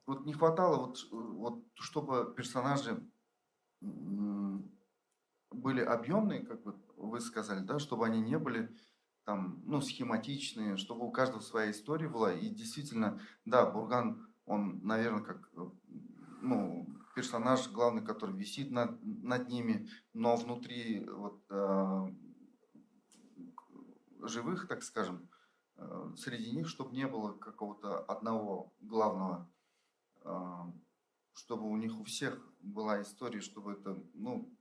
вот не хватало, вот чтобы персонажи были объемные, как вы сказали, да, чтобы они не были там, ну, схематичные, чтобы у каждого своя история была. И действительно, да, Бурган, он, наверное, как ну, персонаж главный, который висит над ними, но внутри вот, живых, так скажем, среди них, чтобы не было какого-то одного главного, чтобы у них у всех была история, чтобы это, ну,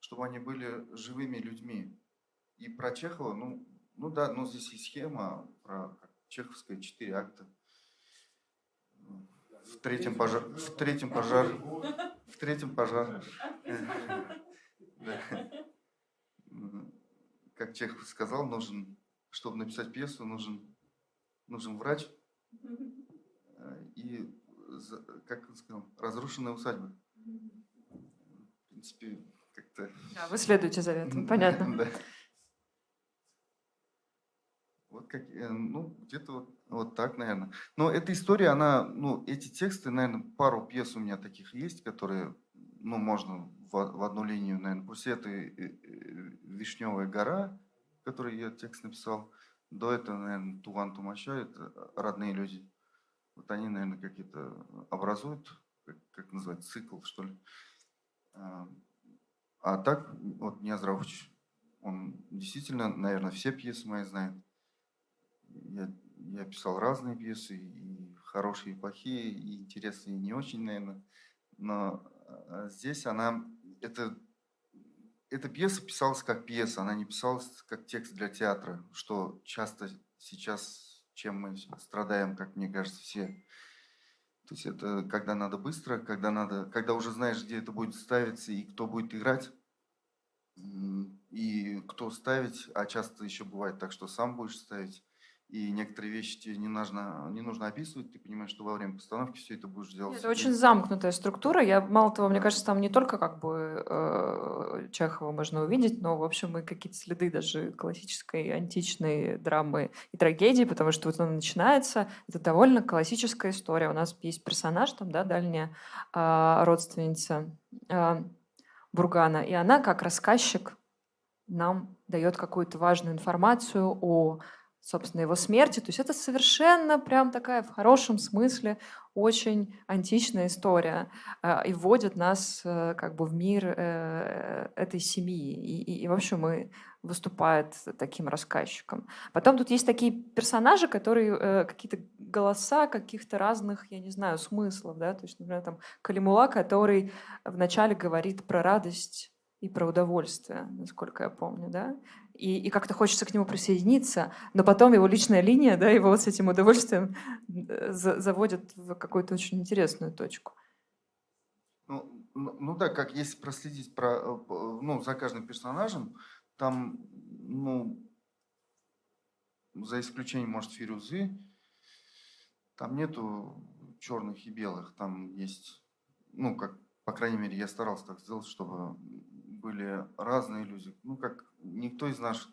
чтобы они были живыми людьми. И про Чехова, ну да, ну здесь и схема про чеховское 4 акта. В третьем пожар. Как Чехов сказал, чтобы написать пьесу, нужен врач и, как он сказал, разрушенная усадьба. В принципе, как-то... Да, вы следуете за этим, понятно. Да. Вот как, ну, где-то вот так, наверное. Но эта история, она, ну, эти тексты, наверное, пару пьес у меня таких есть, которые, ну, можно в одну линию, наверное. После этой «Вишневая гора», которой я текст написал, до этого, наверное, «Туган Тумаща», это родные люди. Вот они, наверное, какие-то образуют, как называть, цикл, что ли. А так, вот Нияз Рауфович, он действительно, наверное, все пьесы мои знает. Я писал разные пьесы, и хорошие, и плохие, и интересные, и не очень, наверное. Но здесь эта пьеса писалась как пьеса, она не писалась как текст для театра, что часто сейчас, чем мы страдаем, как мне кажется, все. То есть это когда надо быстро, когда уже знаешь, где это будет ставиться и кто будет играть, и кто ставить, а часто еще бывает так, что сам будешь ставить. И некоторые вещи тебе не нужно описывать, ты понимаешь, что во время постановки все это будешь делать. Это очень замкнутая структура. Мало того, мне кажется, там не только как бы Чехова можно увидеть, но, в общем, и какие-то следы даже классической античной драмы и трагедии, потому что вот она начинается, это довольно классическая история. У нас есть персонаж, там, да, дальняя родственница Бургана, и она, как рассказчик, нам дает какую-то важную информацию о, собственно, его смерти. То есть это совершенно прям такая в хорошем смысле очень античная история и вводит нас как бы в мир этой семьи. И в общем, и выступает таким рассказчиком. Потом тут есть такие персонажи, которые какие-то голоса каких-то разных, я не знаю, смыслов. Да? То есть, например, там Калимула, который вначале говорит про радость и про удовольствие, насколько я помню, да, и как-то хочется к нему присоединиться, но потом его личная линия, да, его вот с этим удовольствием заводит в какую-то очень интересную точку. Ну да, как если проследить за каждым персонажем, там, ну, за исключением, может, Фирузы, там нету черных и белых, там есть, ну, как по крайней мере, я старался так сделать, чтобы были разные люди. Ну, как никто из нас,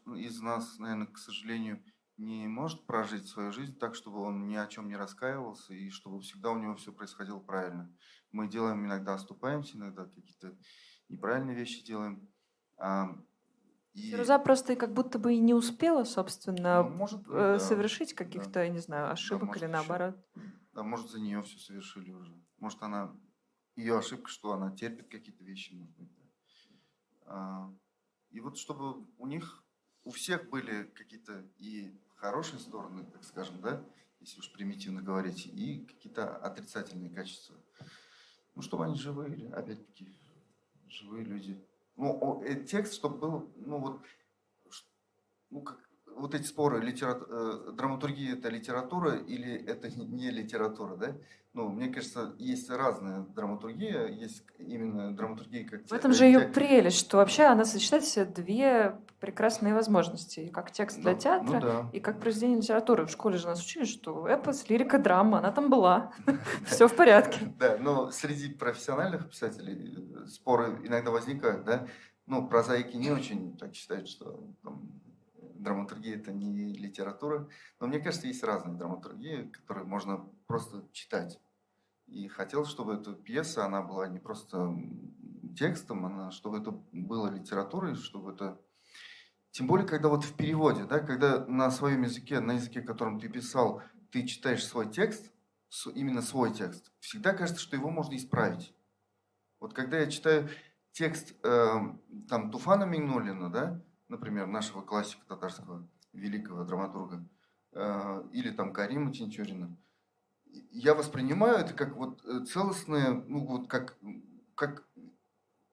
наверное, к сожалению, не может прожить свою жизнь так, чтобы он ни о чем не раскаивался и чтобы всегда у него все происходило правильно. Мы делаем, иногда оступаемся, иногда какие-то неправильные вещи делаем. Фируза просто как будто бы и не успела, собственно, может быть, да. совершить каких-то, я не знаю, ошибок может, или еще. наоборот. Да, может, за нее все совершили уже. Может, ее ошибка, что она терпит какие-то вещи, может быть. Да. И вот чтобы у всех были какие-то и хорошие стороны, так скажем, да, если уж примитивно говорить, и какие-то отрицательные качества. Ну, чтобы они живые, опять-таки, живые люди. Ну, текст, чтобы был, вот эти споры, драматургия это литература или это не литература, да? Ну, мне кажется, есть разная драматургия, есть именно драматургия как... В этом же ее прелесть, что вообще она сочетает в себе две прекрасные возможности. И как текст для театра, да. и как произведение литературы. В школе же нас учили, что эпос, лирика, драма, она там была. Все в порядке. Да, но среди профессиональных писателей споры иногда возникают, да? Ну, прозаики не очень так считают, что драматургия это не литература. Но мне кажется, есть разные драматургии, которые можно просто читать. И хотел, чтобы эта пьеса, она была не просто текстом, чтобы это было литературой, чтобы это... Тем более, когда вот в переводе, да, когда на своем языке, на языке, которым ты писал, ты читаешь свой текст, именно свой текст, всегда кажется, что его можно исправить. Вот когда я читаю текст там Туфана Мигнуллина, да, например, нашего классика татарского, великого драматурга, или там Карима Тинчурина, я воспринимаю это как вот целостное, ну вот как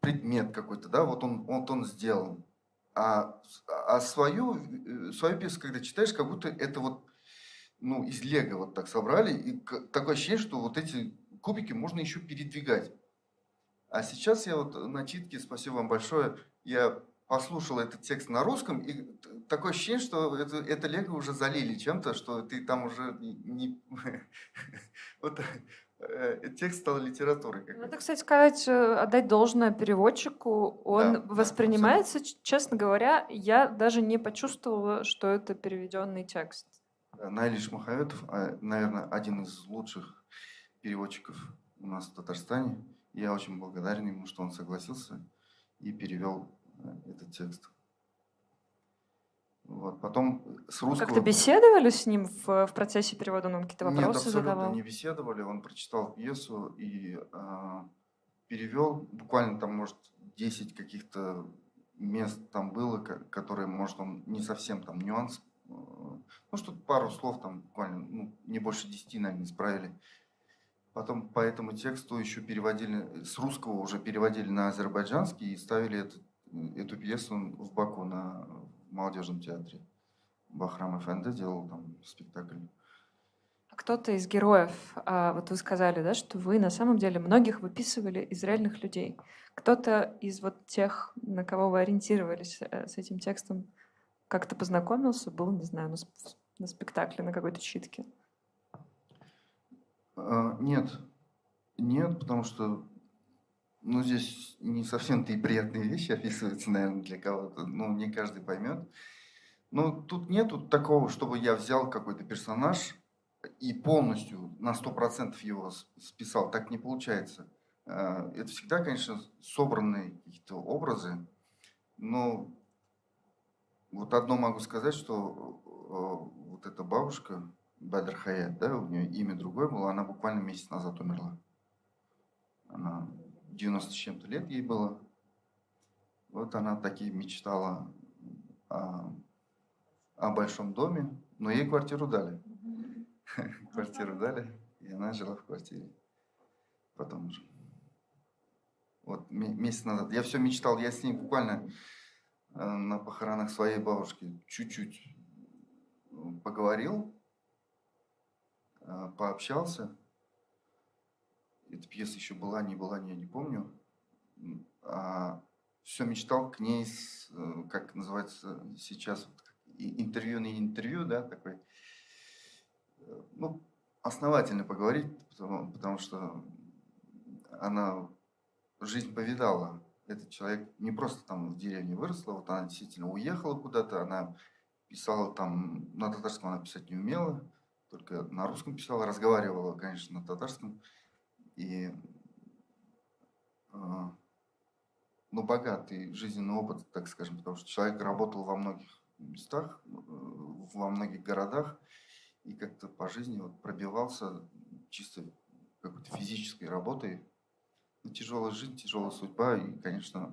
предмет какой-то, да, вот он сделан. А свою пьесу, когда читаешь, как будто это вот, ну, из лего вот так собрали, и такое ощущение, что вот эти кубики можно еще передвигать. А сейчас я вот на читке, спасибо вам большое, я послушал этот текст на русском, и такое ощущение, что это лего уже залили чем-то, что ты там уже не... Вот текст стал литературой. Надо, кстати сказать, отдать должное переводчику. Он воспринимается, честно говоря, я даже не почувствовала, что это переведенный текст. Наиль Шмахаветов, наверное, один из лучших переводчиков у нас в Татарстане. Я очень благодарен ему, что он согласился и перевел этот текст. Вот. Потом с русского... Как-то беседовали с ним в процессе перевода? Он какие-то вопросы Нет, абсолютно задавал? не беседовали. Он прочитал пьесу и перевел. Буквально там, может, 10 каких-то мест там было, которые, может, он не совсем там нюанс. Ну, что-то пару слов там буквально, ну, не больше 10, наверное, исправили. Потом по этому тексту еще переводили, с русского уже переводили на азербайджанский и ставили эту пьесу в Баку на молодежном театре. Бахрам Эфенди делал там спектакль. А кто-то из героев, вот вы сказали, да, что вы на самом деле многих выписывали из реальных людей. Кто-то из вот тех, на кого вы ориентировались с этим текстом, как-то познакомился, был, не знаю, на спектакле, на какой-то читке? Нет, потому что, ну, здесь не совсем-то и приятные вещи описываются, наверное, для кого-то, ну, не каждый поймет. Но тут нету такого, чтобы я взял какой-то персонаж и полностью на 100% его списал. Так не получается. Это всегда, конечно, собранные какие-то образы, но вот одно могу сказать, что вот эта бабушка, Бадр Хаят, да, у нее имя другое было, она буквально месяц назад умерла. Она 90 с чем-то лет ей было. Вот она таки мечтала о большом доме, но ей квартиру дали. Квартиру дали, и она жила в квартире. Потом уже. Вот месяц назад. Я все мечтал, я с ней буквально на похоронах своей бабушки чуть-чуть поговорил, пообщался. Эта пьеса еще была, не была, я не помню. Все мечтал к ней, как называется сейчас, интервью на интервью, да, такой. Ну, основательно поговорить, потому что она жизнь повидала. Этот человек не просто там в деревне выросла, вот она действительно уехала куда-то, она писала там, на татарском она писать не умела, только на русском писала, разговаривала, конечно, на татарском. И, ну, богатый жизненный опыт, так скажем, потому что человек работал во многих местах, во многих городах, и как-то по жизни вот пробивался чисто какой-то физической работой. Ну, тяжелая жизнь, тяжелая судьба, и, конечно,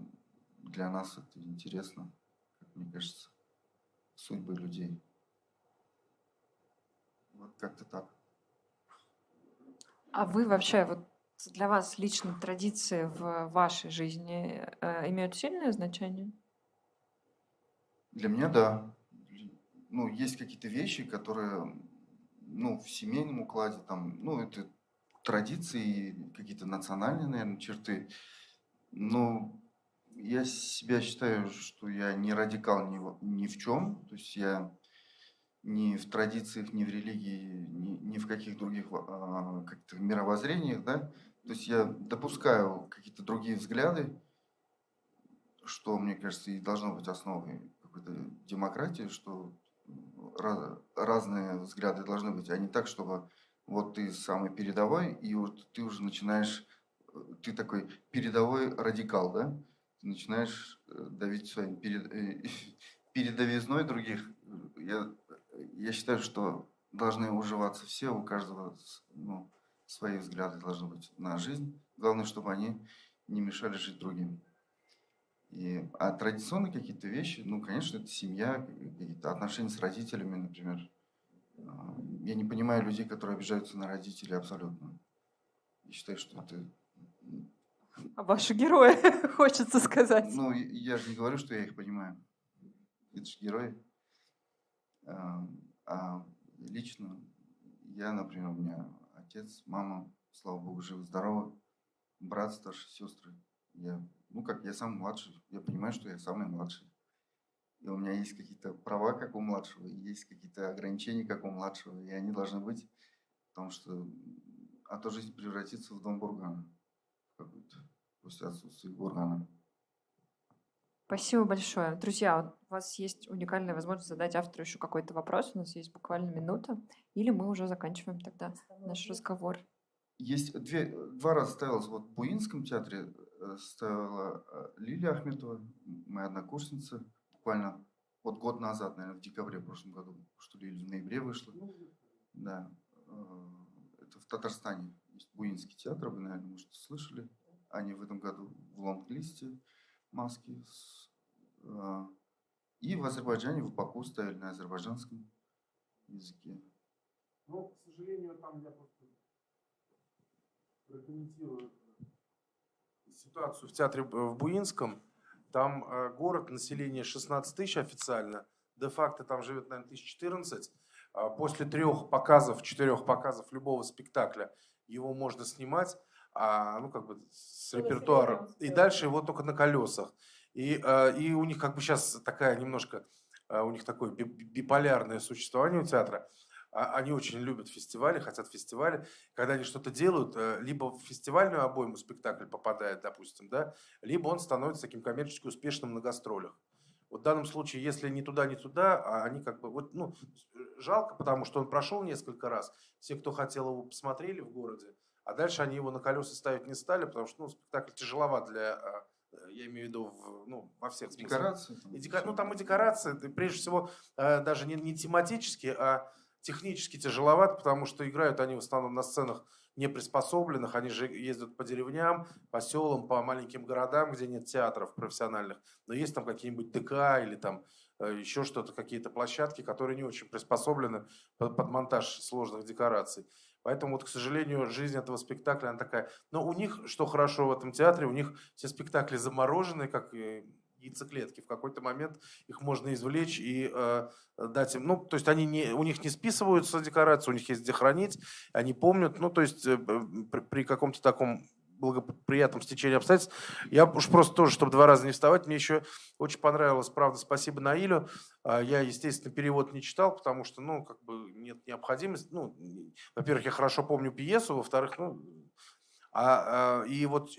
для нас это интересно, как мне кажется, судьбы людей. Вот как-то так. А вы вообще, вот для вас лично традиции в вашей жизни имеют сильное значение? Для меня да. Ну, есть какие-то вещи, которые, ну, в семейном укладе, там, ну, это традиции, какие-то национальные, наверное, черты. Но я себя считаю, что я не радикал ни в чем. То есть я ни в традициях, ни в религии, ни в каких других как-то мировоззрениях, да. То есть я допускаю какие-то другие взгляды, что, мне кажется, и должно быть основой какой-то демократии, что разные взгляды должны быть, а не так, чтобы вот ты самый передовой, и вот ты уже начинаешь, ты такой передовой радикал, да? Ты начинаешь давить своим передовизной других. Я считаю, что должны уживаться все, у каждого, ну, свои взгляды должны быть на жизнь. Главное, чтобы они не мешали жить другим. А традиционные какие-то вещи, ну, конечно, это семья, какие-то отношения с родителями, например. Я не понимаю людей, которые обижаются на родителей абсолютно. Я считаю, что это... А ваши герои, хочется сказать. Ну, я же не говорю, что я их понимаю. Это же герои. А лично я, например, у меня отец, мама, слава богу, живы-здоровы, брат, старшие сестры. Ну, как я самый младший, я понимаю, что я самый младший. И у меня есть какие-то права, как у младшего, и есть какие-то ограничения, как у младшего, и они должны быть, потому что а то жизнь превратится в дом бургана какой-то после отсутствия бургана. Спасибо большое. Друзья, у вас есть уникальная возможность задать автору еще какой-то вопрос. У нас есть буквально минута. Или мы уже заканчиваем тогда наш разговор. Есть два раза ставилась вот в Буинском театре, ставила Лилия Ахметова, моя однокурсница, буквально вот год назад, наверное, в декабре в прошлом году, что ли, или в ноябре вышла. Да, это в Татарстане есть Буинский театр, вы, наверное, может, слышали. Они в этом году в лонг-листе маски. И в Азербайджане, в Баку ставили на азербайджанском языке. Но, к сожалению, там я просто прокомментирую ситуацию в театре в Буинском. Там город, население 16 тысяч официально. Де-факто там живет, наверное, 1014. После 4 показов любого спектакля его можно снимать, ну, как бы с репертуара. И дальше его только на колесах. И у них как бы сейчас такая немножко, у них такое биполярное существование у театра. Они очень любят фестивали, хотят фестивали. Когда они что-то делают, либо в фестивальную обойму спектакль попадает, допустим, да, либо он становится таким коммерчески успешным на гастролях. Вот в данном случае, если ни туда, ни туда, они как бы, вот, ну, жалко, потому что он прошел несколько раз. Все, кто хотел, его посмотрели в городе, а дальше они его на колеса ставить не стали, потому что, ну, спектакль тяжеловат для, я имею в виду, во всех смыслах. Декорации. Ну, там и декорации, прежде всего, даже не тематически, а технически тяжеловато, потому что играют они в основном на сценах неприспособленных, они же ездят по деревням, по селам, по маленьким городам, где нет театров профессиональных, но есть там какие-нибудь ДК или там еще что-то, какие-то площадки, которые не очень приспособлены под монтаж сложных декораций. Поэтому, вот, к сожалению, жизнь этого спектакля, она такая. Но у них, что хорошо в этом театре, у них все спектакли заморожены, как яйцеклетки. В какой-то момент их можно извлечь и дать им. Ну, то есть они у них не списываются декорации, у них есть где хранить, они помнят. Ну, то есть при каком-то таком благоприятном стечении обстоятельств. Я уж просто тоже, чтобы 2 раза не вставать, мне еще очень понравилось, правда, спасибо Наилю. Я, естественно, перевод не читал, потому что, ну, как бы нет необходимости. Ну, во-первых, я хорошо помню пьесу, во-вторых, ну, И вот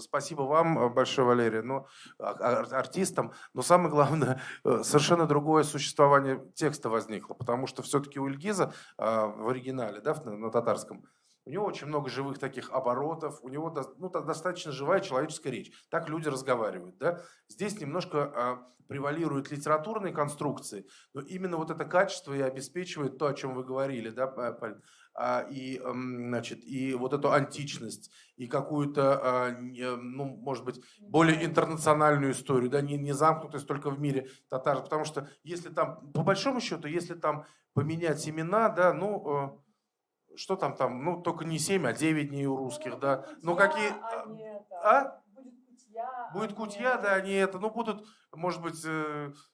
спасибо вам большое, Валерия, но артистам. Но самое главное, совершенно другое существование текста возникло, потому что все-таки у Ильгиза в оригинале, да, на татарском, у него очень много живых таких оборотов, у него достаточно живая человеческая речь. Так люди разговаривают. Да? Здесь немножко превалируют литературные конструкции, но именно вот это качество и обеспечивает то, о чем вы говорили, да, Полин? И вот эту античность, и какую-то, ну, может быть, более интернациональную историю, да, не замкнутость только в мире татар, потому что если там, по большому счету, если там поменять имена, да, ну, что там, ну, только не 7, а 9 дней у русских, да, ну, какие... Будет Кутья, да, они это, ну, будут, может быть,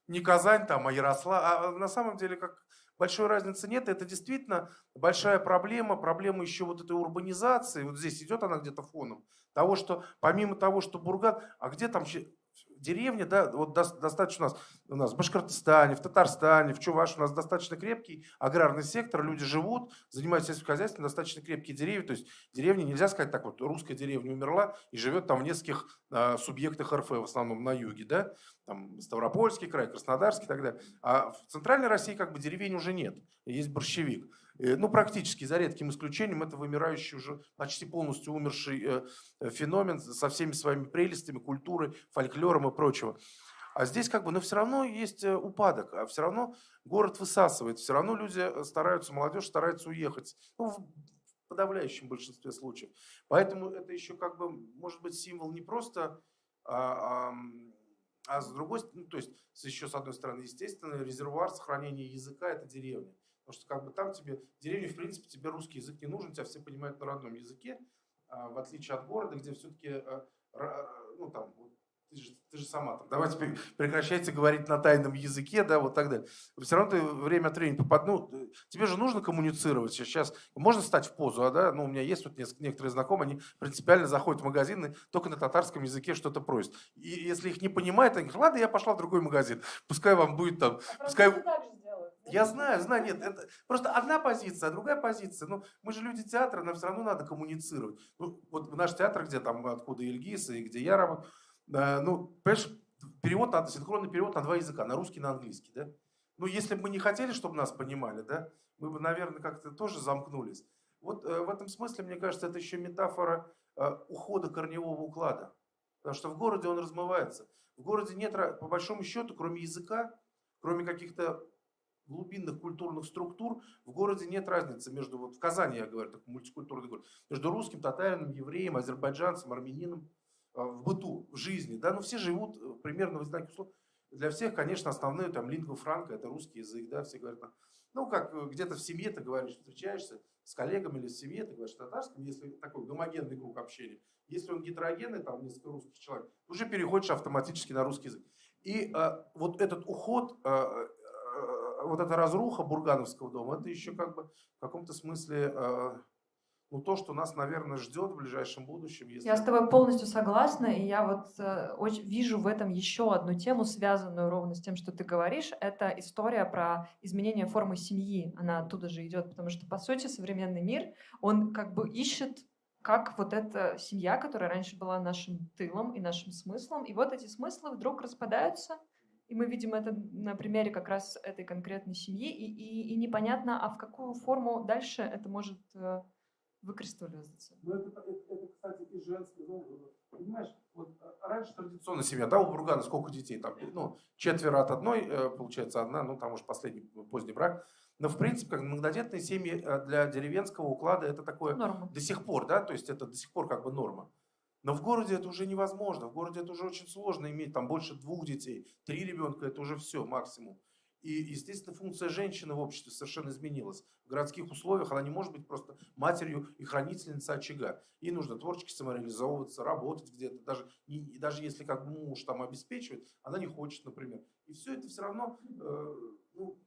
не Казань там, а Ярослав, а на самом деле, как... Большой разницы нет, это действительно большая проблема еще вот этой урбанизации, вот здесь идет она где-то фоном, того, что помимо того, что Бурган, а где там деревни, да, вот достаточно у нас в Башкортостане, в Татарстане, в Чувашии у нас достаточно крепкий аграрный сектор, люди живут, занимаются сельским хозяйством, достаточно крепкие деревья, то есть деревни, нельзя сказать так вот, русская деревня умерла и живет там в нескольких субъектах РФ, в основном на юге, да, там Ставропольский край, Краснодарский и так далее. А в центральной России как бы деревень уже нет, есть борщевик. Ну, практически, за редким исключением, это вымирающий уже, почти полностью умерший феномен со всеми своими прелестями, культурой, фольклором и прочего. А здесь как бы, но все равно есть упадок, а все равно город высасывает, все равно люди стараются, молодежь старается уехать, ну, в подавляющем большинстве случаев. Поэтому это еще как бы, может быть, символ не просто, а с другой стороны, ну, то есть еще с одной стороны, естественно, резервуар сохранения языка – это деревня. Потому что как бы там тебе, деревне, в принципе, тебе русский язык не нужен, тебя все понимают на родном языке, в отличие от города, где все-таки, ну там, ты же сама там, давайте прекращайте говорить на тайном языке, да, вот так далее. Все равно ты время от времени ну, тебе же нужно коммуницировать. Сейчас можно стать в позу, да, ну, у меня есть вот некоторые знакомые, они принципиально заходят в магазин и только на татарском языке что-то просят. И если их не понимают, они говорят, ладно, я пошла в другой магазин, пускай вам будет там, пускай... Я знаю, нет, это просто одна позиция, а другая позиция. Ну, мы же люди театра, нам все равно надо коммуницировать. Ну, вот в наш театр, где там, откуда Ильгиз и где я работаю, ну, понимаешь, перевод надо, синхронный перевод на два языка, на русский и на английский, да? Ну, если бы мы не хотели, чтобы нас понимали, да, мы бы, наверное, как-то тоже замкнулись. Вот в этом смысле, мне кажется, это еще метафора ухода корневого уклада. Потому что в городе он размывается. В городе нет, по большому счету, кроме языка, кроме каких-то глубинных культурных структур, в городе нет разницы между, вот в Казани, я говорю, такой мультикультурный город, между русским, татарином, евреем, азербайджанцем, армянином в быту, в жизни. Да? Но все живут примерно в одинаковых условиях. Для всех, конечно, основной там лингва франка, это русский язык, да, все говорят, ну, как где-то в семье ты говоришь, встречаешься с коллегами или в семье, ты говоришь татарском, если такой гомогенный круг общения. Если он гетерогенный, там несколько русских человек, уже переходишь автоматически на русский язык. И вот этот уход, вот эта разруха Бургановского дома, это еще как бы в каком-то смысле ну, то, что нас, наверное, ждет в ближайшем будущем. Если... Я с тобой полностью согласна, и я вот очень вижу в этом еще одну тему, связанную ровно с тем, что ты говоришь. Это история про изменение формы семьи. Она оттуда же идет, потому что, по сути, современный мир, он как бы ищет, как вот эта семья, которая раньше была нашим тылом и нашим смыслом, и вот эти смыслы вдруг распадаются, и мы видим это на примере как раз этой конкретной семьи, и непонятно, а в какую форму дальше это может выкристаллизоваться. Ну, это, кстати, и женский, ну, понимаешь, вот раньше традиционная семья, да, у Бургана сколько детей, там, ну, 4 от одной, получается, одна, ну, там уж последний, поздний брак, но, в принципе, как многодетные семьи для деревенского уклада это такое норма. До сих пор, да, то есть это до сих пор как бы норма. Но в городе это уже невозможно, в городе это уже очень сложно иметь, там, больше 2 детей, 3 ребенка, это уже все, максимум. И, естественно, функция женщины в обществе совершенно изменилась. В городских условиях она не может быть просто матерью и хранительницей очага. Ей нужно творчески самореализовываться, работать где-то. Даже если как бы муж там обеспечивает, она не хочет, например. И все это все равно, ну,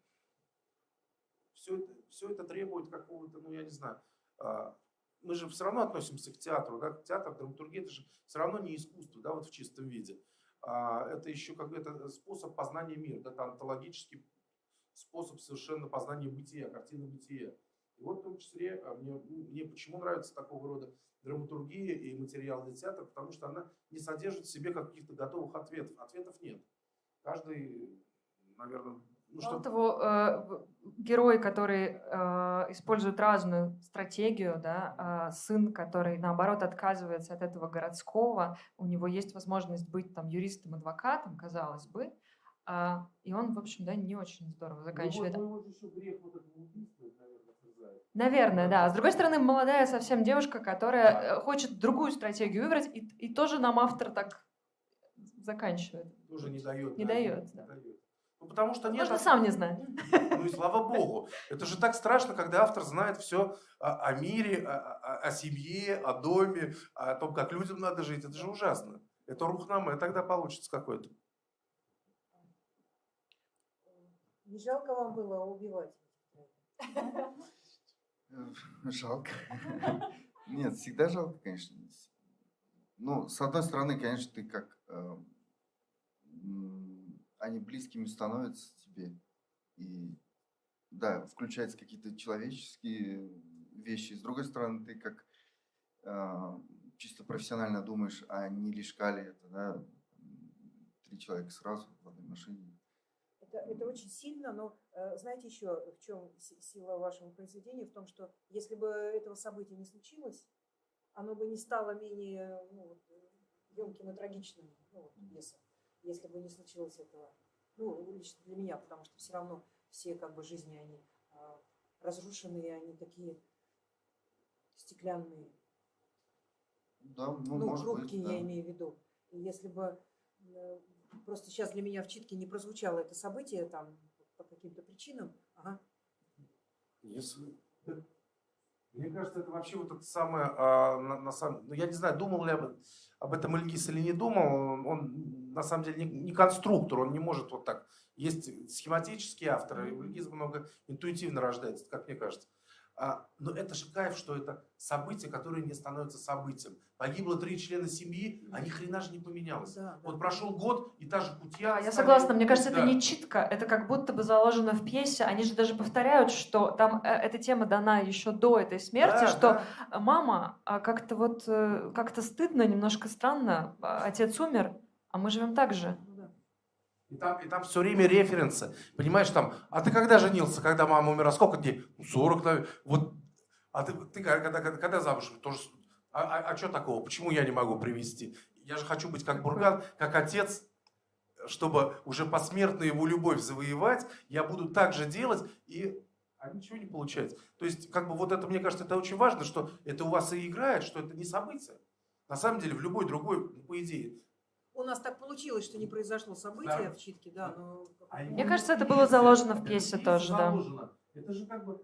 все это требует какого-то, ну, я не знаю, мы же все равно относимся к театру. Да? Театр, драматургия, это же все равно не искусство, да, вот в чистом виде. Это еще как-то способ познания мира, да, это онтологический способ совершенно познания бытия, картины бытия. И вот в том числе мне почему нравятся такого рода драматургия и материал для театра, потому что она не содержит в себе каких-то готовых ответов. Ответов нет. Каждый, наверное... Мало того, герой, который использует разную стратегию, да, сын, который, наоборот, отказывается от этого городского, у него есть возможность быть там юристом, адвокатом, казалось бы, и он, в общем, да, не очень здорово заканчивает. Наверное, да. С другой стороны, молодая совсем девушка, которая хочет другую стратегию выбрать, и тоже нам автор так заканчивает. Тоже не дает. Не дает, да. Ну, потому что нет... Можно сам не знать. Ну и слава богу. Это же так страшно, когда автор знает все о мире, о семье, о доме, о том, как людям надо жить. Это же ужасно. Это рухнаме, тогда получится какой-то. Не жалко вам было убивать? Жалко. Нет, всегда жалко, конечно. Ну, с одной стороны, конечно, ты как... они близкими становятся тебе. И, да, включаются какие-то человеческие вещи. С другой стороны, ты как чисто профессионально думаешь, а не лишка ли это, да? 3 человека сразу в одной машине. Это очень сильно, но знаете еще, в чем сила вашего произведения? В том, что если бы этого события не случилось, оно бы не стало менее емким и трагичным, пьесой, если бы не случилось этого. Ну, лично для меня, потому что все равно все как бы жизни, они разрушенные, они такие стеклянные. Да, может хрупкие, быть, да. я имею в виду. И если бы просто сейчас для меня в читке не прозвучало это событие там по каким-то причинам. Ага. Мне кажется, это вообще вот это самое, ну, я не знаю, думал ли об этом Ильгиз или не думал, он на самом деле не конструктор, он не может вот так. Есть схематические авторы, и у Ильгиза много интуитивно рождается, как мне кажется. Но это же кайф, что это событие, которое не становится событием. Погибло 3 члена семьи, а ни хрена же не поменялось. Вот прошел год, и та же кутья... Я согласна, мне кажется, это не читка, это как будто бы заложено в пьесе. Они же даже повторяют, что там эта тема дана еще до этой смерти, что мама, как-то вот, как-то стыдно, немножко странно, отец умер, а мы живем так же. И там все время референсы. Понимаешь, там, а ты когда женился, когда мама умерла? Сколько дней? 40, наверное. Вот, а ты когда замуж? Тоже, что такого? Почему я не могу привести? Я же хочу быть как Бурган, как отец, чтобы уже посмертно его любовь завоевать. Я буду так же делать, а ничего не получается. То есть, как бы вот это, мне кажется, это очень важно, что это у вас и играет, что это не событие. На самом деле, в любой другой, по идее, У нас так получилось, что не произошло событие в читке, да, но... Мне кажется, это было заложено в пьесе тоже, да. Это же как бы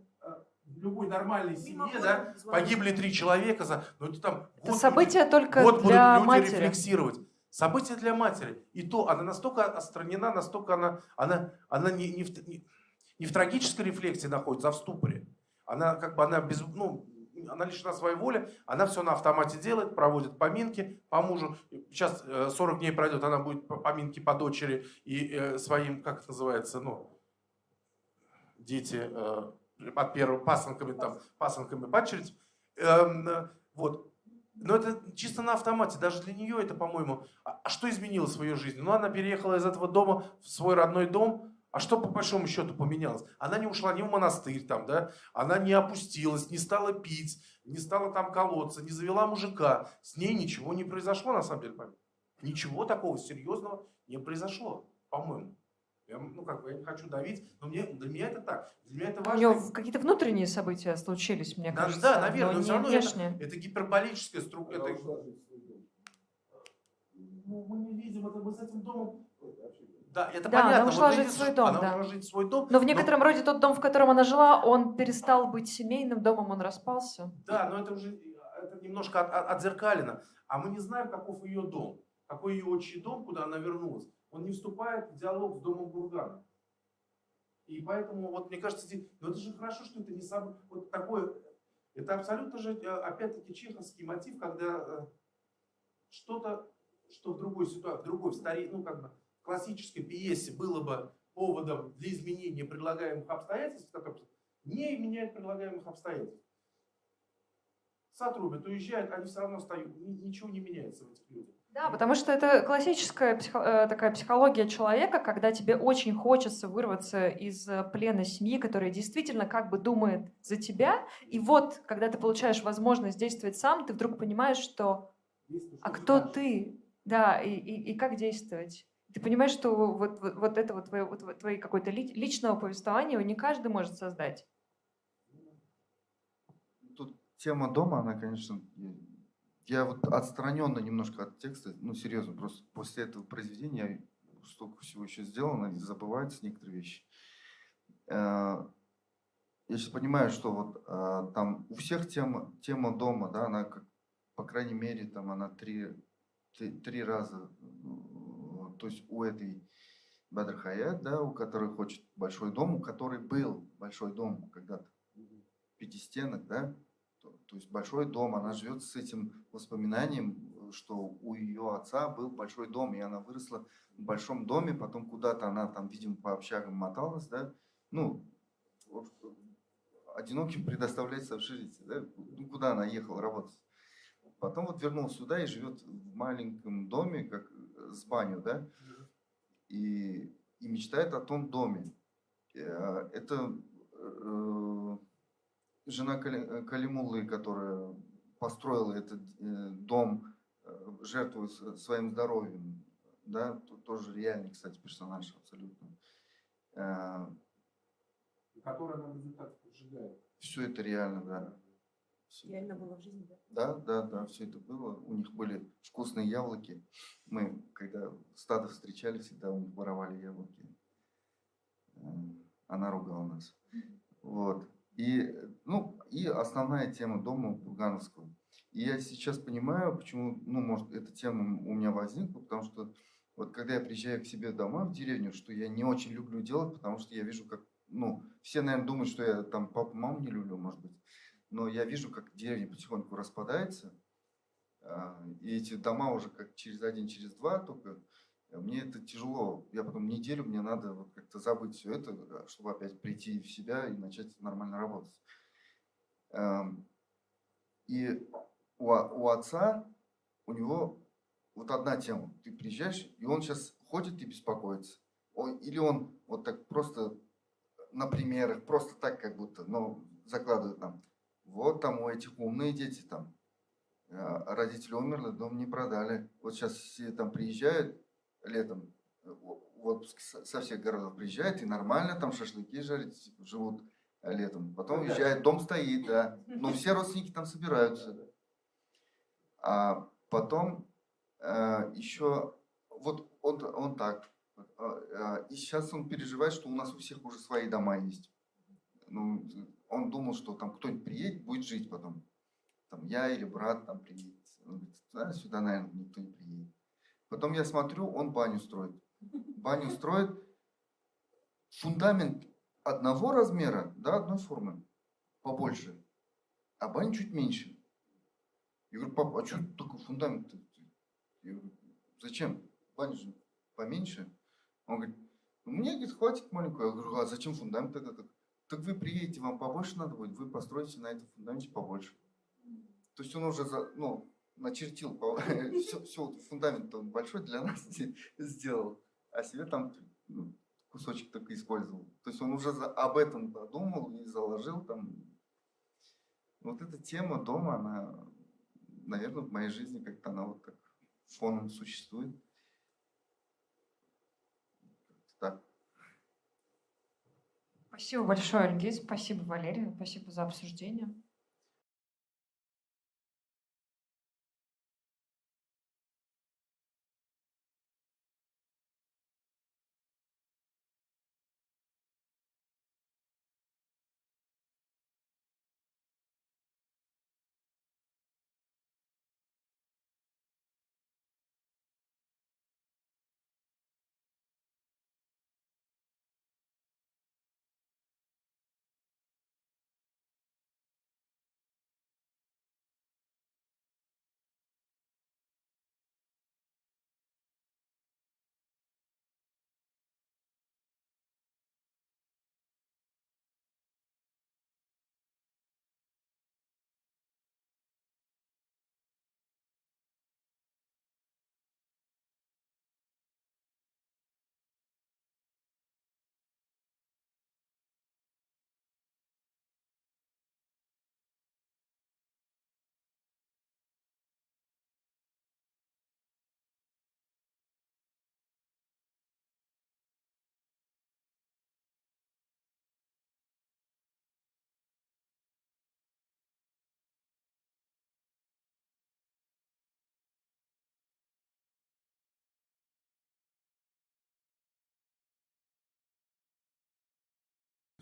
в любой нормальной семье, да, погибли 3 человека, ну это там... Это событие только вот для будут люди матери. Рефлексировать. Событие для матери. И то она настолько отстранена, настолько она не в трагической рефлексии находится, а в ступоре. Она как бы, она лишена своей воли, она все на автомате делает, проводит поминки по мужу. Сейчас 40 дней пройдет, она будет поминки по дочери и своим, как это называется, дети под первым пасынками падчериц. Вот. Но это чисто на автомате, даже для нее это, по-моему, а что изменилось в ее жизни? Ну, она переехала из этого дома в свой родной дом, а что по большому счету поменялось? Она не ушла ни в монастырь там, да? Она не опустилась, не стала пить, не стала там колоться, не завела мужика. С ней ничего не произошло, на самом деле. Ничего такого серьезного не произошло, по-моему. Я не хочу давить, но для меня это так. Для меня это важно. У него какие-то внутренние события случились, мне кажется. Да, наверное, но не все равно внешние. это гиперболическая структура. Мы не видим это, мы с этим домом... Да, это Да, понятно. она ушла вот жить в свой дом, она да. ушла жить в свой дом. Но в некотором роде тот дом, в котором она жила, он перестал быть семейным домом, он распался. Да, но это уже немножко отзеркалено. А мы не знаем, каков ее дом, какой ее отчий дом, куда она вернулась. Он не вступает в диалог с домом Бургана. И поэтому, вот мне кажется, это же хорошо, что это не самое... Вот такое... Это абсолютно же, опять-таки, чеховский мотив, когда что-то, что в другой ситуации, в другой, в классической пьесе было бы поводом для изменения предлагаемых обстоятельств, которые не меняют предлагаемых обстоятельств. сотрубят, уезжают, они все равно остаются. Ничего не меняется в этих людях. Да, потому что это классическая такая психология человека, когда тебе очень хочется вырваться из плена семьи, которая действительно как бы думает за тебя. И вот, когда ты получаешь возможность действовать сам, ты вдруг понимаешь, что «а кто ты?» Да, и как действовать. Ты понимаешь, что вот это вот твои какое-то личного повествования не каждый может создать. Тут тема дома, она, конечно, я вот отстраненно немножко от текста, ну, серьезно, просто после этого произведения столько всего еще сделано, и забываются некоторые вещи. Я сейчас понимаю, что вот там у всех тема дома, да, она, как, по крайней мере, там она три раза, то есть у этой Бадр Хаят, да, у которой хочет большой дом, у которой был большой дом когда-то, пятистенок, да, то есть большой дом, она живет с этим воспоминанием, что у ее отца был большой дом, и она выросла в большом доме, потом куда-то она там, видимо, по общагам моталась, да, ну, одиноким предоставляется общежитие, да, ну, куда она ехала работать. Потом вот вернулась сюда и живет в маленьком доме, как с баню, да, и мечтает о том доме. Это жена Калимуллы, которая построила этот дом, жертвуя своим здоровьем, да, тут тоже реальный, кстати, персонаж абсолютно. Которая на результат поджигает. Все это реально, да. Реально было в жизни, да? Да, все это было. У них были вкусные яблоки. Мы, когда стадо встречали, всегда у них воровали яблоки. Она ругала нас. Вот. И основная тема дома Бургановского. И я сейчас понимаю, почему, ну, может, эта тема у меня возникла, потому что вот когда я приезжаю к себе домой в деревню, что я не очень люблю делать, потому что я вижу, как, ну, все, наверное, думают, что я там папу, маму не люблю, может быть. Но я вижу, как деревня потихоньку распадается, и эти дома уже как через один, через два только. Мне это тяжело. Я потом неделю, мне надо вот как-то забыть все это, чтобы опять прийти в себя и начать нормально работать. И у отца, у него вот одна тема. Ты приезжаешь, и он сейчас ходит и беспокоится. Или он вот так просто на примерах, просто так как будто, ну, закладывает нам. Вот там у этих умные дети там, родители умерли, дом не продали. Вот сейчас все там приезжают летом, в отпуск со всех городов приезжают, и нормально там шашлыки жарить, живут летом. Потом уезжают, дом стоит, да. Но все родственники там собираются. А потом еще, вот он так. И сейчас он переживает, что у нас у всех уже свои дома есть. Ну, он думал, что там кто-нибудь приедет, будет жить потом. Там я или брат там приедет. Он говорит, да, сюда, наверное, никто не приедет. Потом я смотрю, он баню строит. Баню строит. Фундамент одного размера, да, одной формы, побольше. А баня чуть меньше. Я говорю, папа, а что такой фундамент? Я говорю, зачем? Баня же поменьше. Он говорит, мне, говорит, хватит маленькую. Я говорю, а зачем фундамент тогда? Так вы приедете, вам побольше надо будет, вы построите на этом фундаменте побольше. То есть он уже начертил, все фундамент он большой для нас сделал, а себе там кусочек только использовал. То есть он уже об этом подумал и заложил там. Вот эта тема дома, она, наверное, в моей жизни как-то она вот так фоном существует. Так. Спасибо большое, Альгиз. Спасибо, Валерия. Спасибо за обсуждение.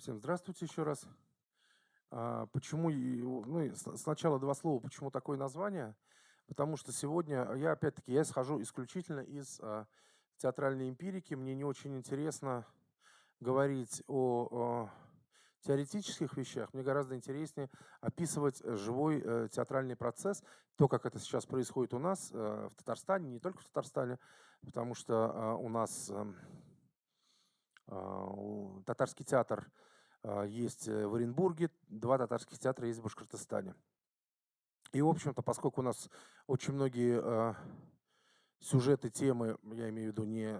Всем здравствуйте еще раз. Почему, сначала два слова, почему такое название? Потому что сегодня я, опять-таки, я исхожу исключительно из театральной эмпирики. Мне не очень интересно говорить о теоретических вещах. Мне гораздо интереснее описывать живой театральный процесс, то, как это сейчас происходит у нас в Татарстане, не только в Татарстане, потому что у нас татарский театр есть в Оренбурге, два татарских театра есть в Башкортостане. И, в общем-то, поскольку у нас очень многие сюжеты, темы, я имею в виду не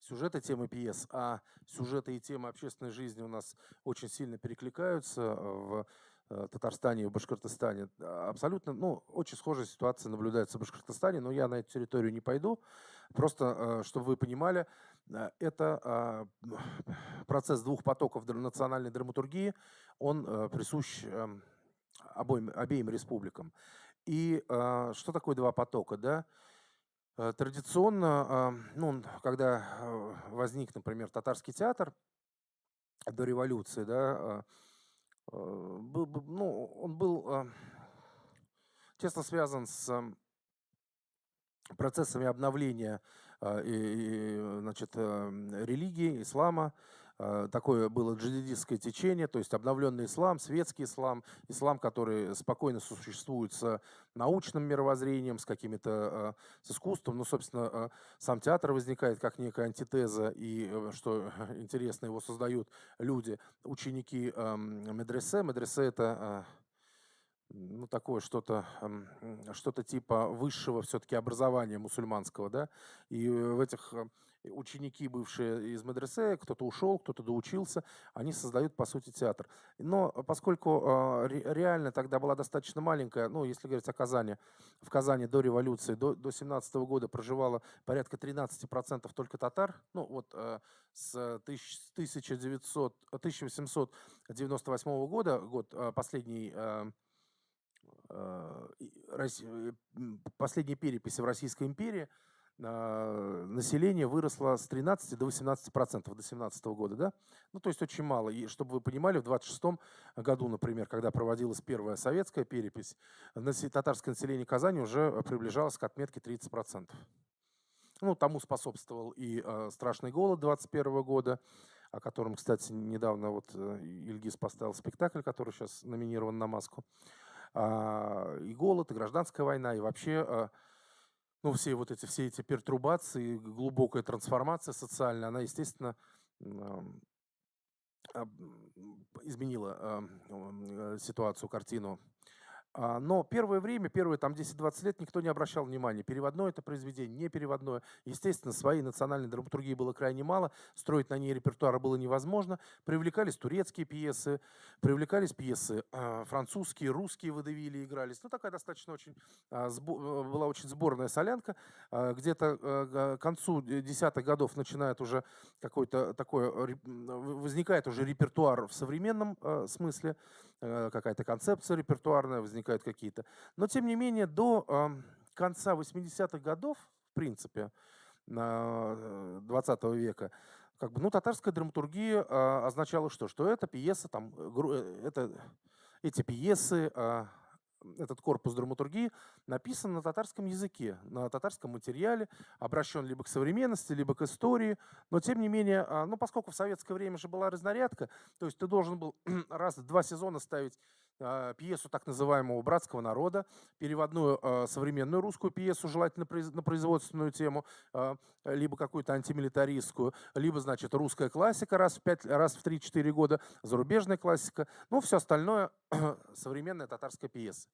сюжеты, темы пьес, а сюжеты и темы общественной жизни у нас очень сильно перекликаются в Татарстане и в Башкортостане. Абсолютно, очень схожая ситуация наблюдается в Башкортостане, но я на эту территорию не пойду. Просто, чтобы вы понимали, это процесс двух потоков национальной драматургии, он присущ обеим республикам. И что такое два потока, да? Традиционно, когда возник, например, татарский театр до революции, да, он был тесно связан с процессами обновления религии, ислама. Такое было джадидистское течение, то есть обновленный ислам, светский ислам, ислам, который спокойно сосуществует с научным мировоззрением, с какими-то, с искусством. Собственно, сам театр возникает как некая антитеза, и, что интересно, его создают люди, ученики медресе. Медресе – это такое что-то типа высшего все-таки образования мусульманского, да, и в этих ученики, бывшие из медресе, кто-то ушел, кто-то доучился, они создают, по сути, театр. Но поскольку реально тогда была достаточно маленькая, если говорить о Казани, в Казани до революции, до 17 года проживало порядка 13% только татар, с 1898 года, год последний последней переписи в Российской империи, население выросло с 13 до 18% до 17 года, да? То есть очень мало. И чтобы вы понимали, в 26 году, например, когда проводилась первая советская перепись, татарское население Казани уже приближалось к отметке 30%. Тому способствовал и страшный голод 21 года, о котором, кстати, недавно Ильгиз поставил спектакль, который сейчас номинирован на Маску. И голод, и гражданская война, и вообще все эти пертурбации, глубокая трансформация социальная, она, естественно, изменила ситуацию, картину. Но первое время, первые 10-20 лет никто не обращал внимания, переводное это произведение, не переводное. Естественно, своей национальной драматургии было крайне мало, строить на ней репертуар было невозможно. Привлекались турецкие пьесы, привлекались пьесы французские, русские водевили игрались. Такая достаточно была очень сборная солянка. Где-то к концу десятых годов начинает уже возникает уже репертуар в современном смысле, какая-то концепция репертуарная, возникают какие-то. Но, тем не менее, до конца 80-х годов, в принципе, 20 века, татарская драматургия означала что? Что это пьеса, эти пьесы, этот корпус драматургии написан на татарском языке, на татарском материале, обращен либо к современности, либо к истории. Но, тем не менее, поскольку в советское время же была разнарядка, то есть ты должен был раз в 2 сезона ставить пьесу так называемого «Братского народа», переводную современную русскую пьесу, желательно на производственную тему, либо какую-то антимилитаристскую, либо, русская классика раз в 3-4 года, зарубежная классика, все остальное современная татарская пьеса.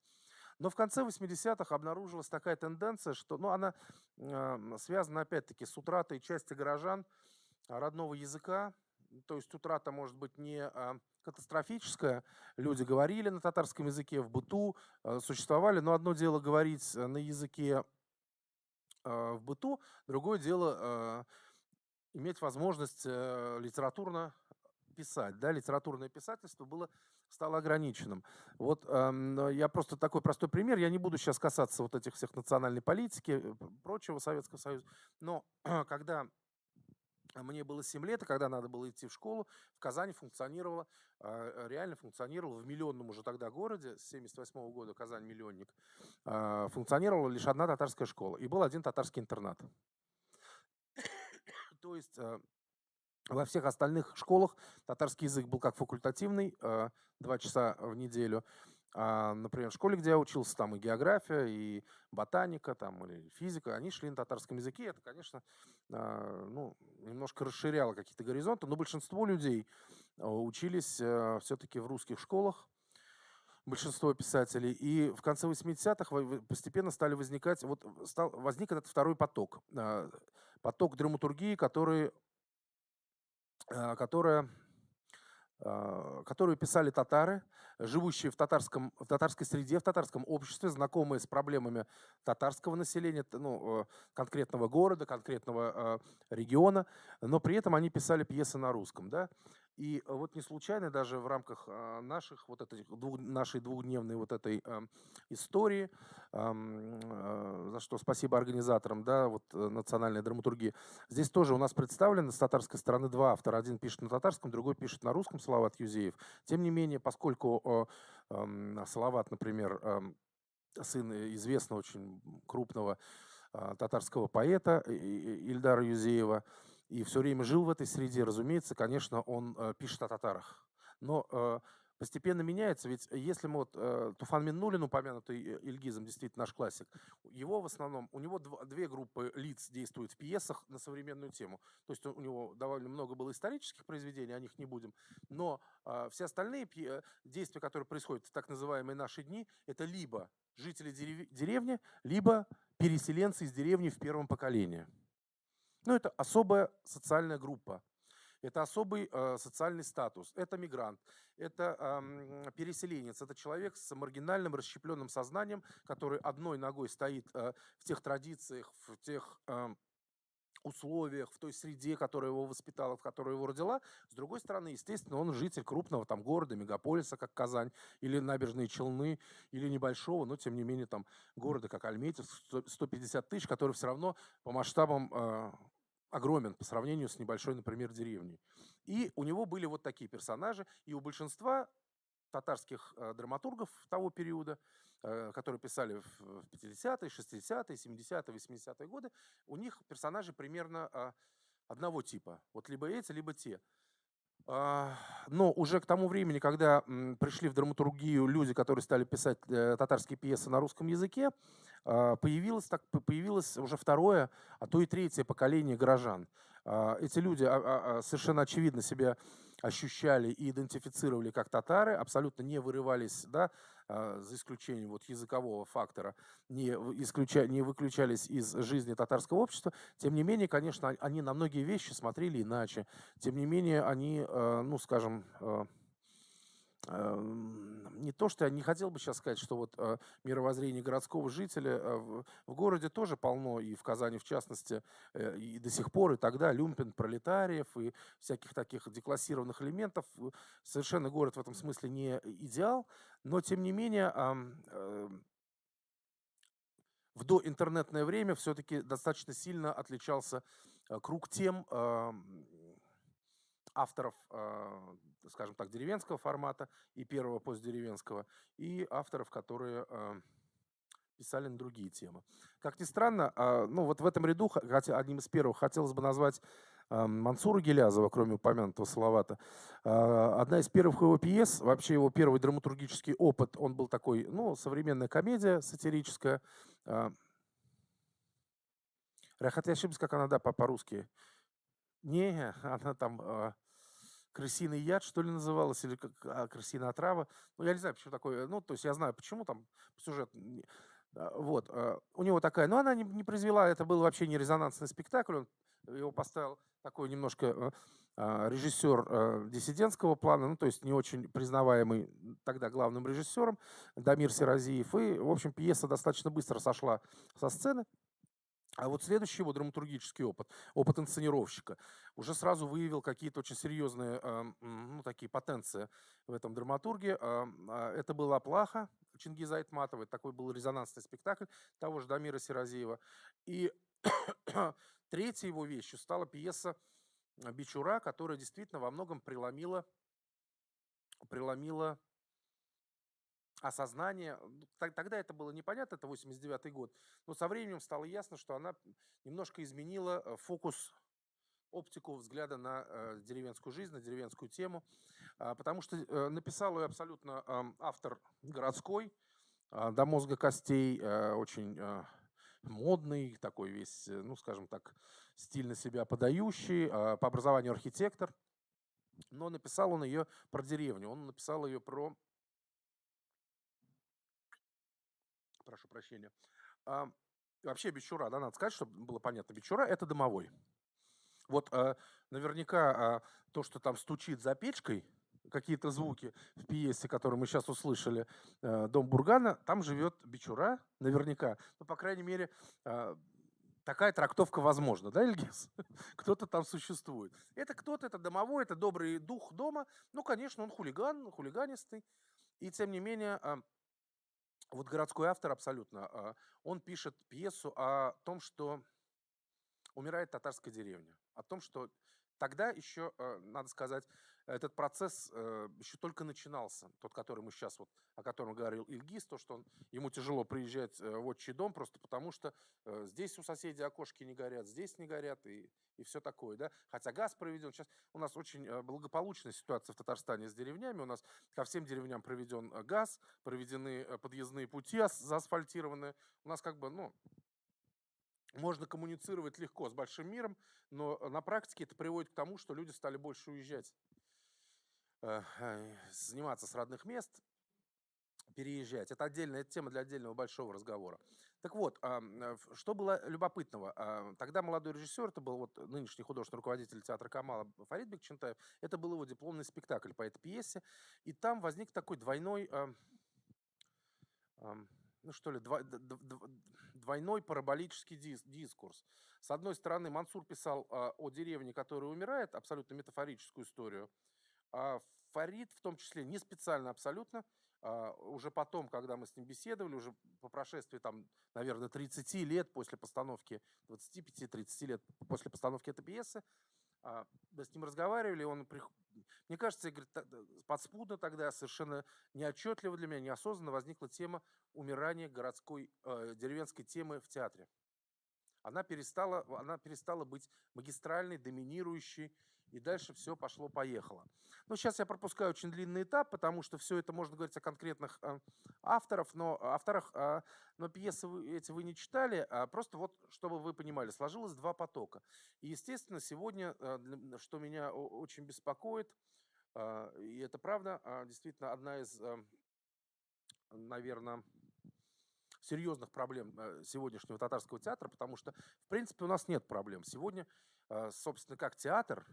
Но в конце 80-х обнаружилась такая тенденция, что она связана опять-таки с утратой части горожан родного языка. То есть утрата может быть не катастрофическая. Люди говорили на татарском языке в быту, существовали. Но одно дело говорить на языке в быту, другое дело иметь возможность литературно писать. Да? Литературное писательство стало ограниченным. Я просто такой простой пример. Я не буду сейчас касаться этих всех национальной политики, прочего Советского Союза. Но когда мне было 7 лет, и когда надо было идти в школу, в Казани функционировала, реально функционировала в миллионном уже тогда городе, с 1978 года Казань миллионник, функционировала лишь одна татарская школа, и был один татарский интернат. То есть во всех остальных школах татарский язык был как факультативный, 2 часа в неделю. Например, в школе, где я учился, там и география, и ботаника, там, или физика, они шли на татарском языке. Это, конечно, ну, немножко расширяло какие-то горизонты, но большинство людей учились все-таки в русских школах, большинство писателей. И в конце 80-х постепенно стали возникать, возник этот второй поток. Поток драматургии, которую писали татары, живущие в татарской среде, в татарском обществе, знакомые с проблемами татарского населения, ну, конкретного города, конкретного региона, но при этом они писали пьесы на русском, да. И вот не случайно даже в рамках нашей двухдневной вот этой истории, за что спасибо организаторам, да, вот национальной драматургии, здесь тоже у нас представлены с татарской стороны 2 автора. Один пишет на татарском, другой пишет на русском, Салават Юзеев. Тем не менее, поскольку Салават, например, сын известного, очень крупного татарского поэта Ильдара Юзеева, и все время жил в этой среде, разумеется, конечно, он пишет о татарах. Но постепенно меняется, ведь если мы Туфан Миннулин, упомянутый Ильгизом, действительно наш классик, его в основном, у него 2 группы лиц действуют в пьесах на современную тему. То есть у него довольно много было исторических произведений, о них не будем, но все остальные действия, которые происходят в так называемые наши дни, это либо жители деревни, либо переселенцы из деревни в первом поколении. Ну, это особая социальная группа, это особый социальный статус, это мигрант, это переселенец, это человек с маргинальным, расщепленным сознанием, который одной ногой стоит в тех традициях, в тех условиях, в той среде, которая его воспитала, в которой его родила. С другой стороны, естественно, он житель крупного там города, мегаполиса, как Казань, или Набережные Челны, или небольшого, но тем не менее там города, как Альметьевск, 150 тысяч, который все равно по масштабам огромен по сравнению с небольшой, например, деревней. И у него были вот такие персонажи, и у большинства татарских драматургов того периода, которые писали в 50-е, 60-е, 70-е, 80-е годы, у них персонажи примерно одного типа. Вот либо эти, либо те. Но уже к тому времени, когда пришли в драматургию люди, которые стали писать татарские пьесы на русском языке, появилось уже второе, а то и третье поколение горожан. Эти люди совершенно очевидно себя ощущали и идентифицировали как татары, абсолютно не вырывались, да, за исключением вот языкового фактора, не выключались из жизни татарского общества. Тем не менее, конечно, они на многие вещи смотрели иначе. Тем не менее, они, ну, скажем, не то, что я не хотел бы сейчас сказать, что вот мировоззрение городского жителя в городе тоже полно, и в Казани в частности, и до сих пор, и тогда люмпен, пролетариев, и всяких таких деклассированных элементов. Совершенно город в этом смысле не идеал, но тем не менее в доинтернетное время все-таки достаточно сильно отличался круг тем авторов, скажем так, деревенского формата и первого постдеревенского, и авторов, которые писали на другие темы. Как ни странно, ну вот в этом ряду, хотя одним из первых хотелось бы назвать Мансура Гилязова, кроме упомянутого Салавата. Одна из первых его пьес, вообще его первый драматургический опыт, он был такой, ну, современная комедия сатирическая. Рахат, я ошибся, как она, да, по-русски. Не, она там крысиный яд, что ли, называлась, или крысиная отрава. Ну, я не знаю, почему такое. Ну, то есть я знаю, почему там сюжет. Вот. У него такая, но она не произвела, это был вообще не резонансный спектакль, он его поставил такой немножко режиссер диссидентского плана, ну, то есть не очень признаваемый тогда главным режиссером Дамир Серазиев. И, в общем, пьеса достаточно быстро сошла со сцены. А вот следующий его драматургический опыт инсценировщика, уже сразу выявил какие-то очень серьезные, ну, такие потенции в этом драматурге. Это была «Плаха» Чингиза Айтматова, такой был резонансный спектакль того же Дамира Серазиева. И третьей его вещью стала пьеса Бичура, которая действительно во многом преломила осознание. Тогда это было непонятно, это 89-й год, но со временем стало ясно, что она немножко изменила фокус, оптику взгляда на деревенскую жизнь, на деревенскую тему, потому что написал ее абсолютно автор городской, до мозга костей, очень модный, такой весь, ну, скажем так, стильно себя подающий, по образованию архитектор, но написал он ее про деревню, он написал ее про, прошу прощения, вообще Бичура, да, надо сказать, чтобы было понятно, Бичура – это домовой. Вот наверняка то, что там стучит за печкой, какие-то звуки в пьесе, которые мы сейчас услышали, «Дом Бургана», там живет Бичура, наверняка. Ну, по крайней мере, такая трактовка возможна, да, Ильгиз? Кто-то там существует. Это кто-то, это домовой, это добрый дух дома. Ну, конечно, он хулиган, хулиганистый. И тем не менее, вот городской автор абсолютно, он пишет пьесу о том, что умирает татарская деревня, о том, что тогда еще, надо сказать, этот процесс еще только начинался, тот, который мы сейчас, вот, о котором говорил Ильгиз, то, что ему тяжело приезжать в отчий дом, просто потому что здесь у соседей окошки не горят, здесь не горят и все такое, да. Хотя газ проведен. Сейчас у нас очень благополучная ситуация в Татарстане с деревнями, у нас ко всем деревням проведен газ, проведены подъездные пути заасфальтированные, у нас как бы, ну, можно коммуницировать легко с большим миром, но на практике это приводит к тому, что люди стали больше уезжать, сниматься с родных мест, переезжать. Это отдельная тема для отдельного большого разговора. Так вот, что было любопытного? Тогда молодой режиссер, это был вот нынешний художественный руководитель театра Камала Фарид Бекчентаев, это был его дипломный спектакль по этой пьесе, и там возник такой двойной... ну что ли, двойной параболический дискурс. С одной стороны, Мансур писал о деревне, которая умирает, абсолютно метафорическую историю, а Фарид в том числе не специально абсолютно, уже потом, когда мы с ним беседовали, уже по прошествии, там, наверное, 30 лет после постановки, 25-30 лет после постановки этой пьесы, мы с ним разговаривали, он, мне кажется, говорит, подспудно тогда, совершенно неотчетливо для меня, неосознанно возникла тема умирания городской, деревенской темы в театре. Она перестала быть магистральной, доминирующей, и дальше все пошло-поехало. Но сейчас я пропускаю очень длинный этап, потому что все это можно говорить о конкретных авторах, но пьесы эти вы не читали, просто вот, чтобы вы понимали, сложилось два потока. И, естественно, сегодня, что меня очень беспокоит, и это правда, действительно одна из, наверное, серьезных проблем сегодняшнего татарского театра, потому что, в принципе, у нас нет проблем. Сегодня, собственно, как театр,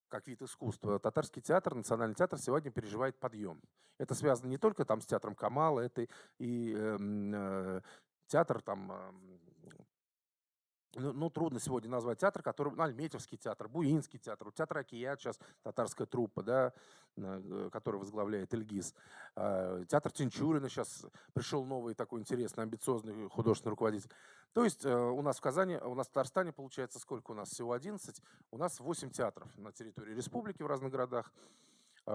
как вид искусства, татарский театр, национальный театр сегодня переживает подъем. Это связано не только там с театром Камала, это и театр там... Ну, трудно сегодня назвать театр, который... Альметьевский театр, Буинский театр, театр Акият, сейчас татарская труппа, да, которую возглавляет Ильгиз. Театр Тинчурина, сейчас пришел новый такой интересный, амбициозный художественный руководитель. То есть у нас в Казани, у нас в Татарстане, получается, сколько у нас? Всего 11. У нас 8 театров на территории республики в разных городах.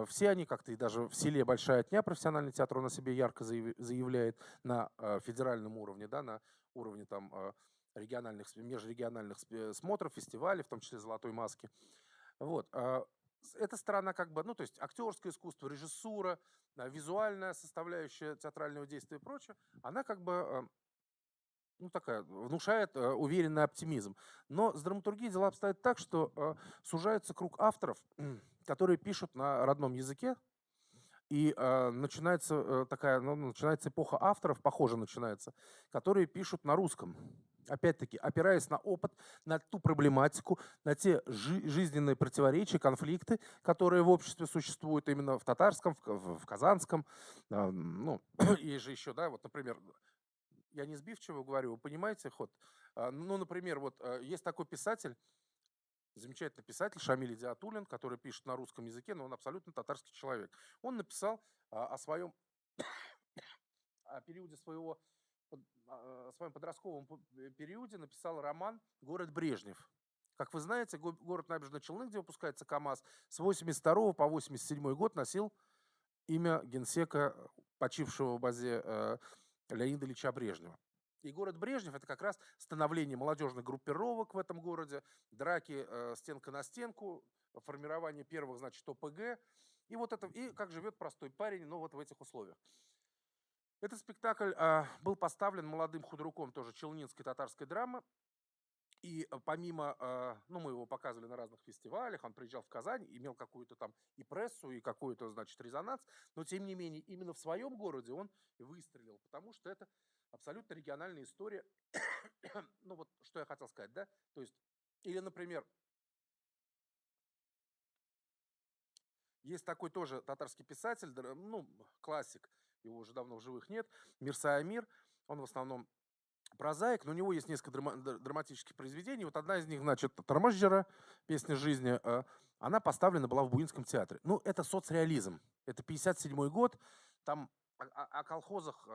Все они как-то, и даже в селе Большая Отня профессиональный театр он о себе ярко заявляет на федеральном уровне, да, на уровне там... региональных, межрегиональных смотров, фестивалей, в том числе «Золотой маски». Вот. Эта сторона как бы, ну, то есть актерское искусство, режиссура, визуальная составляющая театрального действия и прочее, она как бы, ну, такая, внушает уверенный оптимизм. Но с драматургией дела обстоят так, что сужается круг авторов, которые пишут на родном языке, и начинается такая, ну, начинается эпоха авторов, похоже, начинается, которые пишут на русском. Опять-таки, опираясь на опыт, на ту проблематику, на те жизненные противоречия, конфликты, которые в обществе существуют именно в татарском, в казанском. Ну, есть же еще, да, вот, например, я не сбивчиво говорю, вы понимаете ход? Ну, например, вот есть такой писатель, замечательный писатель Шамиль Идиатуллин, который пишет на русском языке, но он абсолютно татарский человек. Он написал о своем, о периоде своего, о своем подростковом периоде, написал роман «Город Брежнев», Как вы знаете, город Набережные Челны, где выпускается КАМАЗ, с 82 по 87 год носил имя генсека, почившего в базе Леонида Ильича Брежнева. И город Брежнев – это как раз становление молодежных группировок в этом городе, драки стенка на стенку, формирование первых, значит, ОПГ. И вот это, и как живет простой парень, ну вот в этих условиях. Этот спектакль был поставлен молодым худруком тоже челнинской татарской драмы. И помимо, ну, мы его показывали на разных фестивалях, он приезжал в Казань, имел какую-то там и прессу, и какой-то, значит, резонанс, но тем не менее именно в своем городе он выстрелил, потому что это абсолютно региональная история. Ну вот, что я хотел сказать, да? То есть, или, например, есть такой тоже татарский писатель, ну, классик, его уже давно в живых нет, Мирса Амир, он в основном прозаик, но у него есть несколько драматических произведений. Вот одна из них, значит, «Тармажджера», «Песня жизни», она поставлена была в Буинском театре. Ну, это соцреализм. Это 57-й год. Там о колхозах,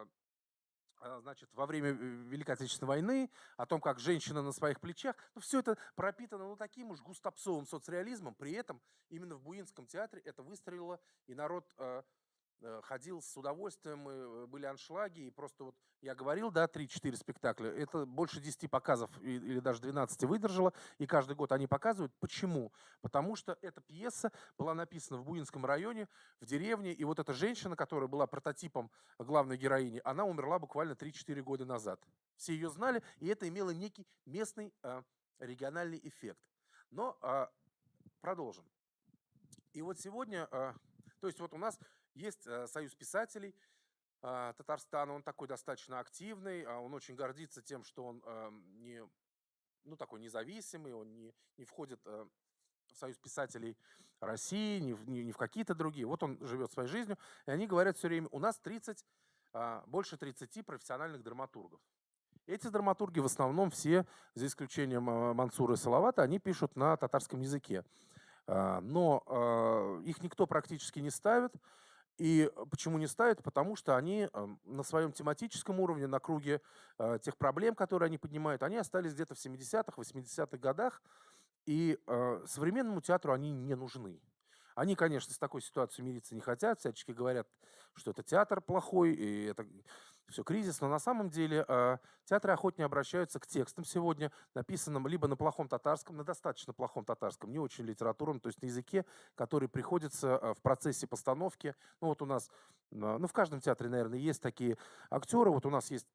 значит, во время Великой Отечественной войны, о том, как женщина на своих плечах. Ну, все это пропитано, ну, таким уж густопсовым соцреализмом. При этом именно в Буинском театре это выстрелило, и народ ходил с удовольствием, и были аншлаги, и просто вот я говорил, да, 3-4 спектакля, это больше 10 показов или даже 12 выдержало, и каждый год они показывают. Почему? Потому что эта пьеса была написана в Буинском районе, в деревне, и вот эта женщина, которая была прототипом главной героини, она умерла буквально 3-4 года назад. Все ее знали, и это имело некий местный региональный эффект. Но продолжим. И вот сегодня, то есть вот у нас есть Союз писателей Татарстана, он такой достаточно активный, он очень гордится тем, что он ну, такой независимый, он не входит в Союз писателей России, ни в какие-то другие. Вот он живет своей жизнью, и они говорят все время, у нас больше 30 профессиональных драматургов. Эти драматурги в основном все, за исключением Мансура и Салавата, они пишут на татарском языке. Но их никто практически не ставит. И почему не ставят? Потому что они на своем тематическом уровне, на круге тех проблем, которые они поднимают, они остались где-то в 70-х, 80-х годах, и современному театру они не нужны. Они, конечно, с такой ситуацией мириться не хотят, всячески говорят, что это театр плохой, и это все кризис, но на самом деле театры охотнее обращаются к текстам сегодня, написанным либо на плохом татарском, на достаточно плохом татарском, не очень литературном, то есть на языке, который приходится в процессе постановки. Ну вот у нас, ну в каждом театре, наверное, есть такие актеры, вот у нас есть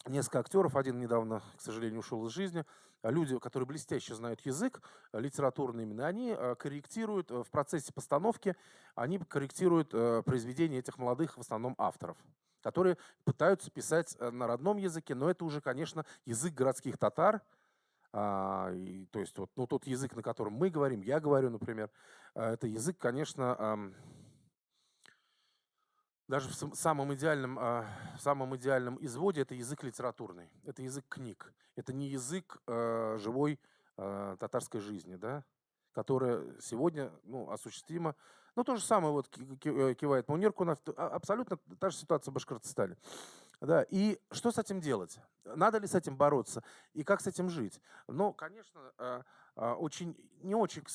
несколько актеров, один недавно, к сожалению, ушел из жизни. Люди, которые блестяще знают язык, литературный именно, они корректируют в процессе постановки, они корректируют произведения этих молодых, в основном, авторов, которые пытаются писать на родном языке, но это уже, конечно, язык городских татар. То есть вот, ну, тот язык, на котором мы говорим, я говорю, например, это язык, конечно, даже в самом идеальном изводе это язык литературный, это язык книг, это не язык живой татарской жизни, да, которая сегодня, ну, осуществима. Ну, то же самое вот кивает Муниркунов, абсолютно та же ситуация в Башкортостане. Да, и что с этим делать? Надо ли с этим бороться? И как с этим жить? Ну, конечно, не очень,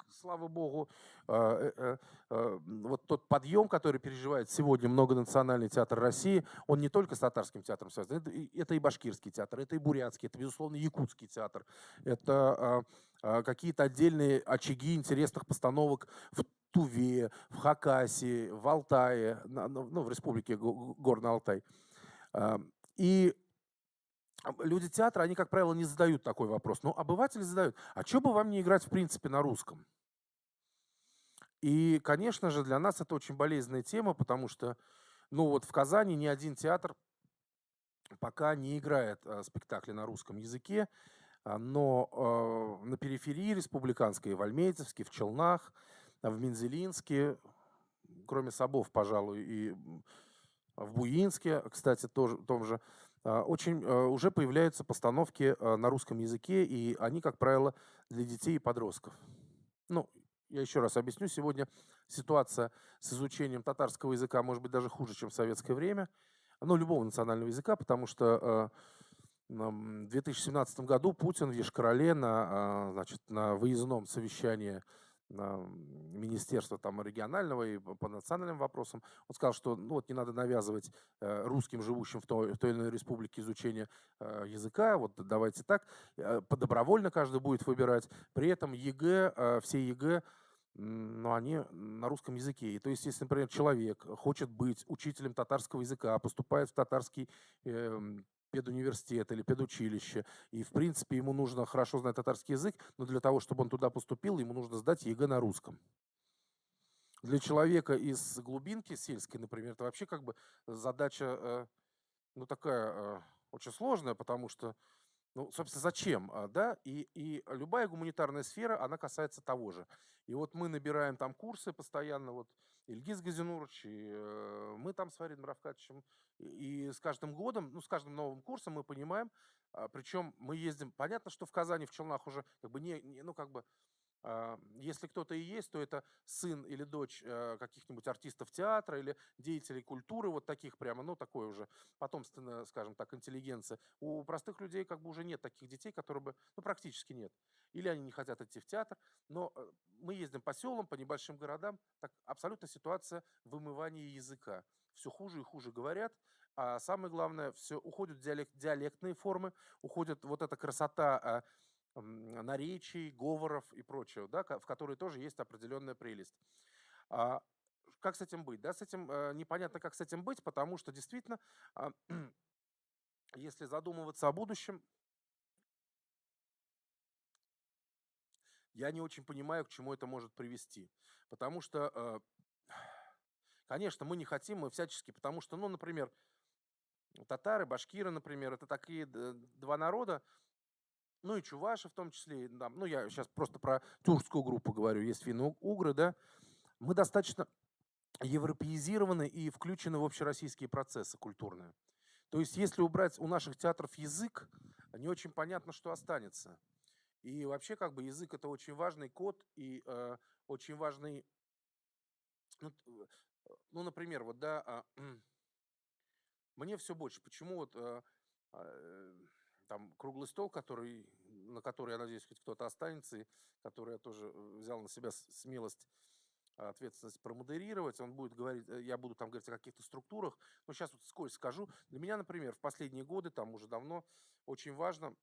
слава богу, вот тот подъем, который переживает сегодня многонациональный театр России, он не только с татарским театром связан, это и башкирский театр, это и бурятский, это, безусловно, якутский театр, это какие-то отдельные очаги интересных постановок в Туве, в Хакасии, в Алтае, ну, в республике Горный Алтай. И люди театра, они, как правило, не задают такой вопрос. Но обыватели задают, а что бы вам не играть, в принципе, на русском? И, конечно же, для нас это очень болезненная тема, потому что, ну, вот в Казани ни один театр пока не играет спектакли на русском языке, но на периферии республиканской, в Альметьевске, в Челнах, в Мензелинске, кроме Собов, пожалуй, и в Буинске, кстати, тоже, том же, уже появляются постановки на русском языке, и они, как правило, для детей и подростков. Ну, я еще раз объясню, сегодня ситуация с изучением татарского языка может быть даже хуже, чем в советское время, ну, любого национального языка, потому что В 2017 году Путин в Йошкар-Оле значит, на выездном совещании Министерства там, регионального и по национальным вопросам, он сказал, что ну, вот не надо навязывать русским, живущим в той или иной республике, изучение языка, вот давайте так, добровольно каждый будет выбирать, при этом ЕГЭ, все ЕГЭ, но они на русском языке. И то есть, если, например, человек хочет быть учителем татарского языка, поступает в татарский педуниверситет или педучилище, и, в принципе, ему нужно хорошо знать татарский язык, но для того, чтобы он туда поступил, ему нужно сдать ЕГЭ на русском. Для человека из глубинки сельской, например, это вообще как бы задача, ну, такая очень сложная, потому что, ну, собственно, зачем, да? И любая гуманитарная сфера, она касается того же. И вот мы набираем там курсы постоянно, вот Ильгиз Газинурович, и мы там с Фаридом Равкатовичем, и с каждым годом, ну, с каждым новым курсом мы понимаем, причем мы ездим, понятно, что в Казани, в Челнах уже как бы ну, как бы, если кто-то и есть, то это сын или дочь каких-нибудь артистов театра или деятелей культуры, вот таких прямо, ну, такое уже потомственная, скажем так, интеллигенция. У простых людей как бы уже нет таких детей, которые бы, ну, практически нет. Или они не хотят идти в театр. Но мы ездим по селам, по небольшим городам. Так абсолютно ситуация вымывания языка. Все хуже и хуже говорят. А самое главное, все уходят диалектные формы, уходит вот эта красота наречий, говоров и прочего, да, в которой тоже есть определенная прелесть. Как с этим быть? Да, с этим непонятно, как с этим быть, потому что действительно, если задумываться о будущем, я не очень понимаю, к чему это может привести. Потому что, конечно, мы не хотим, мы всячески, потому что, ну, например, татары, башкиры, например, это такие два народа, ну и чуваши в том числе, ну я сейчас просто про тюркскую группу говорю, есть финно-угры, да, мы достаточно европеизированы и включены в общероссийские процессы культурные. То есть если убрать у наших театров язык, не очень понятно, что останется. И вообще как бы язык это очень важный код и очень важный, ну, например, вот, да, мне все больше, почему вот там круглый стол, на который, я надеюсь, хоть кто-то останется, и который я тоже взял на себя смелость, ответственность промодерировать, он будет говорить, я буду там говорить о каких-то структурах, но сейчас вот вскользь скажу. Для меня, например, в последние годы, там уже давно, очень важно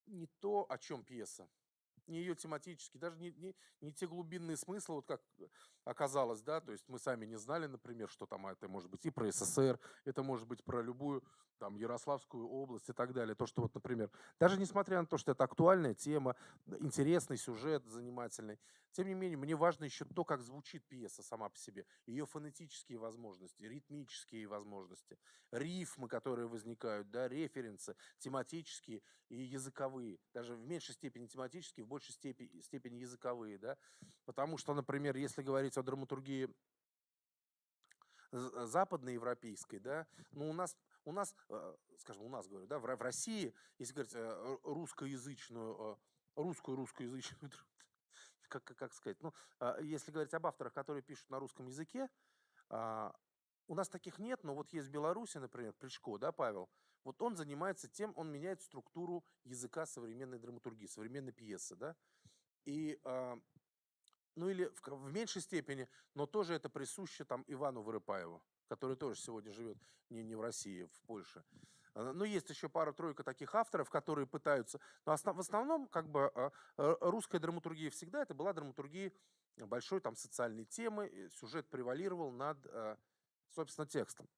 не то, о чем пьеса, не ее тематически, даже не те глубинные смыслы, вот как оказалось, да, то есть мы сами не знали, например, что там это может быть и про СССР, это может быть про любую там Ярославскую область и так далее. То, что вот, например, даже несмотря на то, что это актуальная тема, интересный сюжет, занимательный, тем не менее, мне важно еще то, как звучит пьеса сама по себе, ее фонетические возможности, ритмические возможности, рифмы, которые возникают, да, референсы тематические и языковые, даже в меньшей степени тематические, в большей степени языковые, да, потому что, например, если говорить о драматургии западноевропейской, да, ну, у нас, скажем, у нас, говорю, да, в России, если говорить русскоязычную, русскоязычную, как сказать, ну, если говорить об авторах, которые пишут на русском языке, у нас таких нет, но вот есть в Беларуси, например, Пришко, да, Павел, вот он занимается тем, он меняет структуру языка современной драматургии, современной пьесы, да, и, ну, или в меньшей степени, но тоже это присуще там Ивану Вырыпаеву, который тоже сегодня живет не в России, в Польше. Но есть еще пара-тройка таких авторов, которые пытаются, но в основном, как бы, русская драматургия всегда это была драматургия большой там социальной темы, сюжет превалировал над, собственно, текстом.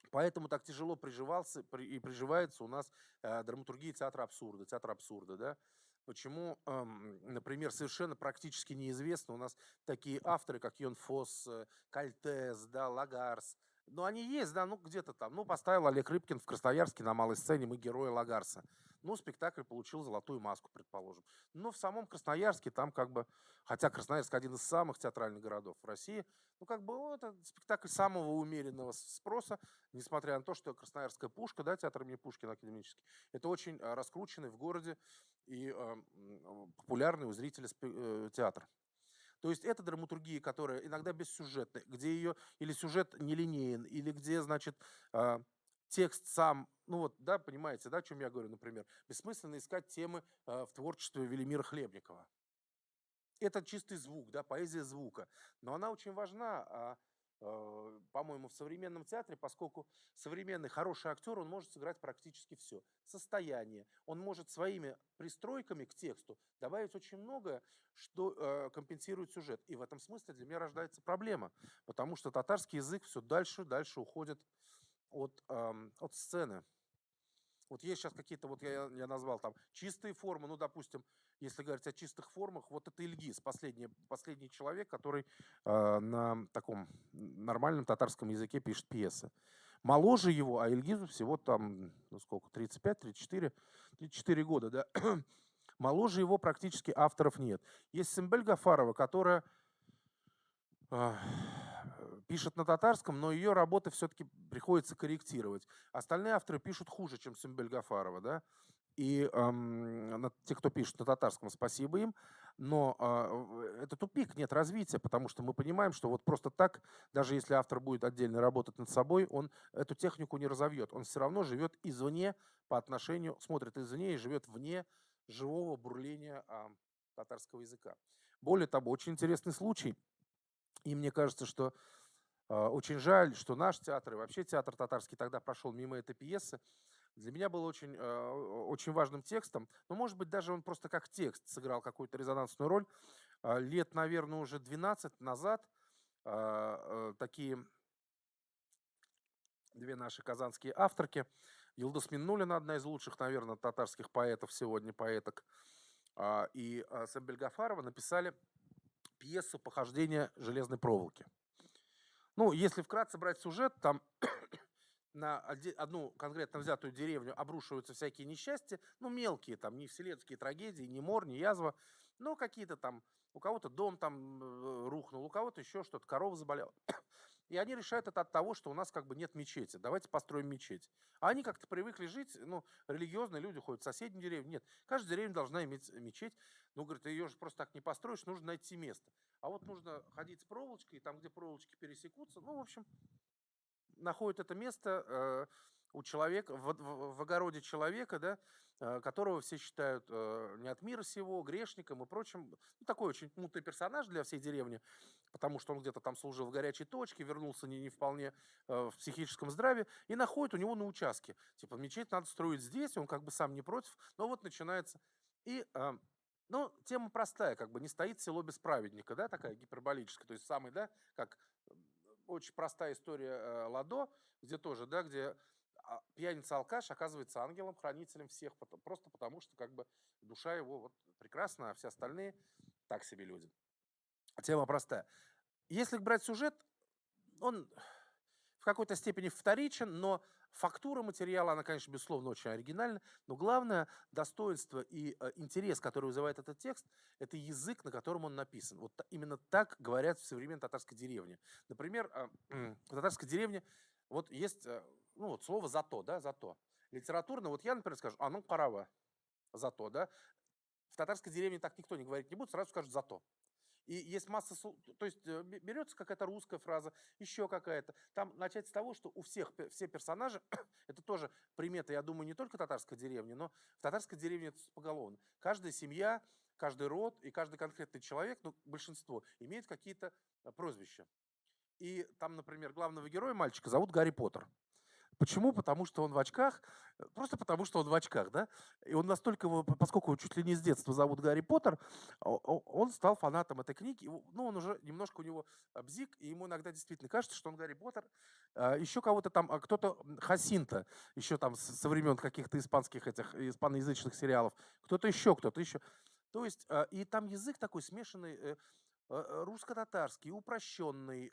Поэтому так тяжело приживался и приживается у нас драматургия театра абсурда, да. Почему, например, совершенно практически неизвестно у нас такие авторы, как Йон Фос, Кальтес, да, Лагарс. Ну, они есть, да, ну, где-то там. Ну, поставил Олег Рыбкин в Красноярске на малой сцене «Мы герои Лагарса». Ну, спектакль получил золотую маску, предположим. Но в самом Красноярске там как бы, хотя Красноярск один из самых театральных городов в России, ну, как бы, вот, это спектакль самого умеренного спроса, несмотря на то, что Красноярская пушка, да, театр имени Пушкина академический, это очень раскрученный в городе и популярный у зрителя театр. То есть это драматургия, которая иногда бессюжетная, где ее или сюжет нелинеен, или где, значит, текст сам, ну вот, да, понимаете, да, о чем я говорю, например, бессмысленно искать темы в творчестве Велимира Хлебникова. Это чистый звук, да, поэзия звука. Но она очень важна, по-моему, в современном театре, поскольку современный хороший актер, он может сыграть практически все. Состояние. Он может своими пристройками к тексту добавить очень многое, что компенсирует сюжет. И в этом смысле для меня рождается проблема, потому что татарский язык все дальше и дальше уходит от сцены. Вот есть сейчас какие-то, вот я назвал там чистые формы, ну, допустим, если говорить о чистых формах, вот это Ильгиз, последний человек, который на таком нормальном татарском языке пишет пьесы. Моложе его, а Ильгизу всего там, ну сколько, 35, 34 года, да. Моложе его практически авторов нет. Есть Симбель Гафарова, которая пишет на татарском, но ее работы все-таки приходится корректировать. Остальные авторы пишут хуже, чем Симбель Гафарова, да. И те, кто пишет на татарском, спасибо им, но это тупик, нет развития, потому что мы понимаем, что вот просто так, даже если автор будет отдельно работать над собой, он эту технику не разовьет. Он все равно живет извне по отношению, смотрит извне и живет вне живого бурления татарского языка. Более того, очень интересный случай, и мне кажется, что очень жаль, что наш театр и вообще театр татарский тогда прошел мимо этой пьесы. Для меня был очень важным текстом, но, может быть, даже он просто как текст сыграл какую-то резонансную роль. Лет, наверное, уже 12 назад такие две наши казанские авторки, Йылдыз Миннуллина, одна из лучших, наверное, татарских поэтов сегодня, поэток, и Симбель Гафарова написали пьесу «Похождение железной проволоки». Ну, если вкратце брать сюжет, там на одну конкретно взятую деревню обрушиваются всякие несчастья, ну, мелкие, там, не вселенские трагедии, не мор, не язва, но какие-то там, у кого-то дом там рухнул, у кого-то еще что-то, корова заболела. И они решают это от того, что у нас как бы нет мечети, давайте построим мечеть. А они как-то привыкли жить, ну, религиозные люди ходят в соседнюю деревню. Нет, каждая деревня должна иметь мечеть. Ну, говорит, ее же просто так не построишь, нужно найти место. А вот нужно ходить с проволочкой, и там, где проволочки пересекутся, ну, в общем, находят это место у человека, в огороде человека, да, которого все считают не от мира сего, грешником и прочим. Ну, такой очень мутный персонаж для всей деревни, потому что он где-то там служил в горячей точке, вернулся не вполне в психическом здравии, и находит у него на участке. Типа, мечеть надо строить здесь, он как бы сам не против, но вот начинается. И, ну, тема простая, как бы не стоит село без праведника, да, такая гиперболическая, то есть самый, да, как очень простая история Ладо, где тоже, да, где пьяница-алкаш оказывается ангелом-хранителем всех, просто потому что как бы душа его вот прекрасна, а все остальные так себе люди. Тема простая. Если брать сюжет, он в какой-то степени вторичен, но фактура материала, она, конечно, безусловно, очень оригинальна, но главное достоинство и интерес, который вызывает этот текст, это язык, на котором он написан. Вот именно так говорят в современной татарской деревне. Например, в татарской деревне вот есть, ну, вот слово «зато», да, «зато». Литературно, вот я, например, скажу, а ну, парава, «зато», да. В татарской деревне так никто не говорить не будет, сразу скажут «зато». И есть масса, то есть берется какая-то русская фраза, еще какая-то. Там начать с того, что у всех, все персонажи, это тоже примета, я думаю, не только татарской деревни, но в татарской деревне это поголовно. Каждая семья, каждый род и каждый конкретный человек, ну, большинство, имеет какие-то прозвища. И там, например, главного героя, мальчика, зовут Гарри Поттер. Почему? Потому что он в очках. Просто потому что он в очках, да? И он настолько, поскольку его чуть ли не с детства зовут Гарри Поттер, он стал фанатом этой книги. Ну, он уже немножко у него бзик, и ему иногда действительно кажется, что он Гарри Поттер. Еще кого-то там, кто-то Хасинта, еще там со времен каких-то испанских этих, испаноязычных сериалов. Кто-то еще. То есть, и там язык такой смешанный, русско-татарский, упрощенный,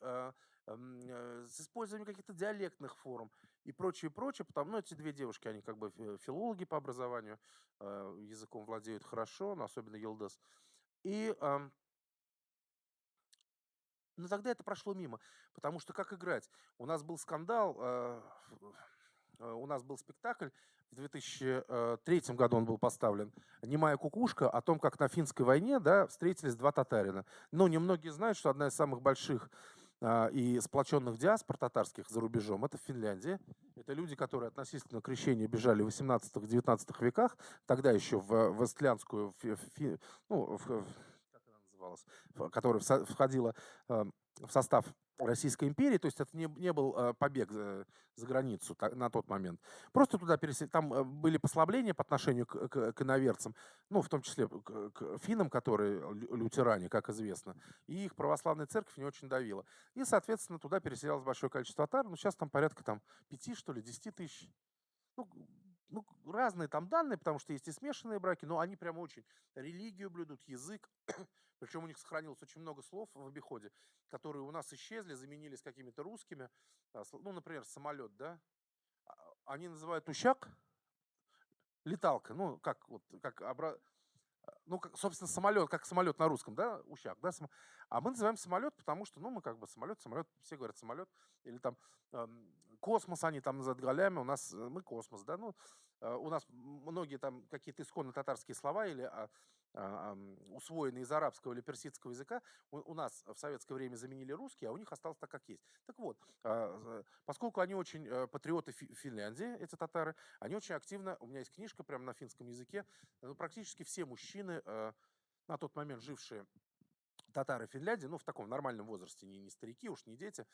с использованием каких-то диалектных форм и прочее, потому, ну, эти две девушки, они как бы филологи по образованию, языком владеют хорошо, но особенно Йылдыз. И, но тогда это прошло мимо, потому что как играть? У нас был скандал, у нас был спектакль, в 2003 году он был поставлен, «Немая кукушка», о том, как на финской войне, да, встретились два татарина. Но немногие знают, что одна из самых больших и сплоченных диаспор татарских за рубежом, это Финляндия. Это люди, которые относительно крещения бежали в 18-19 веках, тогда еще в Эстлянскую, как она называлась, которая входила в состав Российской империи, то есть это не был побег за границу на тот момент. Просто туда переселили, там были послабления по отношению к иноверцам, ну, в том числе к финнам, которые лютеране, как известно, и их православная церковь не очень давила. И, соответственно, туда переселялось большое количество татар, ну, сейчас там порядка 5, что ли, 10 тысяч. Ну, разные там данные, потому что есть и смешанные браки, но они прямо очень религию блюдут, язык. Причем у них сохранилось очень много слов в обиходе, которые у нас исчезли, заменились какими-то русскими. Ну, например, самолет, да? Они называют ущак леталка. Ну, собственно, самолет, как самолет на русском, да, ущак, да? А мы называем самолет, потому что, ну, мы как бы самолет, все говорят самолет. Или там космос они там называют галями, у нас мы космос, да? Ну, у нас многие там какие-то исконно татарские слова или усвоенные из арабского или персидского языка у нас в советское время заменили русский, а у них осталось так, как есть. Так вот, поскольку они очень патриоты Финляндии, эти татары, они очень активно, у меня есть книжка прямо на финском языке, ну, практически все мужчины, на тот момент жившие татары Финляндии, ну, в таком нормальном возрасте, не старики, уж не дети,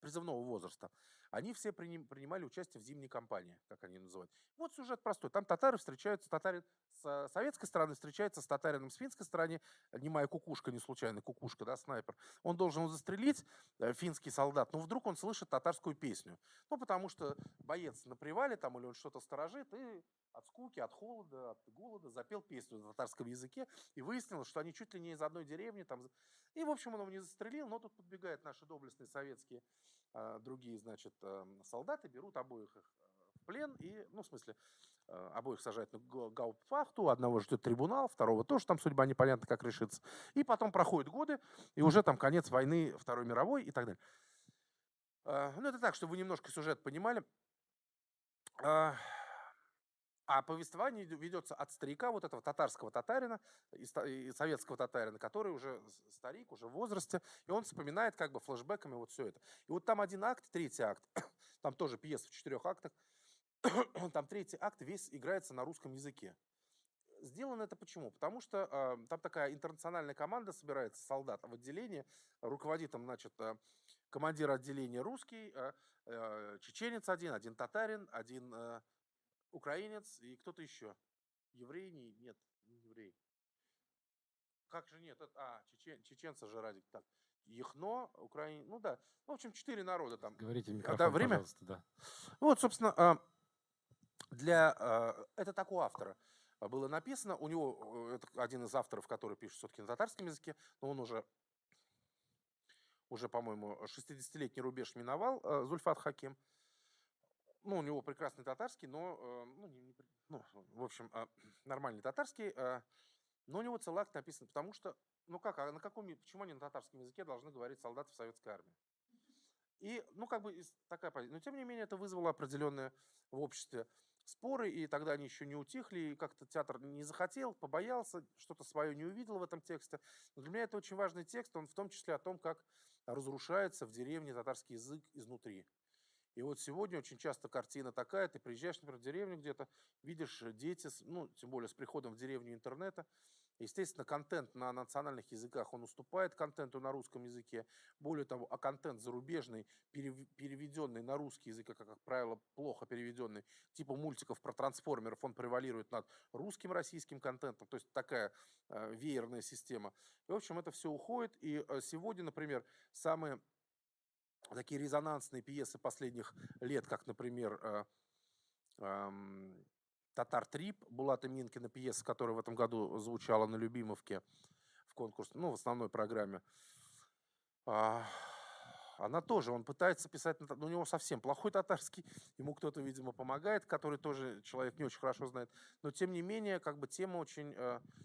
призывного возраста, они все принимали участие в зимней кампании, как они называют. Вот сюжет простой. Там татары встречаются, татарин с советской стороны встречается с татарином с финской стороны, немая кукушка, не случайно кукушка, да, снайпер. Он должен его застрелить, финский солдат, но вдруг он слышит татарскую песню. Ну, потому что боец на привале там или он что-то сторожит, и от скуки, от холода, от голода запел песню на татарском языке, и выяснилось, что они чуть ли не из одной деревни. Там. И, в общем, он его не застрелил, но тут подбегают наши доблестные советские другие, значит, солдаты, берут обоих их в плен и, ну, в смысле, обоих сажают на гауптвахту, одного ждет трибунал, второго тоже там судьба непонятно как решится. И потом проходят годы, и уже там конец войны Второй мировой и так далее. Ну, это так, чтобы вы немножко сюжет понимали. А повествование ведется от старика, вот этого татарского татарина и советского татарина, который уже старик, уже в возрасте, и он вспоминает как бы флешбэками вот все это. И вот там один акт, третий акт, там тоже пьеса в 4 актах, там третий акт весь играется на русском языке. Сделано это почему? Потому что там такая интернациональная команда собирается, солдат в отделении, руководит там, значит, командир отделения русский, чеченец один татарин, один украинец и кто-то еще. Еврей? Нет, не еврей. Как же нет? Чеченца же ради. Так. Яхно, Украина. Ну да. В общем, 4 народа там. Говорите в микрофон, время? пожалуйста, да. Вот, собственно, это так у автора было написано. У него, это один из авторов, который пишет все-таки на татарском языке, но он уже, по-моему, 60-летний рубеж миновал, Зульфат Хаким. Ну, у него прекрасный татарский, но, в общем, нормальный татарский, но у него целый акт написан, потому что, почему они на татарском языке должны говорить солдаты в советской армии? И, такая позиция. Но, тем не менее, это вызвало определенные в обществе споры, и тогда они еще не утихли, и как-то театр не захотел, побоялся, что-то свое не увидел в этом тексте. Но для меня это очень важный текст, он в том числе о том, как разрушается в деревне татарский язык изнутри. И вот сегодня очень часто картина такая, ты приезжаешь, например, в деревню где-то, видишь дети, тем более с приходом в деревню интернета, естественно, контент на национальных языках, он уступает контенту на русском языке. Более того, контент зарубежный, переведенный на русский язык, как правило, плохо переведенный, типа мультиков про трансформеров, он превалирует над русским российским контентом. То есть такая веерная система. И, в общем, это все уходит. И сегодня, например, самые такие резонансные пьесы последних лет, как, например, «Татар Трип» Булата Минкина, пьеса, которая в этом году звучала на Любимовке в конкурсе, в основной программе. Она тоже, он пытается писать, но у него совсем плохой татарский, ему кто-то, видимо, помогает, который тоже человек не очень хорошо знает, но тем не менее, как бы тема очень,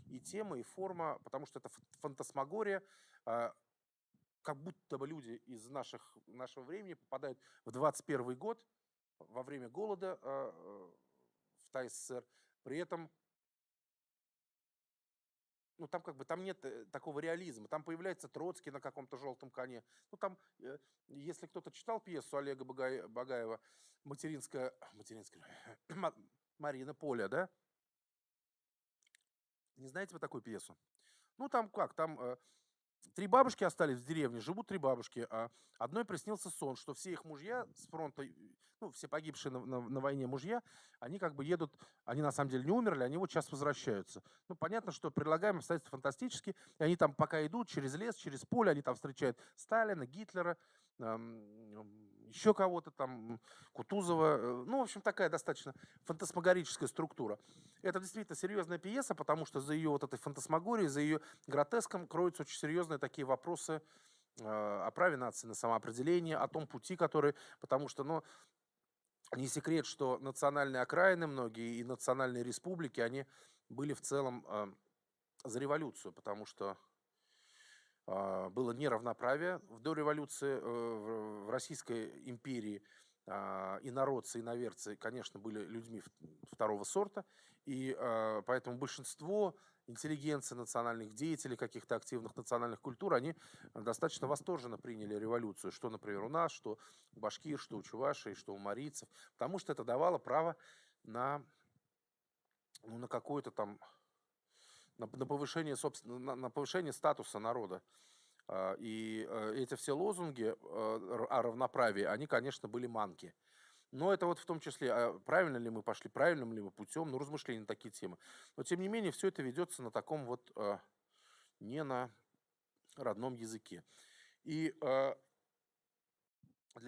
и тема, и форма, потому что это фантасмагория, как будто бы люди из нашего времени попадают в 21 год во время голода в ТАССР. При этом ну, там как бы там нет такого реализма. Там появляется Троцкий на каком-то желтом коне. Ну, там, если кто-то читал пьесу Олега Багаева «Материнская, Марина Поля», да? Не знаете вы такую пьесу? Ну, там как, там 3 бабушки остались в деревне, живут 3 бабушки, а одной приснился сон, что все их мужья с фронта, ну, все погибшие на войне мужья, они как бы едут, они на самом деле не умерли, они вот сейчас возвращаются. Ну, понятно, что предлагаемые обстоятельства фантастические, и они там пока идут через лес, через поле, они там встречают Сталина, Гитлера, еще кого-то там, Кутузова. Ну, в общем, такая достаточно фантасмагорическая структура. Это действительно серьезная пьеса, потому что за ее вот этой фантасмагорией, за ее гротеском кроются очень серьезные такие вопросы о праве нации на самоопределение, о том пути, который... Потому что, ну, не секрет, что национальные окраины многие и национальные республики, они были в целом за революцию, потому что было неравноправие до революции в Российской империи. Инородцы, иноверцы, конечно, были людьми второго сорта, и поэтому большинство интеллигенции, национальных деятелей, каких-то активных национальных культур, они достаточно восторженно приняли революцию, что, например, у нас, что у башкир, что у чувашей, что у марийцев, потому что это давало право на, ну, на какое-то там, на повышение, собственно, на повышение статуса народа. И эти все лозунги о равноправии, они, конечно, были манки. Но это вот в том числе, правильно ли мы пошли, правильным ли мы путем, ну, размышления на такие темы. Но, тем не менее, все это ведется на таком вот, не на родном языке. И для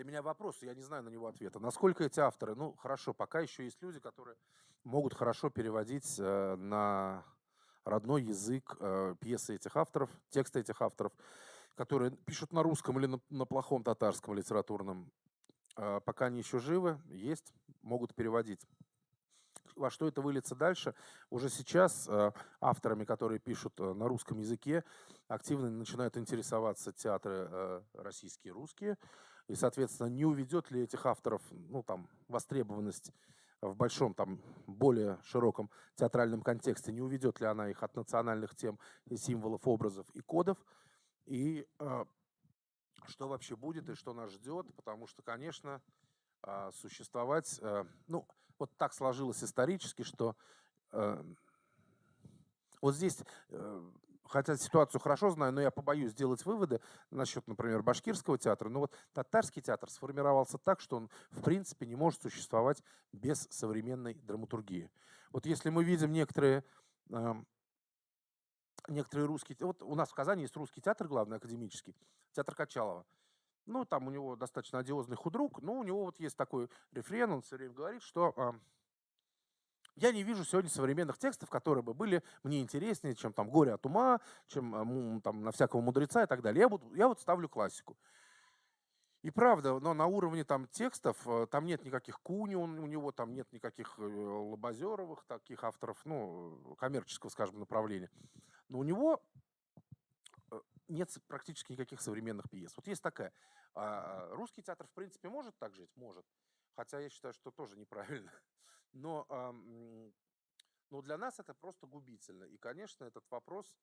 меня вопрос, я не знаю на него ответа. Насколько эти авторы, ну, хорошо, пока еще есть люди, которые могут хорошо переводить на родной язык пьесы этих авторов, тексты этих авторов, которые пишут на русском или на плохом татарском литературном. Пока они еще живы, есть, могут переводить. Во что это выльется дальше? Уже сейчас авторами, которые пишут на русском языке, активно начинают интересоваться театры российские, русские. И, соответственно, не уведет ли этих авторов, ну, там, востребованность в большом, там, более широком театральном контексте, не уведет ли она их от национальных тем и символов, образов и кодов, и что вообще будет и что нас ждет, потому что, конечно, существовать, ну, вот так сложилось исторически, что вот здесь, хотя ситуацию хорошо знаю, но я побоюсь сделать выводы насчет, например, башкирского театра. Но вот татарский театр сформировался так, что он, в принципе, не может существовать без современной драматургии. Вот если мы видим некоторые русские... Вот у нас в Казани есть русский театр, главный, академический, театр Качалова. Ну, там у него достаточно одиозный худрук, но у него вот есть такой рефрен, он все время говорит, что я не вижу сегодня современных текстов, которые бы были мне интереснее, чем там «Горе от ума», чем там «На всякого мудреца» и так далее. Я вот ставлю классику. И правда, но на уровне там текстов там нет никаких Куни, у него там нет никаких Лобозеровых, таких авторов, ну, коммерческого, скажем, направления. Но у него нет практически никаких современных пьес. Вот есть такая. Русский театр, в принципе, может так жить? Может. Хотя я считаю, что тоже неправильно. Но для нас это просто губительно. И, конечно, этот вопрос,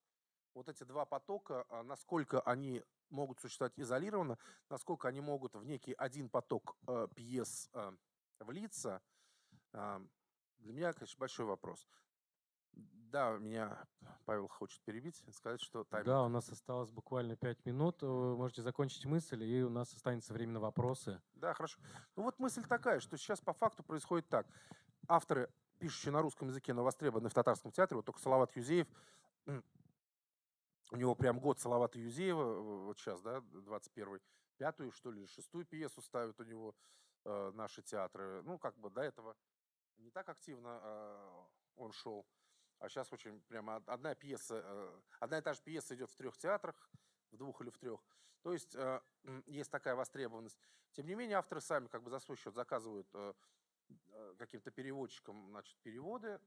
вот эти два потока, насколько они могут существовать изолированно, насколько они могут в некий один поток пьес влиться, для меня, конечно, большой вопрос. Да, меня Павел хочет перебить, сказать, что тайминг. Да, у нас осталось буквально 5 минут. Вы можете закончить мысль, и у нас останется время на вопросы. Да, хорошо. Ну вот мысль такая, что сейчас по факту происходит так. Авторы, пишущие на русском языке, но востребованы в татарском театре, вот только Салават Юзеев, у него прям год Салавата Юзеева, вот сейчас, да, 21-й, 5-ю, что ли, 6-ю пьесу ставят у него наши театры. Ну, как бы до этого не так активно он шел. А сейчас очень прямо одна и та же пьеса идет в 3 театрах, в 2 или в 3. То есть есть такая востребованность. Тем не менее, авторы сами как бы за свой счет заказывают каким-то переводчикам, значит, переводы,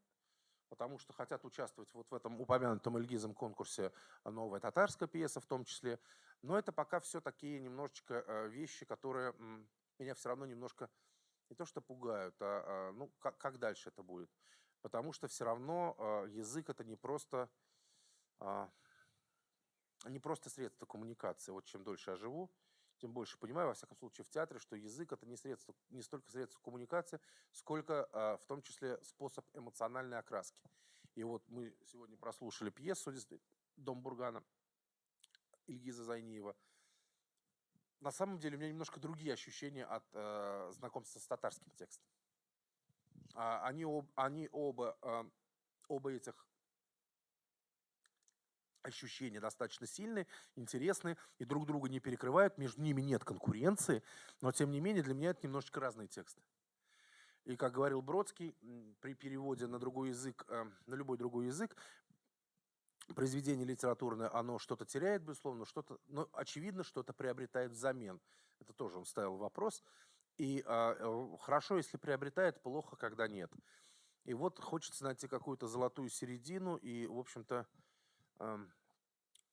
потому что хотят участвовать вот в этом упомянутом Ильгизом конкурсе «Новая татарская пьеса» в том числе. Но это пока все такие немножечко вещи, которые меня все равно немножко не то что пугают, ну, как дальше это будет. Потому что все равно язык — это не просто не просто средство коммуникации. Вот чем дольше я живу, тем больше понимаю, во всяком случае, в театре, что язык — это не столько средство коммуникации, сколько в том числе способ эмоциональной окраски. И вот мы сегодня прослушали пьесу «Дом Бургана» Ильгиза Зайниева. На самом деле у меня немножко другие ощущения от знакомства с татарским текстом. Они оба этих ощущения достаточно сильные, интересные и друг друга не перекрывают, между ними нет конкуренции, но тем не менее для меня это немножечко разные тексты. И как говорил Бродский, при переводе на другой язык, на любой другой язык, произведение литературное, оно что-то теряет, безусловно, но очевидно, что-то приобретает взамен. Это тоже он ставил вопрос. И хорошо, если приобретает, плохо, когда нет. И вот хочется найти какую-то золотую середину и, в общем-то,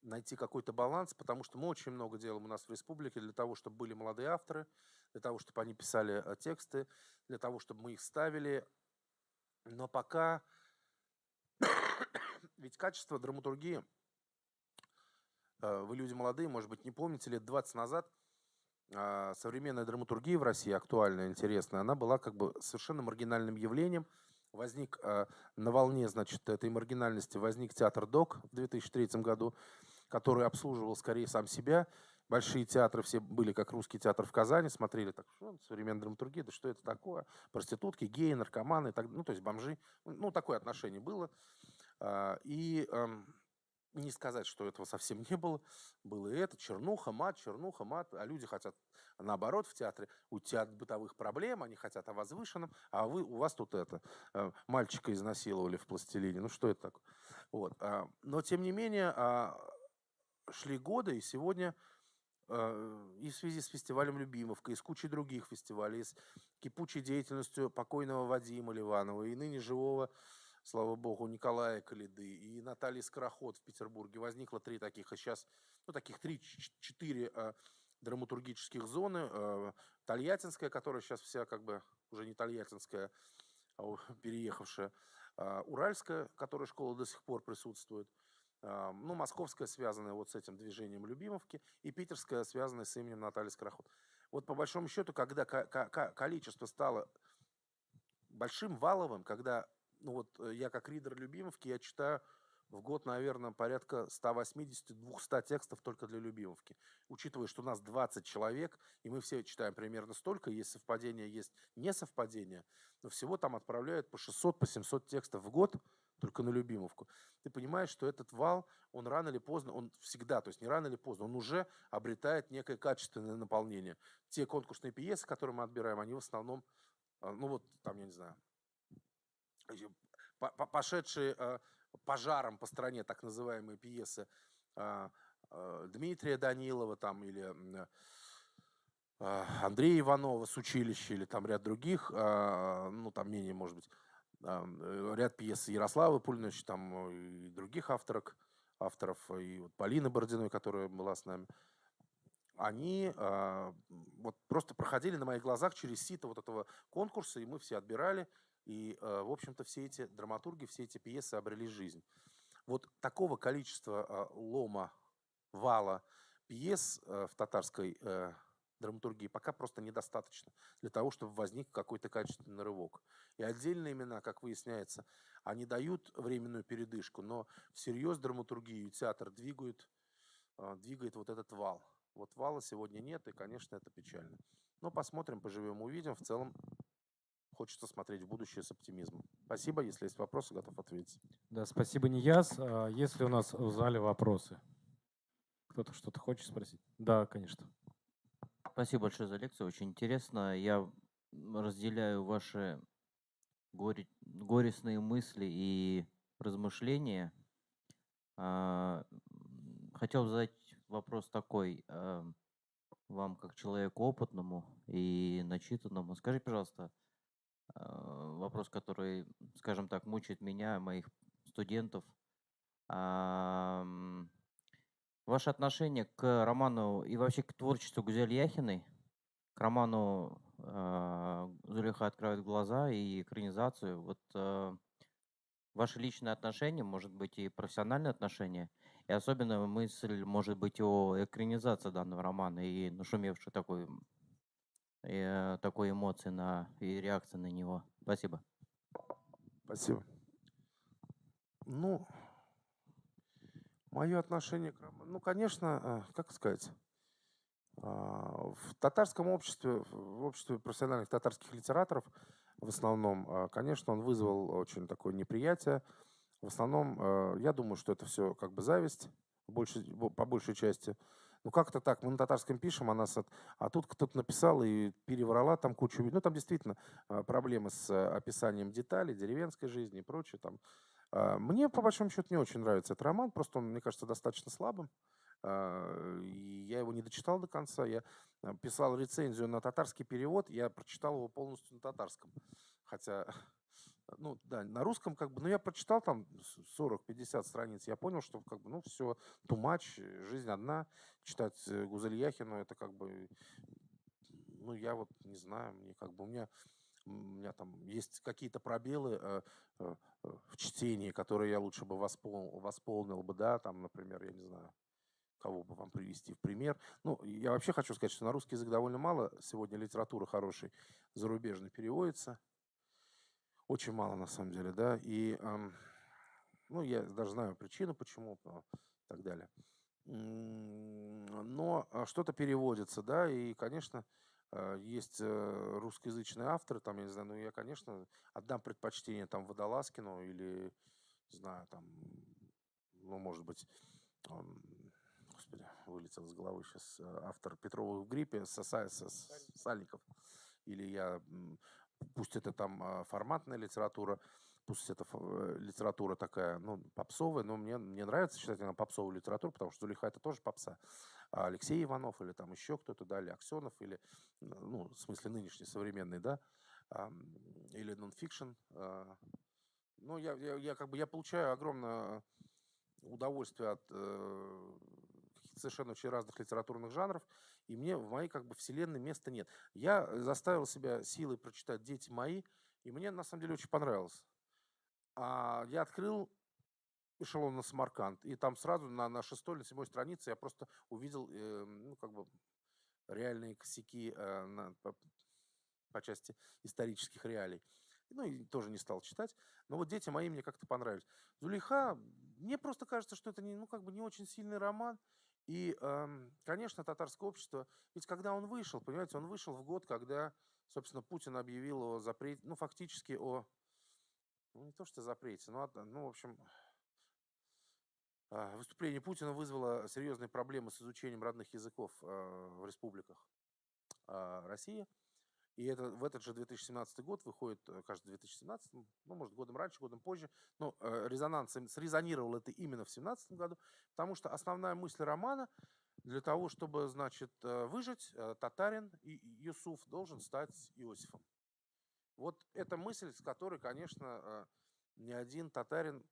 найти какой-то баланс, потому что мы очень много делаем у нас в республике для того, чтобы были молодые авторы, для того, чтобы они писали тексты, для того, чтобы мы их ставили. Но пока... Ведь качество драматургии, вы люди молодые, может быть, не помните, лет 20 назад современная драматургия в России, актуальная, интересная, она была как бы совершенно маргинальным явлением. Возник на волне, значит, этой маргинальности, возник театр ДОК в 2003 году, который обслуживал скорее сам себя. Большие театры все были, как Русский театр в Казани, смотрели так, что современная драматургия, да что это такое? Проститутки, геи, наркоманы, так, ну, то есть бомжи. Ну, такое отношение было. И не сказать, что этого совсем не было. Было и это, чернуха, мат, а люди хотят, наоборот, в театре уйти от бытовых проблем, они хотят о возвышенном, а у вас тут это, мальчика изнасиловали в пластилине, ну что это такое? Вот. Но, тем не менее, шли годы, и сегодня и в связи с фестивалем «Любимовка», и с кучей других фестивалей, и с кипучей деятельностью покойного Вадима Ливанова, и ныне живого, слава богу, Николая Калиды и Натальи Скороход в Петербурге. Возникло 3 таких, а сейчас, ну, таких 3-4 драматургических зоны. Тольяттинская, которая сейчас вся как бы уже не тольяттинская, а переехавшая. Уральская, которая школа до сих пор присутствует. Ну, московская, связанная вот с этим движением Любимовки, и питерская, связанная с именем Натальи Скороход. Вот по большому счету, когда количество стало большим, валовым, когда, ну вот я как ридер Любимовки, я читаю в год, наверное, порядка 180-200 текстов только для Любимовки. Учитывая, что у нас 20 человек, и мы все читаем примерно столько, есть совпадения, есть несовпадения, но всего там отправляют по 600, по 700 текстов в год только на Любимовку. Ты понимаешь, что этот вал, он рано или поздно, он всегда, то есть не рано или поздно, он уже обретает некое качественное наполнение. Те конкурсные пьесы, которые мы отбираем, они в основном, ну вот там, я не знаю, пошедшие пожаром по стране так называемые пьесы Дмитрия Данилова там, или Андрея Иванова с училища, или там ряд других, ну там менее, может быть, ряд пьес Ярославы Пульнович, там и других авторов, и вот Полины Бородиной, которая была с нами, они вот просто проходили на моих глазах через сито вот этого конкурса, и мы все отбирали, и, в общем-то, все эти драматурги, все эти пьесы обрели жизнь. Вот такого количества лома, вала пьес в татарской драматургии пока просто недостаточно для того, чтобы возник какой-то качественный рывок. И отдельные имена, как выясняется, они дают временную передышку, но всерьез драматургию и театр двигает вот этот вал. Вот вала сегодня нет, и, конечно, это печально. Но посмотрим, поживем, увидим. В целом хочется смотреть в будущее с оптимизмом. Спасибо. Если есть вопросы, готов ответить. Да, спасибо, Нияз. Есть ли у нас в зале вопросы? Кто-то что-то хочет спросить? Да, конечно. Спасибо большое за лекцию, очень интересно. Я разделяю ваши горестные мысли и размышления. Хотел задать вопрос такой вам, как человеку опытному и начитанному. Скажите, пожалуйста, вопрос, который, скажем так, мучает меня, моих студентов. Ваше отношение к роману и вообще к творчеству Гузель Яхиной, к роману «Зулейха открывает глаза» и экранизацию. Вот ваши личные отношения, может быть, и профессиональные отношения, и особенно мысль, может быть, о экранизации данного романа и нашумевшей такой эмоции и реакции на него. Спасибо. Спасибо. Ну, мое отношение к роману, ну, конечно, как сказать, в татарском обществе, в обществе профессиональных татарских литераторов, в основном, конечно, он вызвал очень такое неприятие. В основном, я думаю, что это все как бы зависть, по большей части. Ну, как-то так, мы на татарском пишем, а тут кто-то написал и переврала там кучу. Ну, там действительно проблемы с описанием деталей, деревенской жизни и прочее. Там. Мне, по большому счету, не очень нравится этот роман, просто он, мне кажется, достаточно слабым. И я его не дочитал до конца. Я писал рецензию на татарский перевод, я прочитал его полностью на татарском. Хотя, ну да, на русском как бы, ну я прочитал там 40-50 страниц, я понял, что как бы, ну все, too much, жизнь одна. Читать Гузель Яхину, это как бы, ну я вот не знаю, мне как бы, у меня там есть какие-то пробелы в чтении, которые я лучше бы восполнил бы, да, там, например, я не знаю, кого бы вам привести в пример. Ну, я вообще хочу сказать, что на русский язык довольно мало сегодня литературы хорошей зарубежной переводится. Очень мало, на самом деле, да. И, ну, я даже знаю причину, почему, и так далее. Но что-то переводится, да, и, конечно, есть русскоязычные авторы, там, я не знаю, ну, я, конечно, отдам предпочтение там Водолазкину или, не знаю, там, ну, может быть, господи, вылетел из головы сейчас автор Петровых в гриппе, Сальников. Или пусть это там форматная литература, пусть это литература такая, ну, попсовая, но мне нравится читать она попсовую литературу, потому что Зулейха это тоже попса. А Алексей Иванов или там еще кто-то, да, или Аксенов, или, ну, в смысле нынешний, современный, да, или нонфикшн. Ну, я как бы, я получаю огромное удовольствие от совершенно очень разных литературных жанров, и мне в моей как бы вселенной места нет. Я заставил себя силой прочитать «Дети мои», и мне на самом деле очень понравилось. Я открыл эшелон на Самарканд, и там сразу на 6-й или 7-й странице я просто увидел, ну, как бы реальные косяки по части исторических реалий. Ну, и тоже не стал читать. Но вот «Дети мои» мне как-то понравились. Зулейха, мне просто кажется, что это не, ну, как бы не очень сильный роман. И, конечно, татарское общество, ведь когда он вышел, понимаете, он вышел в год, когда, собственно, Путин объявил о запрете, ну, фактически ну, не то что запрете, ну, в общем, выступление Путина вызвало серьезные проблемы с изучением родных языков в республиках России. И в этот же 2017 год выходит, кажется, 2017, ну, может, годом раньше, годом позже, но срезонировал это именно в 2017 году, потому что основная мысль романа для того, чтобы, значит, выжить, татарин Юсуф должен стать Иосифом. Вот эта мысль, с которой, конечно, ни один татарин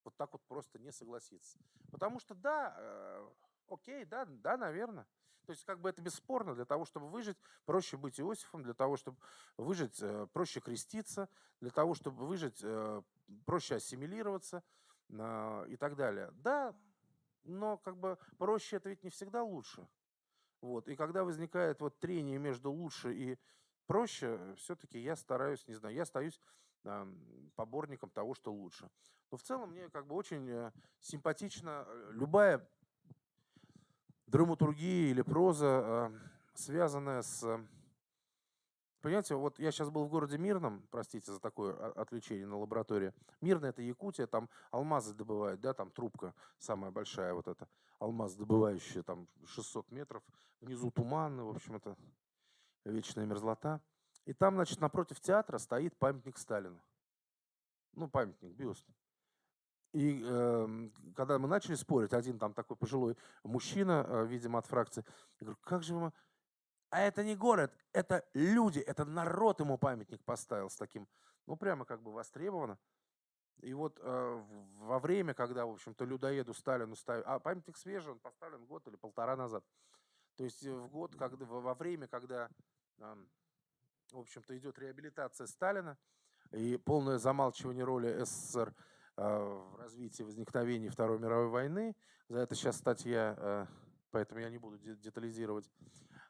вот так вот просто не согласится. Потому что, да, окей, да, наверное. То есть, как бы это бесспорно, для того, чтобы выжить, проще быть Иосифом, для того, чтобы выжить, проще креститься, для того, чтобы выжить, проще ассимилироваться и так далее. Да, но как бы проще это ведь не всегда лучше. Вот. И когда возникает вот трение между лучше и проще, все-таки я стараюсь, не знаю, я остаюсь поборником того, что лучше. Но в целом мне как бы очень симпатична любая драматургия или проза, связанная с... Понимаете, вот я сейчас был в городе Мирном, простите за такое отвлечение на лаборатории. Мирное — это Якутия, там алмазы добывают, да, там трубка самая большая вот эта, алмаз добывающая, там 600 метров, внизу туман, в общем, это вечная мерзлота. И там, значит, напротив театра стоит памятник Сталину. Ну, памятник, бюст. И когда мы начали спорить, один там такой пожилой мужчина, видимо, от фракции, я говорю, как же вы... А это не город, это люди, это народ ему памятник поставил с таким, ну, прямо как бы востребовано. И вот во время, когда, в общем-то, людоеду Сталину ставят... А памятник свежий, он поставлен год или полтора назад. То есть в год, во время, когда, в общем-то, идет реабилитация Сталина, и полное замалчивание роли СССР в развитии возникновения Второй мировой войны. За это сейчас статья, поэтому я не буду детализировать.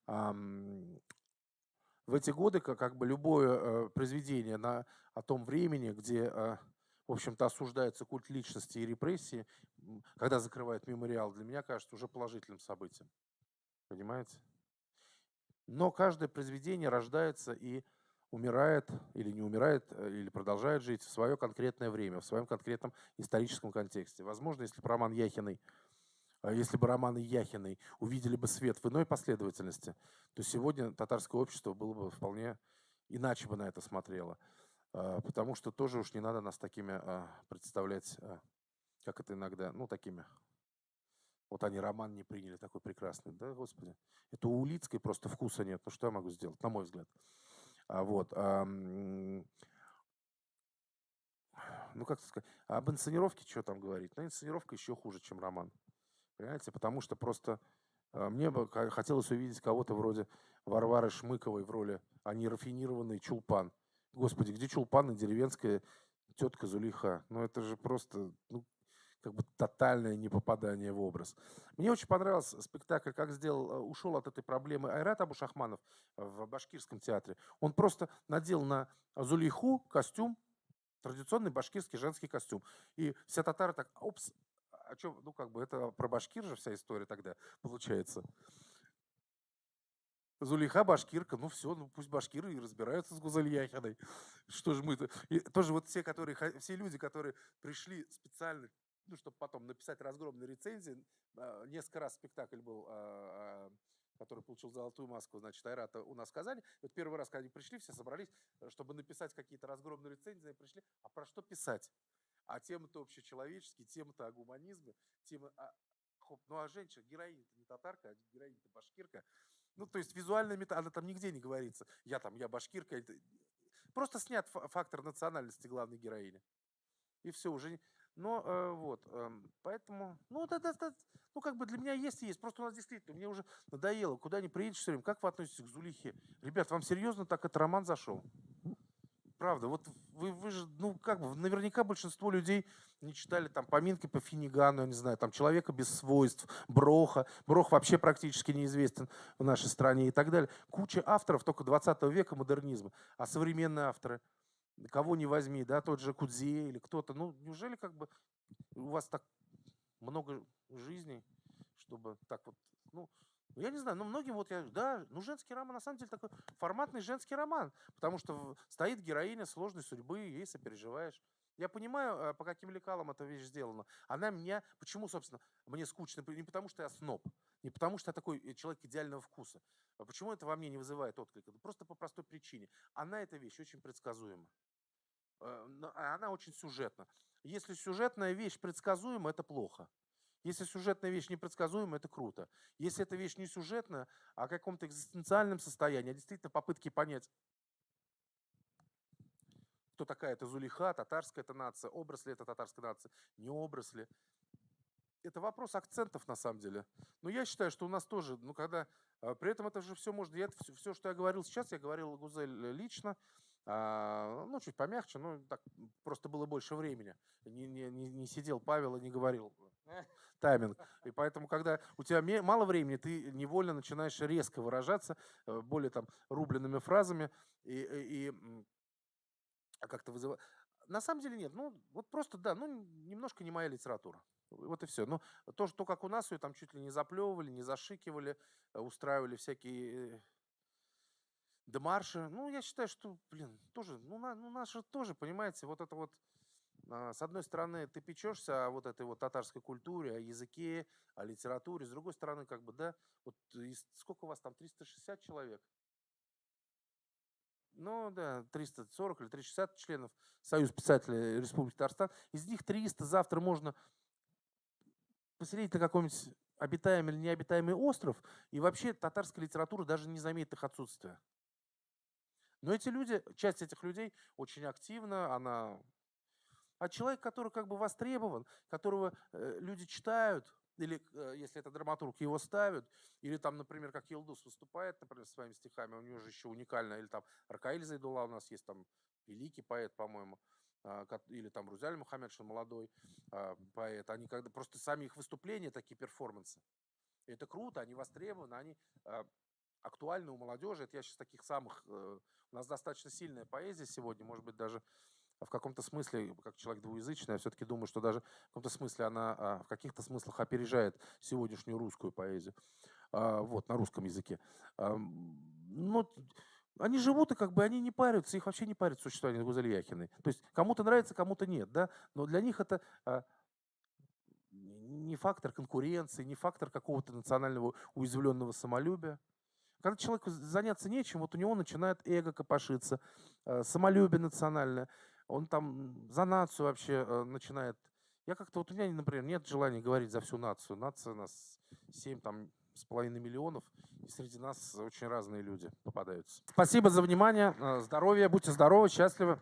В эти годы как бы любое произведение о том времени, где, в общем-то, осуждается культ личности и репрессии, когда закрывают мемориал, для меня кажется уже положительным событием. Понимаете? Но каждое произведение рождается и умирает, или не умирает, или продолжает жить в свое конкретное время, в своем конкретном историческом контексте. Возможно, если бы роман Яхиной, если бы романы Яхиной увидели бы свет в иной последовательности, то сегодня татарское общество было бы вполне иначе бы на это смотрело. Потому что тоже уж не надо нас такими представлять, как это иногда, ну, такими. Вот они роман не приняли такой прекрасный. Да, Господи. Это у Улицкой просто вкуса нет. Ну, что я могу сделать, на мой взгляд. Вот. Ну, как сказать, об инсценировке что там говорить? Ну, инсценировка еще хуже, чем роман. Понимаете? Потому что просто мне бы хотелось увидеть кого-то вроде Варвары Шмыковой в роли, а не рафинированный Чулпан. Господи, где Чулпан и деревенская тетка Зулейха? Ну, это же просто, ну, как бы тотальное непопадание в образ. Мне очень понравился спектакль, как ушел от этой проблемы Айрат Абушахманов в Башкирском театре. Он просто надел на Зулейху костюм, традиционный башкирский женский костюм. И все татары так, опс, а что, ну как бы это про Башкир же вся история тогда получается. Зулейха башкирка, ну все, ну пусть башкиры и разбираются с Гузель Яхиной. Что же мы-то... И тоже вот все люди, которые пришли специально, ну, чтобы потом написать разгромные рецензии. Несколько раз спектакль был, который получил золотую маску, значит, Айрата у нас в Казани. Вот первый раз, когда они пришли, все собрались, чтобы написать какие-то разгромные рецензии, пришли. А про что писать? А темы-то общечеловеческие, темы-то о гуманизме, темы ну, а женщина, героиня-то не татарка, а героиня-то башкирка. Ну, то есть визуальная она там нигде не говорится. Я башкирка. Просто снят фактор национальности главной героини. И все, уже... Но вот, поэтому, ну, ну, как бы для меня есть и есть. Просто у нас действительно, мне уже надоело, куда ни приедешь все время. Как вы относитесь к Зулейхе? Ребят, вам серьезно так этот роман зашел? Правда, вот вы же, ну, как бы, наверняка большинство людей не читали там поминки по Финнигану, я не знаю, там «Человека без свойств», Броха. Брох вообще практически неизвестен в нашей стране и так далее. Куча авторов только 20 века модернизма. А современные авторы, кого не возьми, да, тот же Кудзие или кто-то, ну, неужели как бы у вас так много жизней, чтобы так вот, ну, я не знаю, но многим вот ну, женский роман, на самом деле, такой форматный женский роман, потому что стоит героиня сложной судьбы, ей сопереживаешь. Я понимаю, по каким лекалам эта вещь сделана. Почему, собственно, мне скучно? Не потому, что я сноб, не потому, что я такой человек идеального вкуса. А почему это во мне не вызывает отклика? Просто по простой причине. Эта вещь очень предсказуема. Она очень сюжетна. Если сюжетная вещь предсказуема, это плохо. Если сюжетная вещь непредсказуема, это круто. Если эта вещь не сюжетная, а о каком-то экзистенциальном состоянии, а действительно попытки понять, кто такая эта Зулейха, татарская это нация, образ ли это татарская нация, не образ ли. Это вопрос акцентов на самом деле. Но я считаю, что у нас тоже, ну когда, при этом это же все можно, все, что я говорил сейчас, я говорил Гузель лично, ну чуть помягче, ну так просто было больше времени. Не сидел Павел и не говорил тайминг. И поэтому, когда у тебя мало времени, ты невольно начинаешь резко выражаться, более там рубленными фразами и как-то вызывать. На самом деле нет, ну вот просто да, ну немножко не моя литература. Вот и все. Ну, то, как у нас ее там чуть ли не заплевывали, не зашикивали, устраивали всякие демарши. Ну, я считаю, что, тоже, ну, нас же тоже, понимаете, вот это вот, с одной стороны, ты печешься о вот этой вот татарской культуре, о языке, о литературе, с другой стороны, как бы, да, вот сколько у вас там, 360 человек? Ну, да, 340 или 360 членов Союза писателей Республики Татарстан. Из них 300 завтра можно поселить на какой-нибудь обитаемый или необитаемый остров, и вообще татарская литература даже не заметит их отсутствия. Но эти люди, часть этих людей очень активна, а человек, который как бы востребован, которого люди читают, или если это драматург, его ставят, или там, например, как Йылдыз выступает, например, своими стихами, у него же еще уникально, или там Ракаиль Зайдулла у нас есть, там великий поэт, по-моему, или там Рузяль Мухаммедшин, молодой поэт, они когда просто сами их выступления, такие перформансы. И это круто, они востребованы, они актуальны у молодежи. Это я сейчас таких самых... У нас достаточно сильная поэзия сегодня, может быть, даже в каком-то смысле, как человек двуязычный, я все-таки думаю, что даже в каком-то смысле она в каких-то смыслах опережает сегодняшнюю русскую поэзию. Вот, на русском языке. Ну, они живут, и как бы они не парятся, их вообще не парит существование Гузель Яхиной. То есть кому-то нравится, кому-то нет, да, но для них это не фактор конкуренции, не фактор какого-то национального уязвленного самолюбия. Когда человеку заняться нечем, вот у него начинает эго копошиться, самолюбие национальное, он там за нацию вообще начинает. Я как-то, вот у меня, например, нет желания говорить за всю нацию. Нация у нас 7,5 миллионов, и среди нас очень разные люди попадаются. Спасибо за внимание, здоровья, будьте здоровы, счастливы.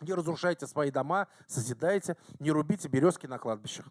Не разрушайте свои дома, созидайте, не рубите березки на кладбищах.